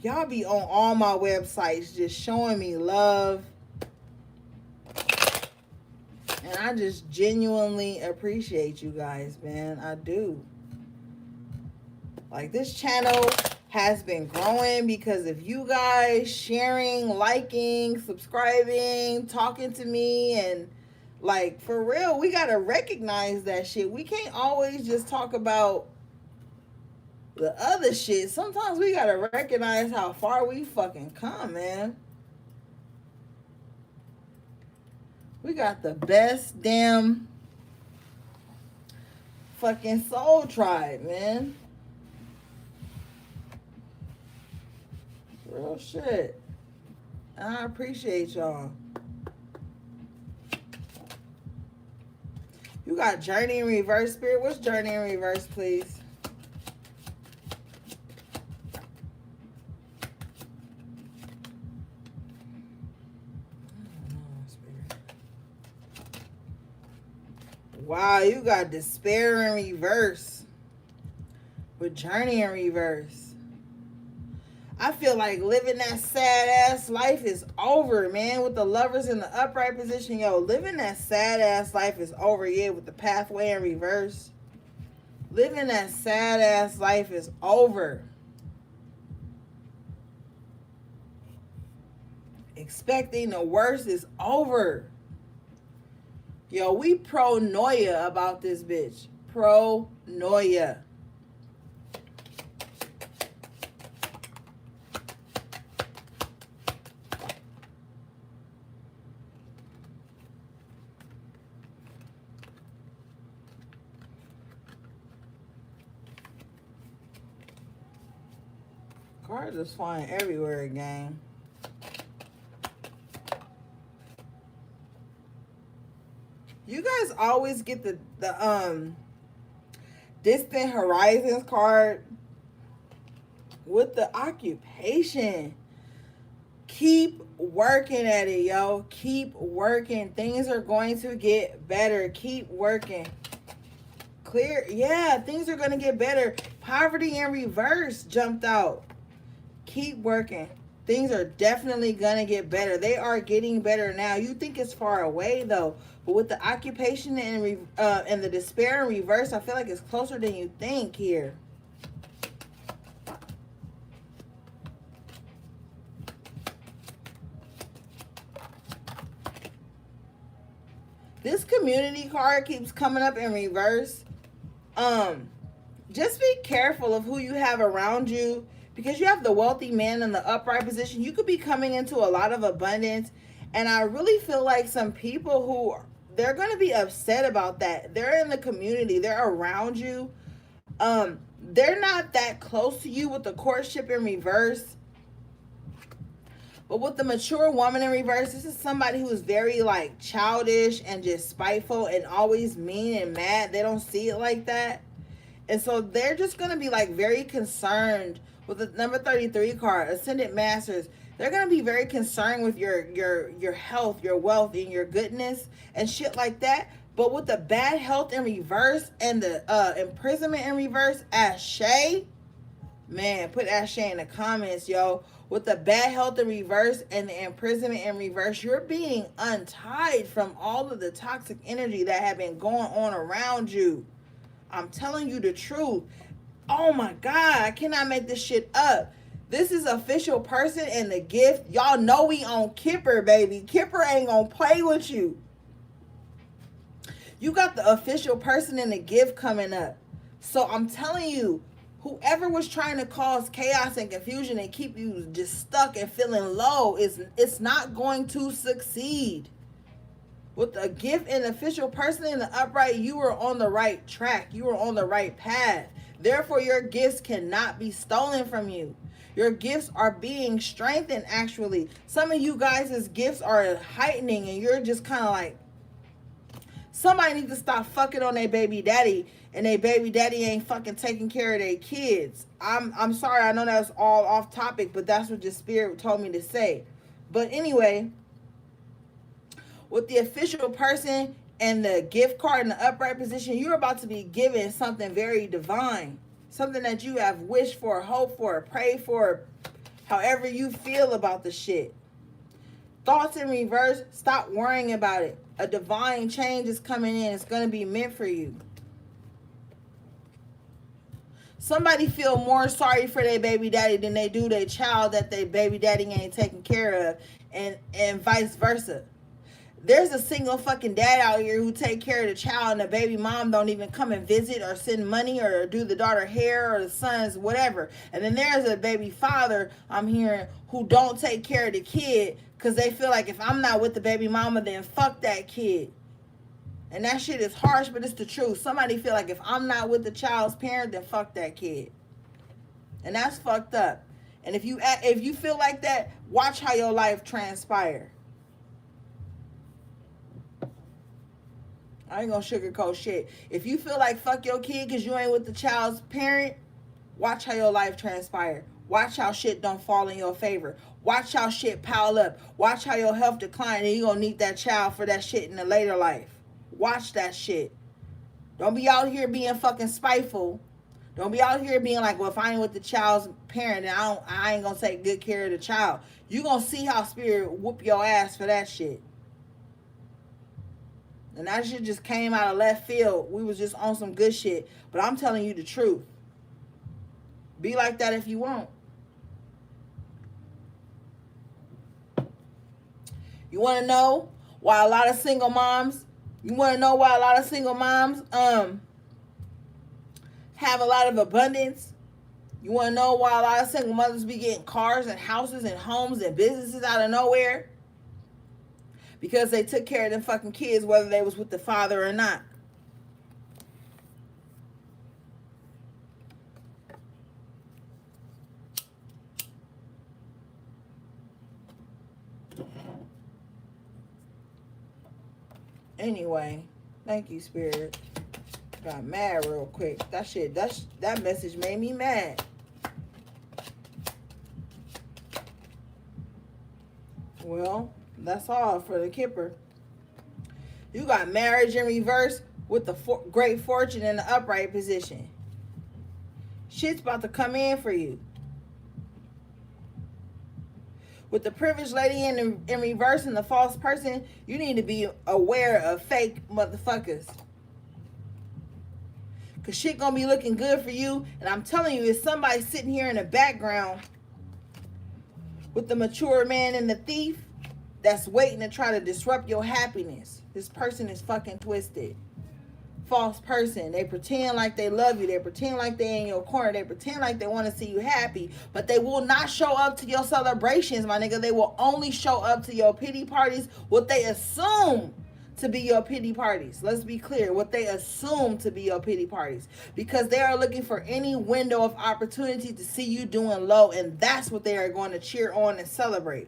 [SPEAKER 1] Y'all be on all my websites just showing me love. And I just genuinely appreciate you guys, man. I do. Like, this channel has been growing because of you guys sharing, liking, subscribing, talking to me. And, like, for real, we got to recognize that shit. We can't always just talk about the other shit. Sometimes we got to recognize how far we fucking come, man. We got the best damn fucking soul tribe, man. Real shit. And I appreciate y'all. You got Journey in Reverse, Spirit. What's Journey in Reverse, please? Wow, you got Despair in Reverse with Journey in Reverse. I feel like living that sad ass life is over, man. With the Lovers in the upright position, yo, living that sad ass life is over. Yeah, with the Pathway in Reverse, living that sad ass life is over. Expecting the worst is over. Yo, we pro-noia about this bitch. Pro-noia. Cards is flying everywhere again. You guys always get the Distant Horizons card with the occupation. Keep working at it, yo. Keep working. Things are going to get better. Keep working. Clear. Yeah, things are going to get better. Poverty in Reverse jumped out. Keep working. Things are definitely going to get better. They are getting better now. You think it's far away, though. But with the occupation and the Despair in Reverse, I feel like it's closer than you think here. This Community card keeps coming up in reverse. Just be careful of who you have around you, because you have the wealthy man in the upright position. You could be coming into a lot of abundance, and I really feel like some people who they're going to be upset about that. They're in the community, they're around you. They're not that close to you with the courtship in reverse. But with the mature woman in reverse, this is somebody who is very like childish and just spiteful and always mean and mad. They don't see it like that. And so they're just going to be like very concerned with the number 33 card, Ascended Masters. They're going to be very concerned with your health, your wealth, and your goodness and shit like that. But with the bad health in reverse and the imprisonment in reverse, Ashe, man, put Ashe in the comments, yo. With the bad health in reverse and the imprisonment in reverse, you're being untied from all of the toxic energy that have been going on around you. I'm telling you the truth. Oh my God, I cannot make this shit up. This is official person in the gift. Y'all know we on Kipper, baby. Kipper ain't gonna play with you. You got the official person in the gift coming up. So I'm telling you, whoever was trying to cause chaos and confusion and keep you just stuck and feeling low, it's not going to succeed. With a gift and official person in the upright, you were on the right track. You were on the right path. Therefore, your gifts cannot be stolen from you. Your gifts are being strengthened, actually. Some of you guys' gifts are heightening, and you're just kind of like, somebody needs to stop fucking on their baby daddy, and their baby daddy ain't fucking taking care of their kids. I'm sorry, I know that's all off topic, but that's what the spirit told me to say. But anyway, with the official person and the gift card in the upright position, you're about to be given something very divine. Something that you have wished for, hoped for, prayed for, however you feel about the shit. Thoughts in reverse, stop worrying about it. A divine change is coming in. It's going to be meant for you. Somebody feel more sorry for their baby daddy than they do their child that their baby daddy ain't taking care of, and vice versa. There's a single fucking dad out here who take care of the child, and the baby mom don't even come and visit or send money or do the daughter hair or the son's whatever. And then there's a baby father I'm hearing who don't take care of the kid because they feel like if I'm not with the baby mama, then fuck that kid. And that shit is harsh, but it's the truth. Somebody feel like if I'm not with the child's parent, then fuck that kid. And that's fucked up. And if you feel like that, watch how your life transpire. I ain't gonna sugarcoat shit. If you feel like fuck your kid because you ain't with the child's parent, watch how your life transpire. Watch how shit don't fall in your favor. Watch how shit pile up. Watch how your health decline and you gonna need that child for that shit in the later life. Watch that shit. Don't be out here being fucking spiteful. Don't be out here being like, well, if I ain't with the child's parent, then I ain't gonna take good care of the child. You gonna see how spirit whoop your ass for that shit. And that shit just came out of left field. We was just on some good shit. But I'm telling you the truth. Be like that if you want. You want to know why a lot of single moms, have a lot of abundance? You want to know why a lot of single mothers be getting cars and houses and homes and businesses out of nowhere? Because they took care of them fucking kids, whether they was with the father or not. Anyway, thank you, Spirit. Got mad real quick. That message made me mad. Well, that's all for the Kipper. You got marriage in reverse with the great fortune in the upright position. Shit's about to come in for you. With the privileged lady in reverse and the false person, you need to be aware of fake motherfuckers. Because shit gonna be looking good for you. And I'm telling you, it's somebody sitting here in the background with the mature man and the thief that's waiting to try to disrupt your happiness. This person is fucking twisted. False person. They pretend like they love you. They pretend like they in your corner. They pretend like they want to see you happy. But they will not show up to your celebrations, my nigga. They will only show up to your pity parties, what they assume to be your pity parties. Let's be clear. What they assume to be your pity parties. Because they are looking for any window of opportunity to see you doing low. And that's what they are going to cheer on and celebrate.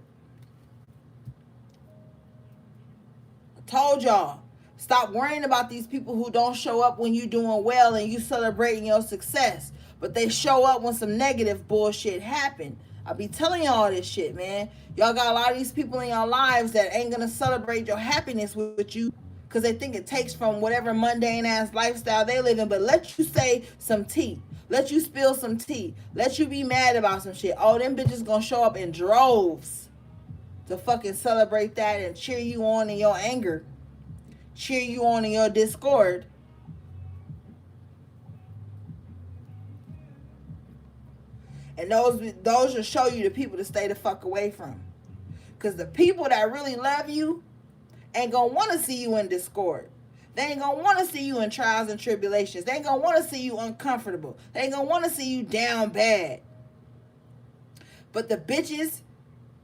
[SPEAKER 1] I told y'all. Stop worrying about these people who don't show up when you doing well and you celebrating your success. But they show up when some negative bullshit happen. I be telling y'all this shit, man. Y'all got a lot of these people in your lives that ain't going to celebrate your happiness with you because they think it takes from whatever mundane ass lifestyle they live in. But let you say some tea. Let you spill some tea. Let you be mad about some shit. Oh, them bitches going to show up in droves to fucking celebrate that and cheer you on in your anger. Cheer you on in your discord. And those will show you the people to stay the fuck away from. Because the people that really love you ain't going to want to see you in discord. They ain't going to want to see you in trials and tribulations. They ain't going to want to see you uncomfortable. They ain't going to want to see you down bad. But the bitches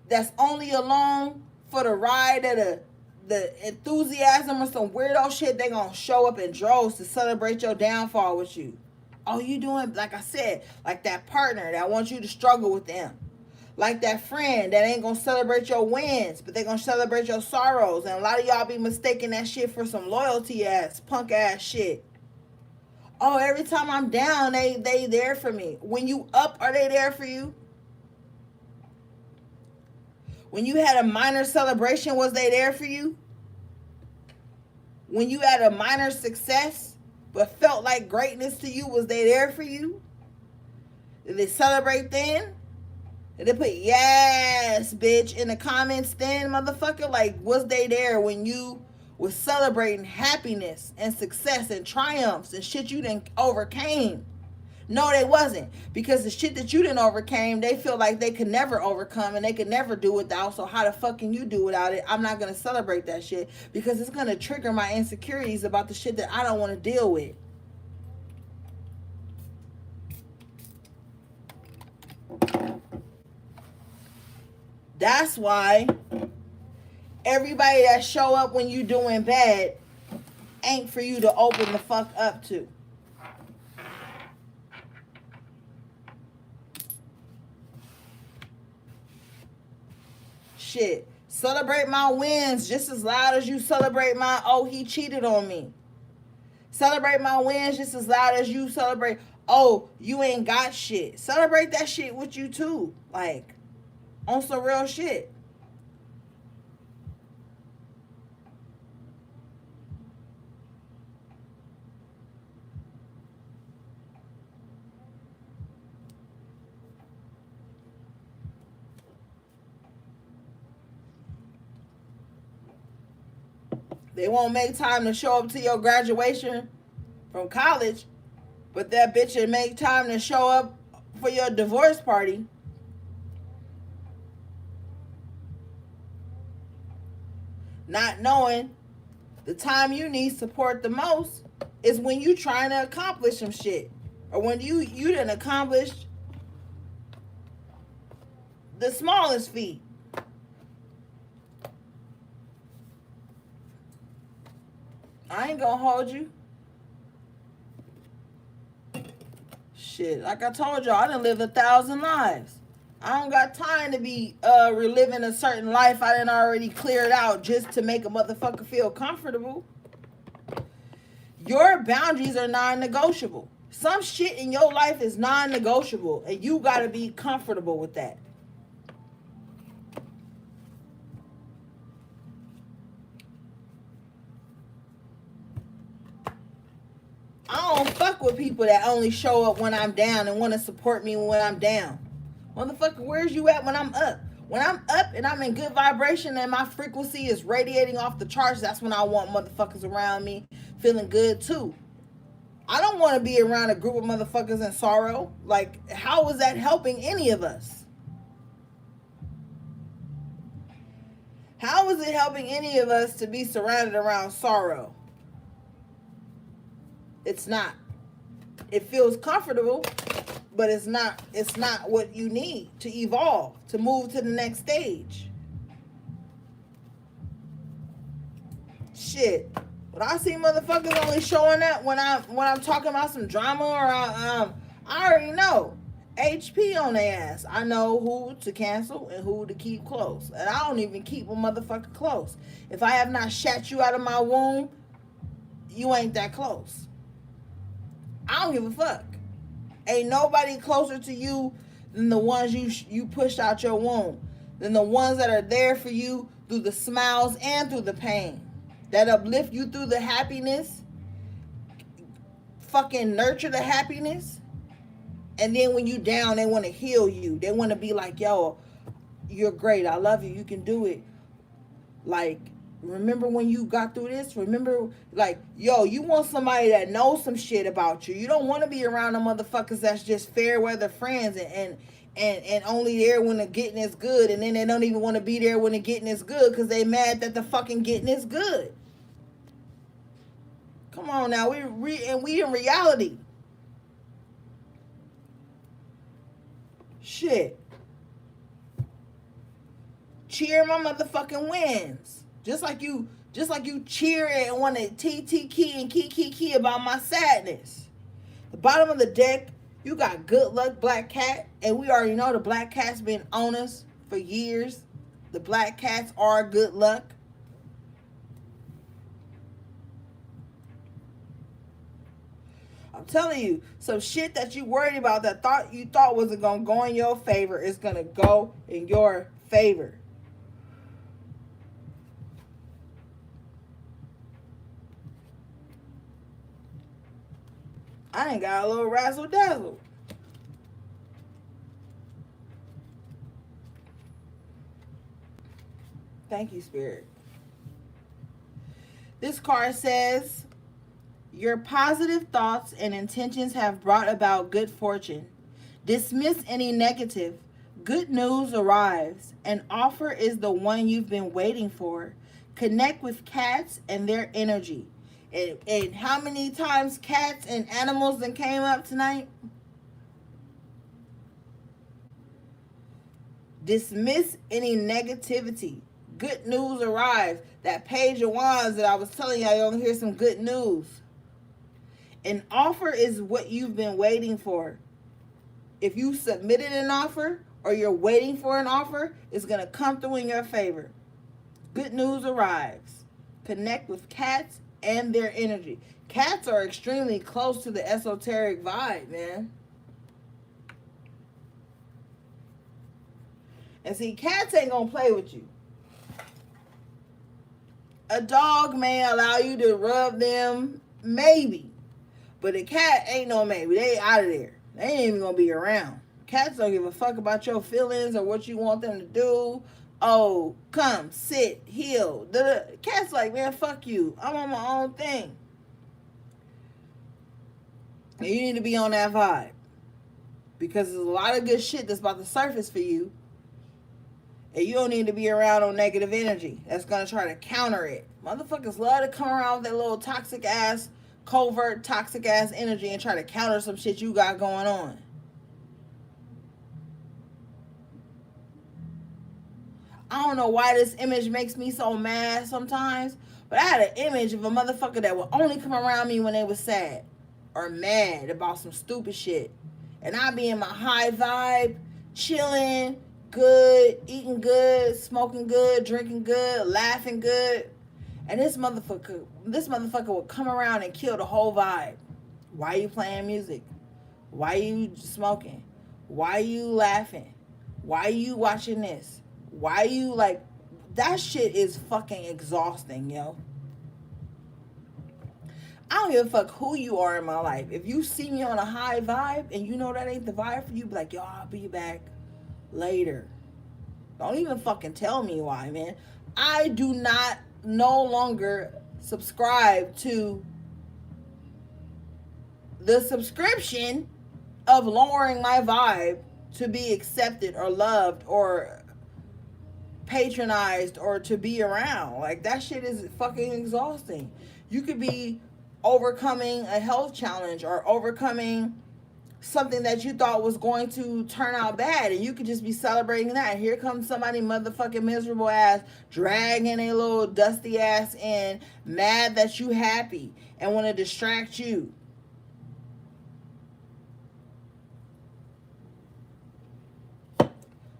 [SPEAKER 1] that's only along for the ride of the enthusiasm or some weirdo shit, they gonna show up in droves to celebrate your downfall with you. Oh, you doing, like I said, like that partner that wants you to struggle with them. Like that friend that ain't gonna celebrate your wins, but they gonna celebrate your sorrows. And a lot of y'all be mistaking that shit for some loyalty ass, punk ass shit. Oh, every time I'm down, they there for me. When you up, are they there for you? When you had a minor celebration, was they there for you? When you had a minor success, but felt like greatness to you, was they there for you? Did they celebrate then? Did they put yes, bitch, in the comments then, motherfucker? Like, was they there when you was celebrating happiness and success and triumphs and shit you didn't overcame? No, they wasn't. Because the shit that you didn't overcame, they feel like they could never overcome and they could never do without. So how the fuck can you do without it? I'm not going to celebrate that shit because it's going to trigger my insecurities about the shit that I don't want to deal with. That's why everybody that show up when you doing bad ain't for you to open the fuck up to. Shit. Celebrate my wins just as loud as you celebrate my, oh, he cheated on me. Celebrate my wins just as loud as you celebrate, oh, you ain't got shit. Celebrate that shit with you too. Like, on some real shit. They won't make time to show up to your graduation from college, but that bitch will make time to show up for your divorce party. Not knowing the time you need support the most is when you trying to accomplish some shit. Or when you didn't accomplish the smallest feat. I ain't gonna hold you. Shit, like I told y'all, I done lived 1,000 lives. I don't got time to be reliving a certain life I done already cleared out just to make a motherfucker feel comfortable. Your boundaries are non-negotiable. Some shit in your life is non-negotiable, and you gotta be comfortable with that. I don't fuck with people that only show up when I'm down and want to support me when I'm down. Motherfucker, where's you at when I'm up? When I'm up and I'm in good vibration and my frequency is radiating off the charts, that's when I want motherfuckers around me feeling good too. I don't want to be around a group of motherfuckers in sorrow. Like, how is that helping any of us? How is it helping any of us to be surrounded around sorrow? It's not. It feels comfortable, but it's not what you need to evolve, to move to the next stage. Shit. But I see motherfuckers only showing up when I'm talking about some drama or I already know. HP on their ass. I know who to cancel and who to keep close. And I don't even keep a motherfucker close. If I have not shat you out of my womb, you ain't that close. I don't give a fuck. Ain't nobody closer to you than the ones you pushed out your womb. Than the ones that are there for you through the smiles and through the pain. That uplift you through the happiness. Fucking nurture the happiness. And then when you down, they want to heal you. They want to be like, yo, you're great. I love you. You can do it. Like, remember when you got through this? Remember, like, yo, you want somebody that knows some shit about you. You don't want to be around the motherfuckers that's just fair weather friends and only there when the getting is good, and then they don't even want to be there when the getting is good because they mad that the fucking getting is good. Come on now, we in reality. Shit. Cheer my motherfucking wins. Just like you cheer and want to TT key and key about my sadness. The Bottom of the deck, you got good luck, black cat. And we already know the black cat's been on us for years. The black cats are good luck. I'm telling you, some shit that you worried about that you thought wasn't gonna go in your favor is gonna go in your favor. I ain't got a little razzle dazzle. Thank you, Spirit. This card says, your positive thoughts and intentions have brought about good fortune. Dismiss any negative. Good news arrives. An offer is the one you've been waiting for. Connect with cats and their energy. And how many times cats and animals that came up tonight? Dismiss any negativity. Good news arrives. That page of wands that I was telling y'all, you're gonna hear some good news. An offer is what you've been waiting for. If you submitted an offer or you're waiting for an offer, it's going to come through in your favor. Good news arrives. Connect with cats and their energy. Cats are extremely close to the esoteric vibe, man. And see, cats ain't going to play with you. A dog may allow you to rub them, maybe. But a cat ain't no maybe. They out of there. They ain't even gonna be around. Cats don't give a fuck about your feelings or what you want them to do. Oh, come, sit, heal. Cat's like, man, fuck you. I'm on my own thing. And you need to be on that vibe. Because there's a lot of good shit that's about to surface for you. And you don't need to be around on negative energy. That's gonna try to counter it. Motherfuckers love to come around with that little toxic ass, covert toxic ass energy and try to counter some shit you got going on. I don't know why this image makes me so mad sometimes, but I had an image of a motherfucker that would only come around me when they was sad or mad about some stupid shit. And I be in my high vibe, chilling, good, eating good, smoking good, drinking good, laughing good. And this motherfucker would come around and kill the whole vibe. Why you playing music? Why you smoking? Why you laughing? Why you watching this? Why you like, that shit is fucking exhausting, yo. I don't give a fuck who you are in my life. If you see me on a high vibe and you know that ain't the vibe for you, be like, yo, I'll be back later. Don't even fucking tell me why, man. I do not no longer subscribe to the subscription of lowering my vibe to be accepted or loved or patronized or to be around. Like, that shit is fucking exhausting. You could be overcoming a health challenge or overcoming something that you thought was going to turn out bad, and you could just be celebrating that. And here comes somebody motherfucking miserable ass, dragging a little dusty ass in, mad that you happy and want to distract you.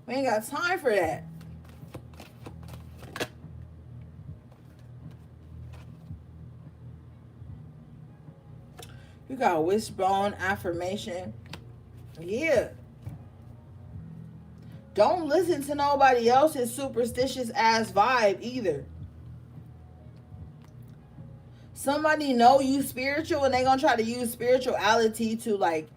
[SPEAKER 1] We ain't got time for that. You got a wishbone affirmation. Yeah. Don't listen to nobody else's superstitious ass vibe either. Somebody know you spiritual and they gonna try to use spirituality to like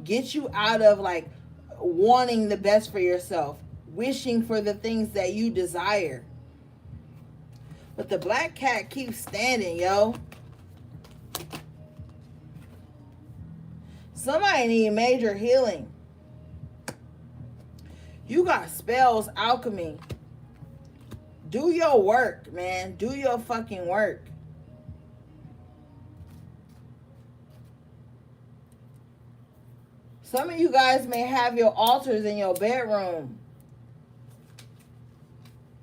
[SPEAKER 1] get you out of like wanting the best for yourself, wishing for the things that you desire. But the black cat keeps standing, yo. Somebody need major healing. You got spells, alchemy. Do your work, man. Do your fucking work. Some of you guys may have your altars in your bedroom.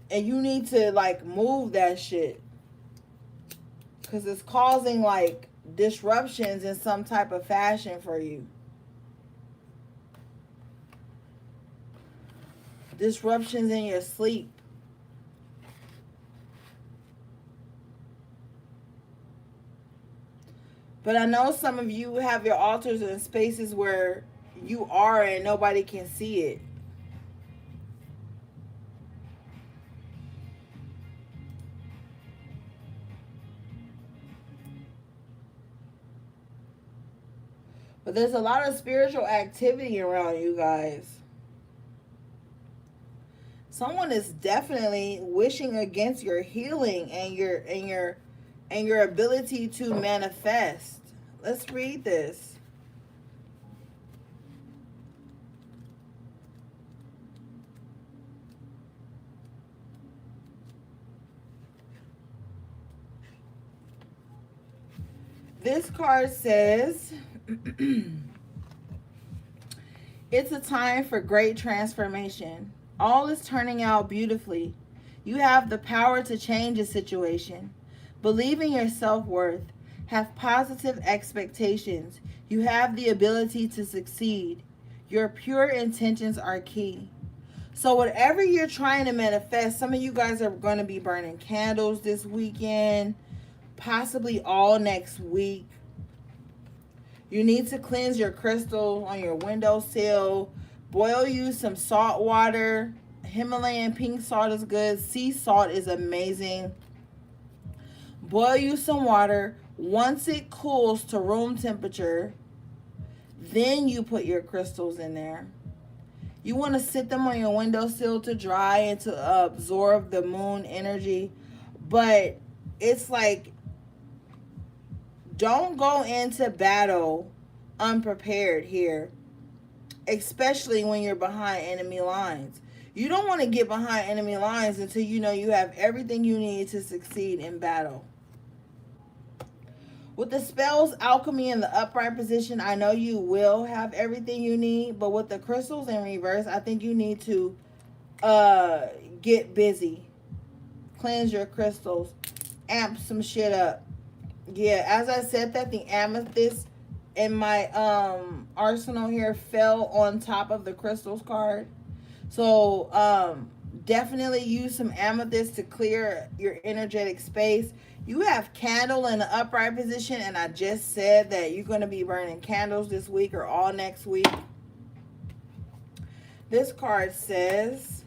[SPEAKER 1] And you need to like move that shit. Because it's causing like disruptions in some type of fashion for you. Disruptions in your sleep. But I know some of you have your altars in spaces where you are and nobody can see it. But there's a lot of spiritual activity around you guys. Someone is definitely wishing against your healing and your ability to manifest. Let's read this. This card says it's a time for great transformation. All is turning out beautifully. You have the power to change a situation. Believe in your self-worth. Have positive expectations. You have the ability to succeed. Your pure intentions are key. So whatever you're trying to manifest, some of you guys are going to be burning candles this weekend, possibly all next week. You need to cleanse your crystal on your windowsill. Boil you some salt water. Himalayan pink salt is good. Sea salt is amazing. Boil you some water. Once it cools to room temperature, then you put your crystals in there. You want to sit them on your windowsill to dry and to absorb the moon energy. But it's like, don't go into battle unprepared here, especially when you're behind enemy lines. You don't want to get behind enemy lines until you know you have everything you need to succeed in battle. With the spells, alchemy in the upright position, I know you will have everything you need. But with the crystals in reverse, I think you need to get busy. Cleanse your crystals. Amp some shit up. Yeah, as I said that, the amethyst in my arsenal here fell on top of the crystals card. So definitely use some amethyst to clear your energetic space. You have candle in the upright position, and I just said that you're going to be burning candles this week or all next week. This card says,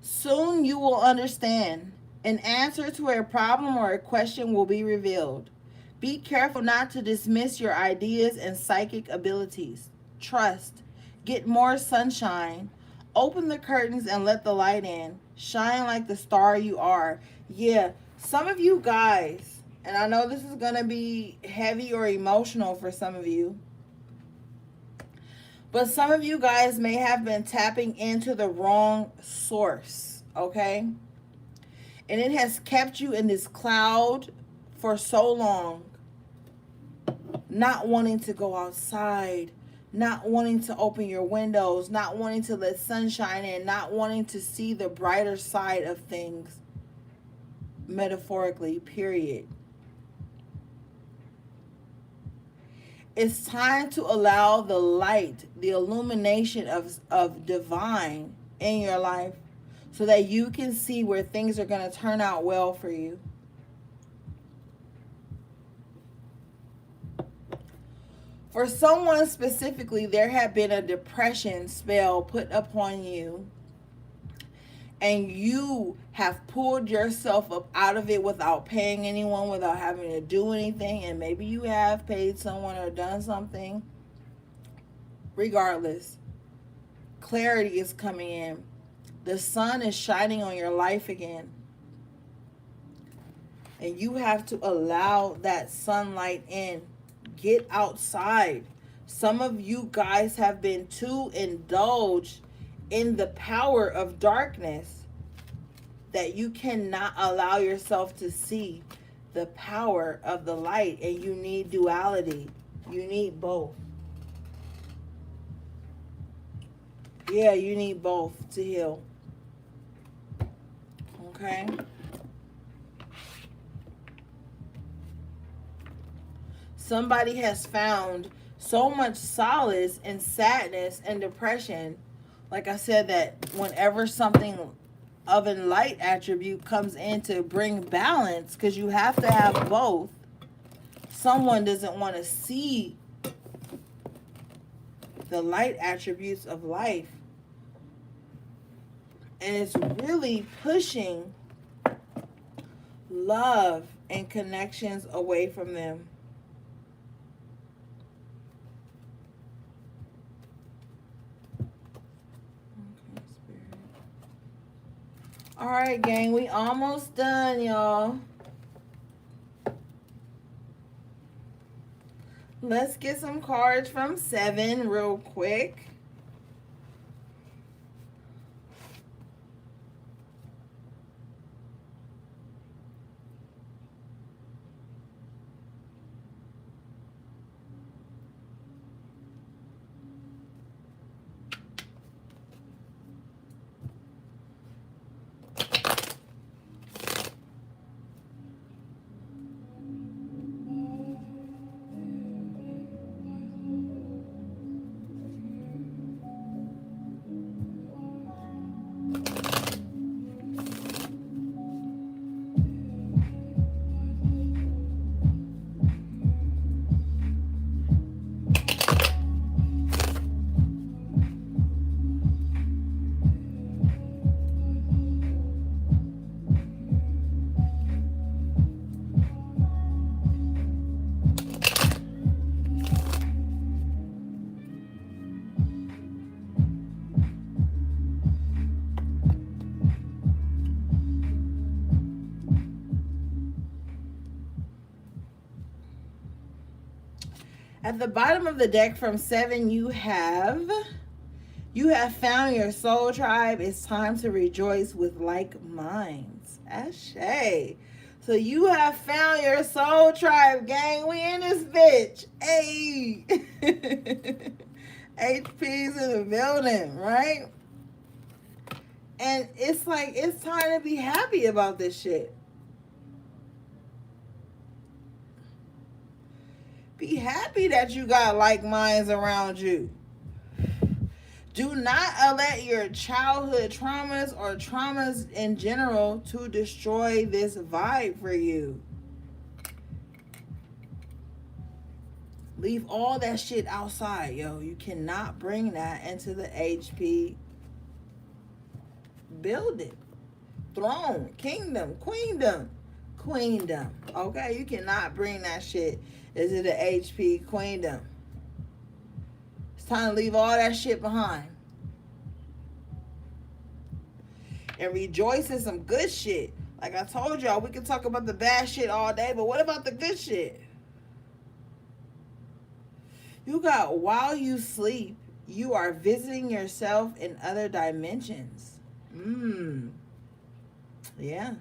[SPEAKER 1] soon you will understand. An answer to a problem or a question will be revealed. Be careful not to dismiss your ideas and psychic abilities. Trust. Get more sunshine. Open the curtains and let the light in. Shine like the star you are. Yeah, some of you guys, and I know this is going to be heavy or emotional for some of you, but some of you guys may have been tapping into the wrong source, okay? And it has kept you in this cloud for so long, not wanting to go outside, not wanting to open your windows, not wanting to let sunshine in, not wanting to see the brighter side of things, metaphorically, period. It's time to allow the light, the illumination of divine in your life so that you can see where things are going to turn out well for you. For someone specifically, there had been a depression spell put upon you, and you have pulled yourself up out of it without paying anyone, without having to do anything. And maybe you have paid someone or done something. Regardless, clarity is coming in. The sun is shining on your life again. And you have to allow that sunlight in. Get outside. Some of you guys have been too indulged in the power of darkness. that you cannot allow yourself to see the power of the light, and you need duality. You need both. Yeah, you need both to heal. Okay? Somebody has found so much solace in sadness and depression. Like I said, that whenever something of a light attribute comes in to bring balance, because you have to have both, someone doesn't want to see the light attributes of life. And it's really pushing love and connections away from them. Okay, Spirit. All right, gang, we almost done, y'all. Let's get some cards from 7 real quick. At the bottom of the deck from 7, you have found your soul tribe. It's time to rejoice with like minds. Ashe. So you have found your soul tribe, gang. We in this bitch. Hey. HP's in the building, right? And it's like, it's time to be happy about this shit. Be happy that you got like minds around you. Do not let your childhood traumas or traumas in general to destroy this vibe for you. Leave all that shit outside, yo. You cannot bring that into the HP building. Throne, kingdom, queendom. Okay? You cannot bring that shit into the HP queendom. It's time to leave all that shit behind. And rejoice in some good shit. Like I told y'all, we can talk about the bad shit all day, but what about the good shit? You got, while you sleep, you are visiting yourself in other dimensions. Yeah.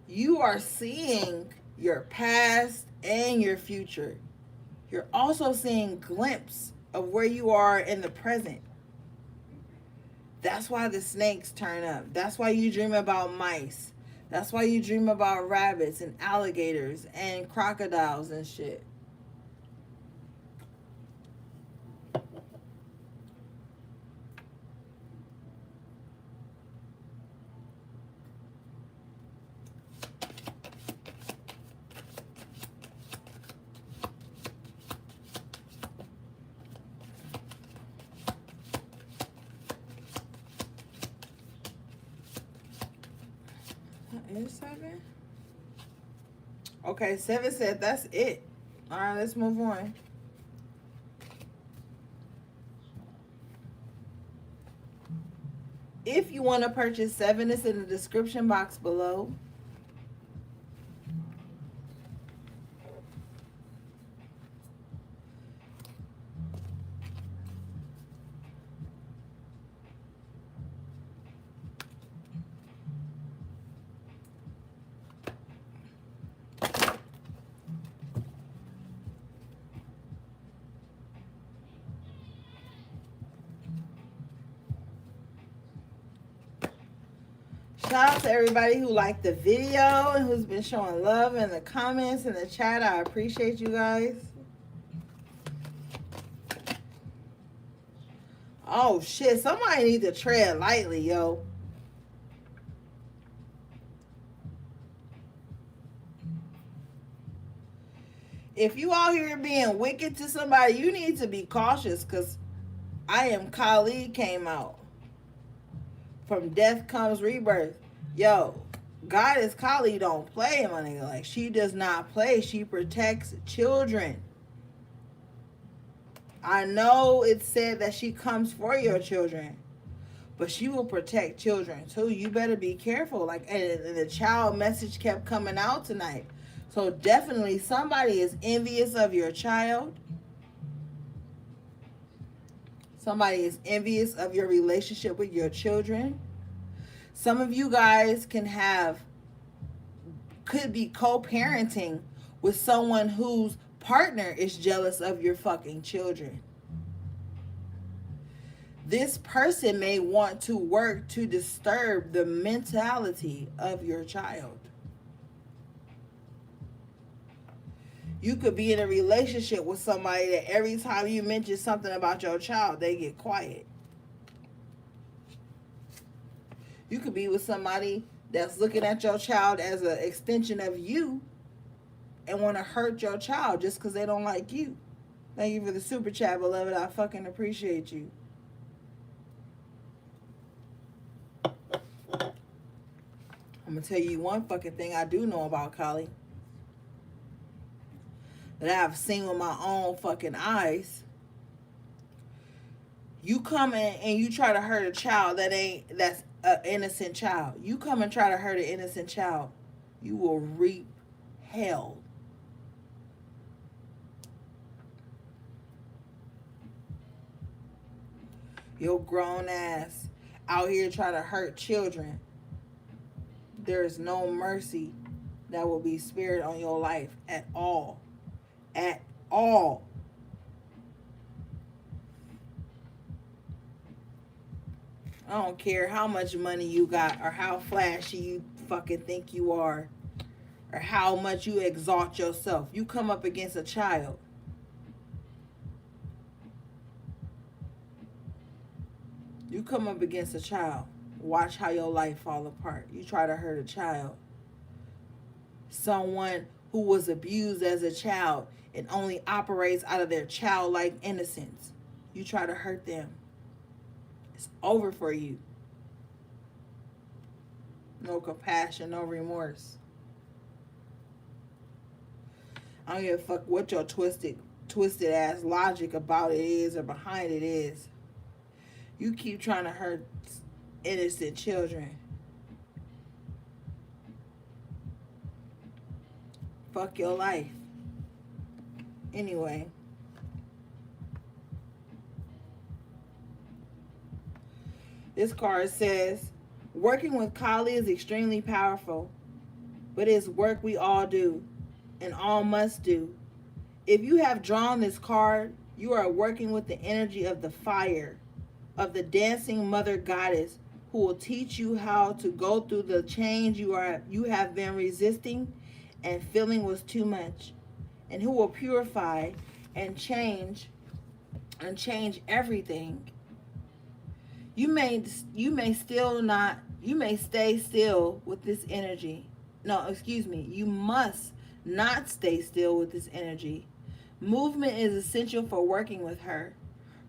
[SPEAKER 1] You are seeing your past and your future. You're also seeing glimpses of where you are in the present. That's why the snakes turn up. That's why you dream about mice. That's why you dream about rabbits and alligators and crocodiles and shit. Is 7? Okay, 7 said that's it. All right, let's move on. If you want to purchase 7, it's in the description box below. Shout out to everybody who liked the video and who's been showing love in the comments and the chat. I appreciate you guys. Oh shit, somebody need to tread lightly, yo. If you out here being wicked to somebody, you need to be cautious, because I Am Kali came out. From death comes rebirth. Yo, Goddess Kali don't play, my nigga. Like, she does not play. She protects children. I know it said that she comes for your children, but she will protect children too. You better be careful. Like, and the child message kept coming out tonight. So definitely somebody is envious of your child. Somebody is envious of your relationship with your children. Some of you guys could be co-parenting with someone whose partner is jealous of your fucking children. This person may want to work to disturb the mentality of your child. You could be in a relationship with somebody that every time you mention something about your child, they get quiet. You could be with somebody that's looking at your child as an extension of you and want to hurt your child just because they don't like you. Thank you for the super chat, beloved. I fucking appreciate you. I'm going to tell you one fucking thing I do know about Kali, that I've seen with my own fucking eyes. You come in and you try to hurt a child that's an innocent child. You come and try to hurt an innocent child, you will reap hell. Your grown ass out here trying to hurt children. There is no mercy that will be spared on your life at all. At all. I don't care how much money you got or how flashy you fucking think you are or how much you exalt yourself. You come up against a child. You come up against a child. Watch how your life fall apart. You try to hurt a child. Someone who was abused as a child and only operates out of their childlike innocence. You try to hurt them. It's over for you. No compassion, no remorse. I don't give a fuck what your twisted ass logic about it is or behind it is. You keep trying to hurt innocent children. Fuck your life. Anyway. This card says, working with Kali is extremely powerful, but it's work we all do and all must do. If you have drawn this card, you are working with the energy of the fire, of the dancing mother goddess, who will teach you how to go through the change you have been resisting and feeling was too much, and who will purify and change everything. You may stay still with this energy. No, excuse me. You must not stay still with this energy. Movement is essential for working with her.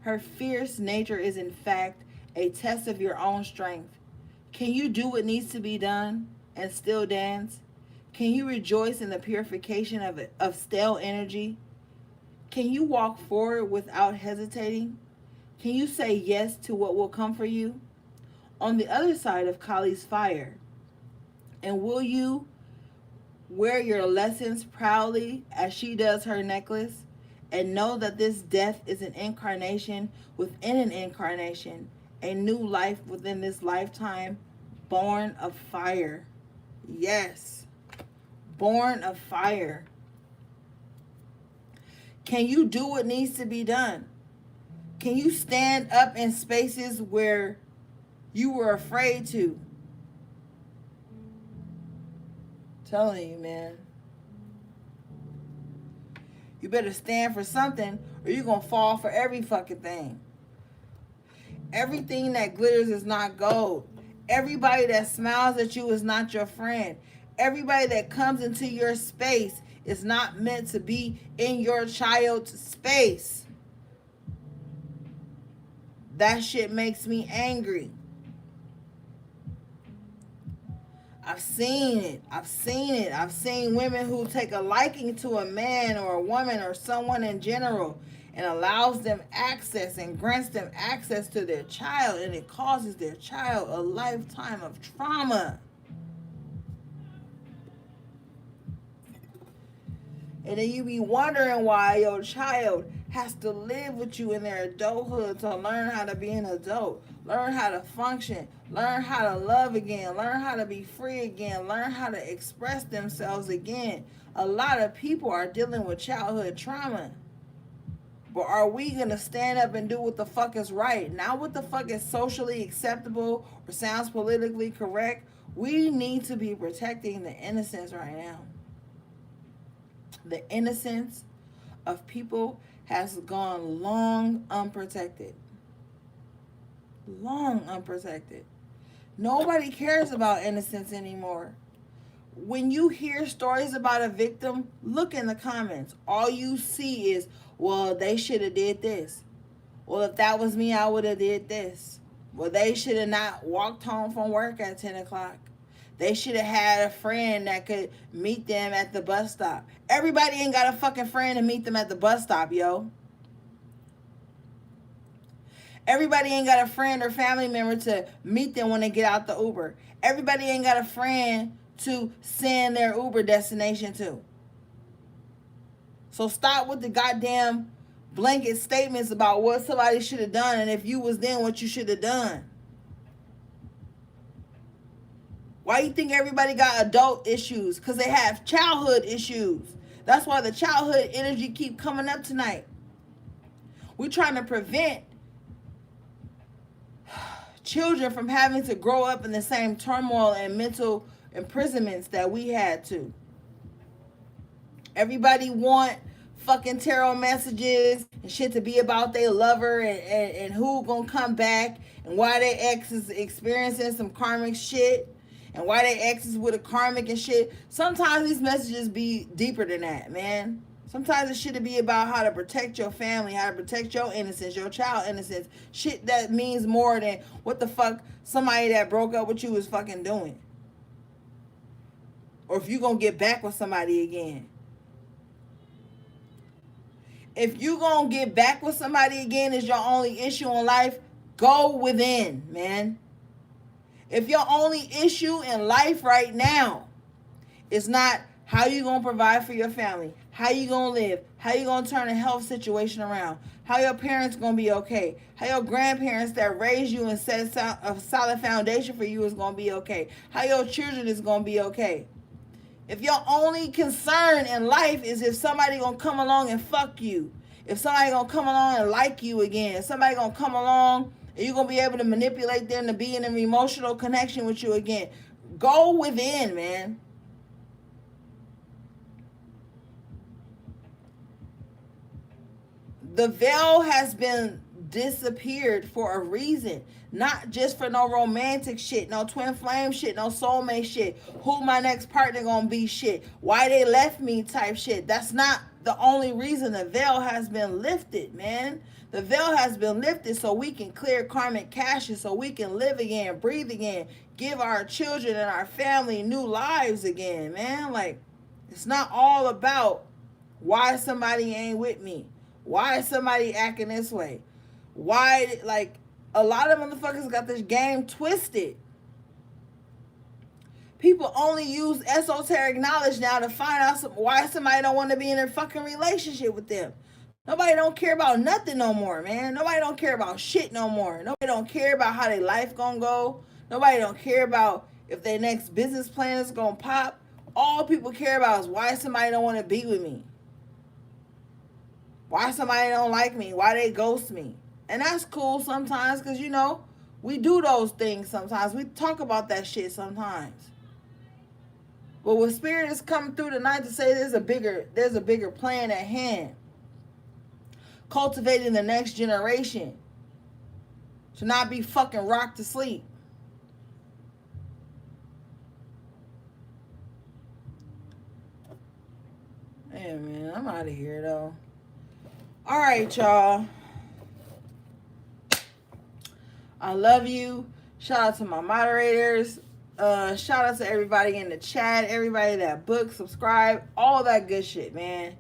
[SPEAKER 1] Her fierce nature is in fact a test of your own strength. Can you do what needs to be done and still dance? Can you rejoice in the purification of stale energy? Can you walk forward without hesitating? Can you say yes to what will come for you? On the other side of Kali's fire. And will you wear your lessons proudly as she does her necklace? And know that this death is an incarnation within an incarnation. A new life within this lifetime. Born of fire. Yes. Born of fire. Can you do what needs to be done? Can you stand up in spaces where you were afraid to? Telling you, man. You better stand for something or you're going to fall for every fucking thing. Everything that glitters is not gold. Everybody that smiles at you is not your friend. Everybody that comes into your space is not meant to be in your child's space. That shit makes me angry. I've seen it. I've seen women who take a liking to a man or a woman or someone in general and allows them access and grants them access to their child, and it causes their child a lifetime of trauma. And then you be wondering why your child has to live with you in their adulthood to learn how to be an adult, learn how to function, learn how to love again, learn how to be free again, learn how to express themselves again. A lot of people are dealing with childhood trauma. But are we going to stand up and do what the fuck is right? Not what the fuck is socially acceptable or sounds politically correct. We need to be protecting the innocence right now. The innocence of people has gone long unprotected. Long unprotected. Nobody cares about innocence anymore. When you hear stories about a victim, look in the comments. All you see is, well, they should have did this. Well, if that was me, I would have did this. Well, they should have not walked home from work at 10 o'clock. They should have had a friend that could meet them at the bus stop. Everybody ain't got a fucking friend to meet them at the bus stop, yo. Everybody ain't got a friend or family member to meet them when they get out the Uber. Everybody ain't got a friend to send their Uber destination to. So stop with the goddamn blanket statements about what somebody should have done and if you was then what you should have done. Why you think everybody got adult issues? Because they have childhood issues. That's why the childhood energy keep coming up tonight. We're trying to prevent children from having to grow up in the same turmoil and mental imprisonments that we had to. Everybody want fucking tarot messages and shit to be about their lover and who gonna come back and why their ex is experiencing some karmic shit and why their ex is with a karmic and shit. Sometimes these messages be deeper than that, man. Sometimes it should be about how to protect your family, how to protect your innocence, your child innocence. Shit that means more than what the fuck somebody that broke up with you is fucking doing. Or if you gonna get back with somebody again. If you gonna get back with somebody again is your only issue in life, go within, man. If your only issue in life right now is not how you gonna provide for your family, how you gonna live, how you gonna turn a health situation around, how your parents gonna be okay, how your grandparents that raised you and set a solid foundation for you is gonna be okay, how your children is gonna be okay. If your only concern in life is if somebody gonna come along and fuck you, if somebody gonna come along and like you again, if somebody gonna come along and you're gonna be able to manipulate them to be in an emotional connection with you again, go within, man. The veil has been disappeared for a reason. Not just for no romantic shit, no twin flame shit, no soulmate shit, who my next partner gonna be shit, why they left me type shit. That's not the only reason the veil has been lifted, man. The veil has been lifted so we can clear karmic caches, so we can live again, breathe again, give our children and our family new lives again, man. Like, it's not all about why somebody ain't with me. Why is somebody acting this way? Why, like, a lot of motherfuckers got this game twisted. People only use esoteric knowledge now to find out why somebody don't want to be in a fucking relationship with them. Nobody don't care about nothing no more, man. Nobody don't care about shit no more. Nobody don't care about how their life gonna go. Nobody don't care about if their next business plan is gonna pop. All people care about is why somebody don't want to be with me. Why somebody don't like me? Why they ghost me? And that's cool sometimes because, you know, we do those things sometimes. We talk about that shit sometimes. But what Spirit is coming through tonight to say there's a bigger plan at hand. Cultivating the next generation to not be fucking rocked to sleep. Hey man, I'm out of here though. All right, y'all. I love you. Shout out to my moderators. Shout out to everybody in the chat, everybody that booked, subscribe, all that good shit, man.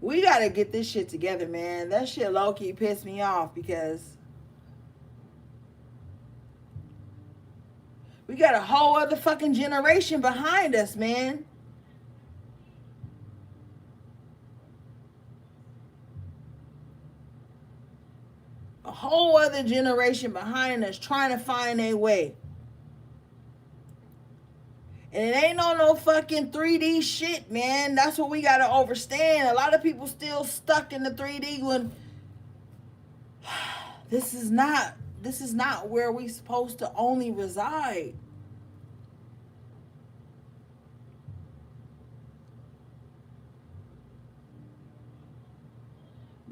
[SPEAKER 1] We gotta get this shit together, man. That shit low-key pissed me off because we got a whole other fucking generation behind us, man. A whole other generation behind us trying to find a way. And it ain't on no fucking 3D shit, man. That's what we gotta understand. A lot of people still stuck in the 3D when this is not where we supposed to only reside.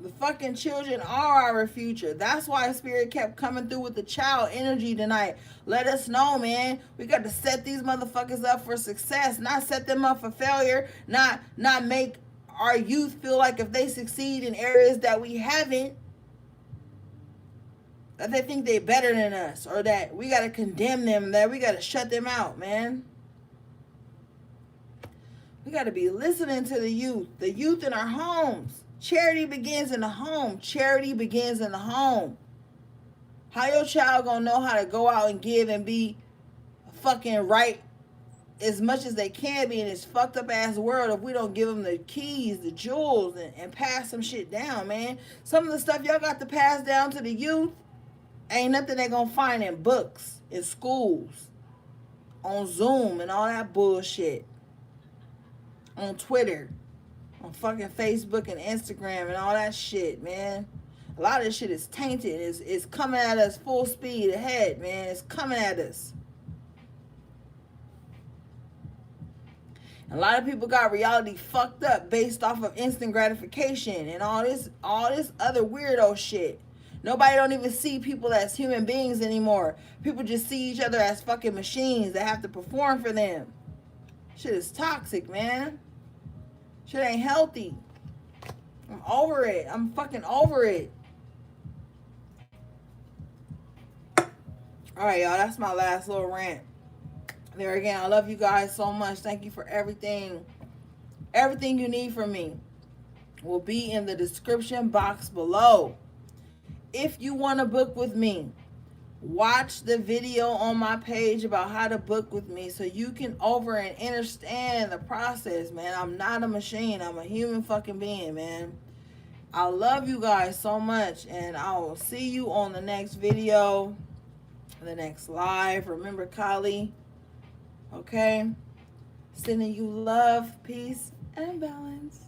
[SPEAKER 1] The fucking children are our future. That's why Spirit kept coming through with the child energy tonight. Let us know, man. We got to set these motherfuckers up for success, not set them up for failure, not make our youth feel like if they succeed in areas that we haven't, that they think they're better than us, or that we got to condemn them, that we got to shut them out, man. We got to be listening to the youth in our homes. Charity begins in the home. Charity begins in the home. How your child gonna know how to go out and give and be fucking right as much as they can be in this fucked up ass world if we don't give them the keys, the jewels, and pass some shit down, man? Some of the stuff y'all got to pass down to the youth ain't nothing they gonna find in books, in schools, on Zoom and all that bullshit, on Twitter, on fucking Facebook and Instagram and all that shit, man. A lot of this shit is tainted. It's coming at us full speed ahead, man. It's coming at us. A lot of people got reality fucked up based off of instant gratification and all this other weirdo shit. Nobody don't even see people as human beings anymore. People just see each other as fucking machines that have to perform for them. Shit is toxic, man. Shit ain't healthy. I'm over it. I'm fucking over it. All right, y'all. That's my last little rant. There again, I love you guys so much. Thank you for everything. Everything you need from me will be in the description box below. If you want to book with me, watch the video on my page about how to book with me so you can over and understand the process, man. I'm not a machine. I'm a human fucking being, man. I love you guys so much, and I will see you on the next video, the next live. Remember, Kali, okay? Sending you love, peace, and balance.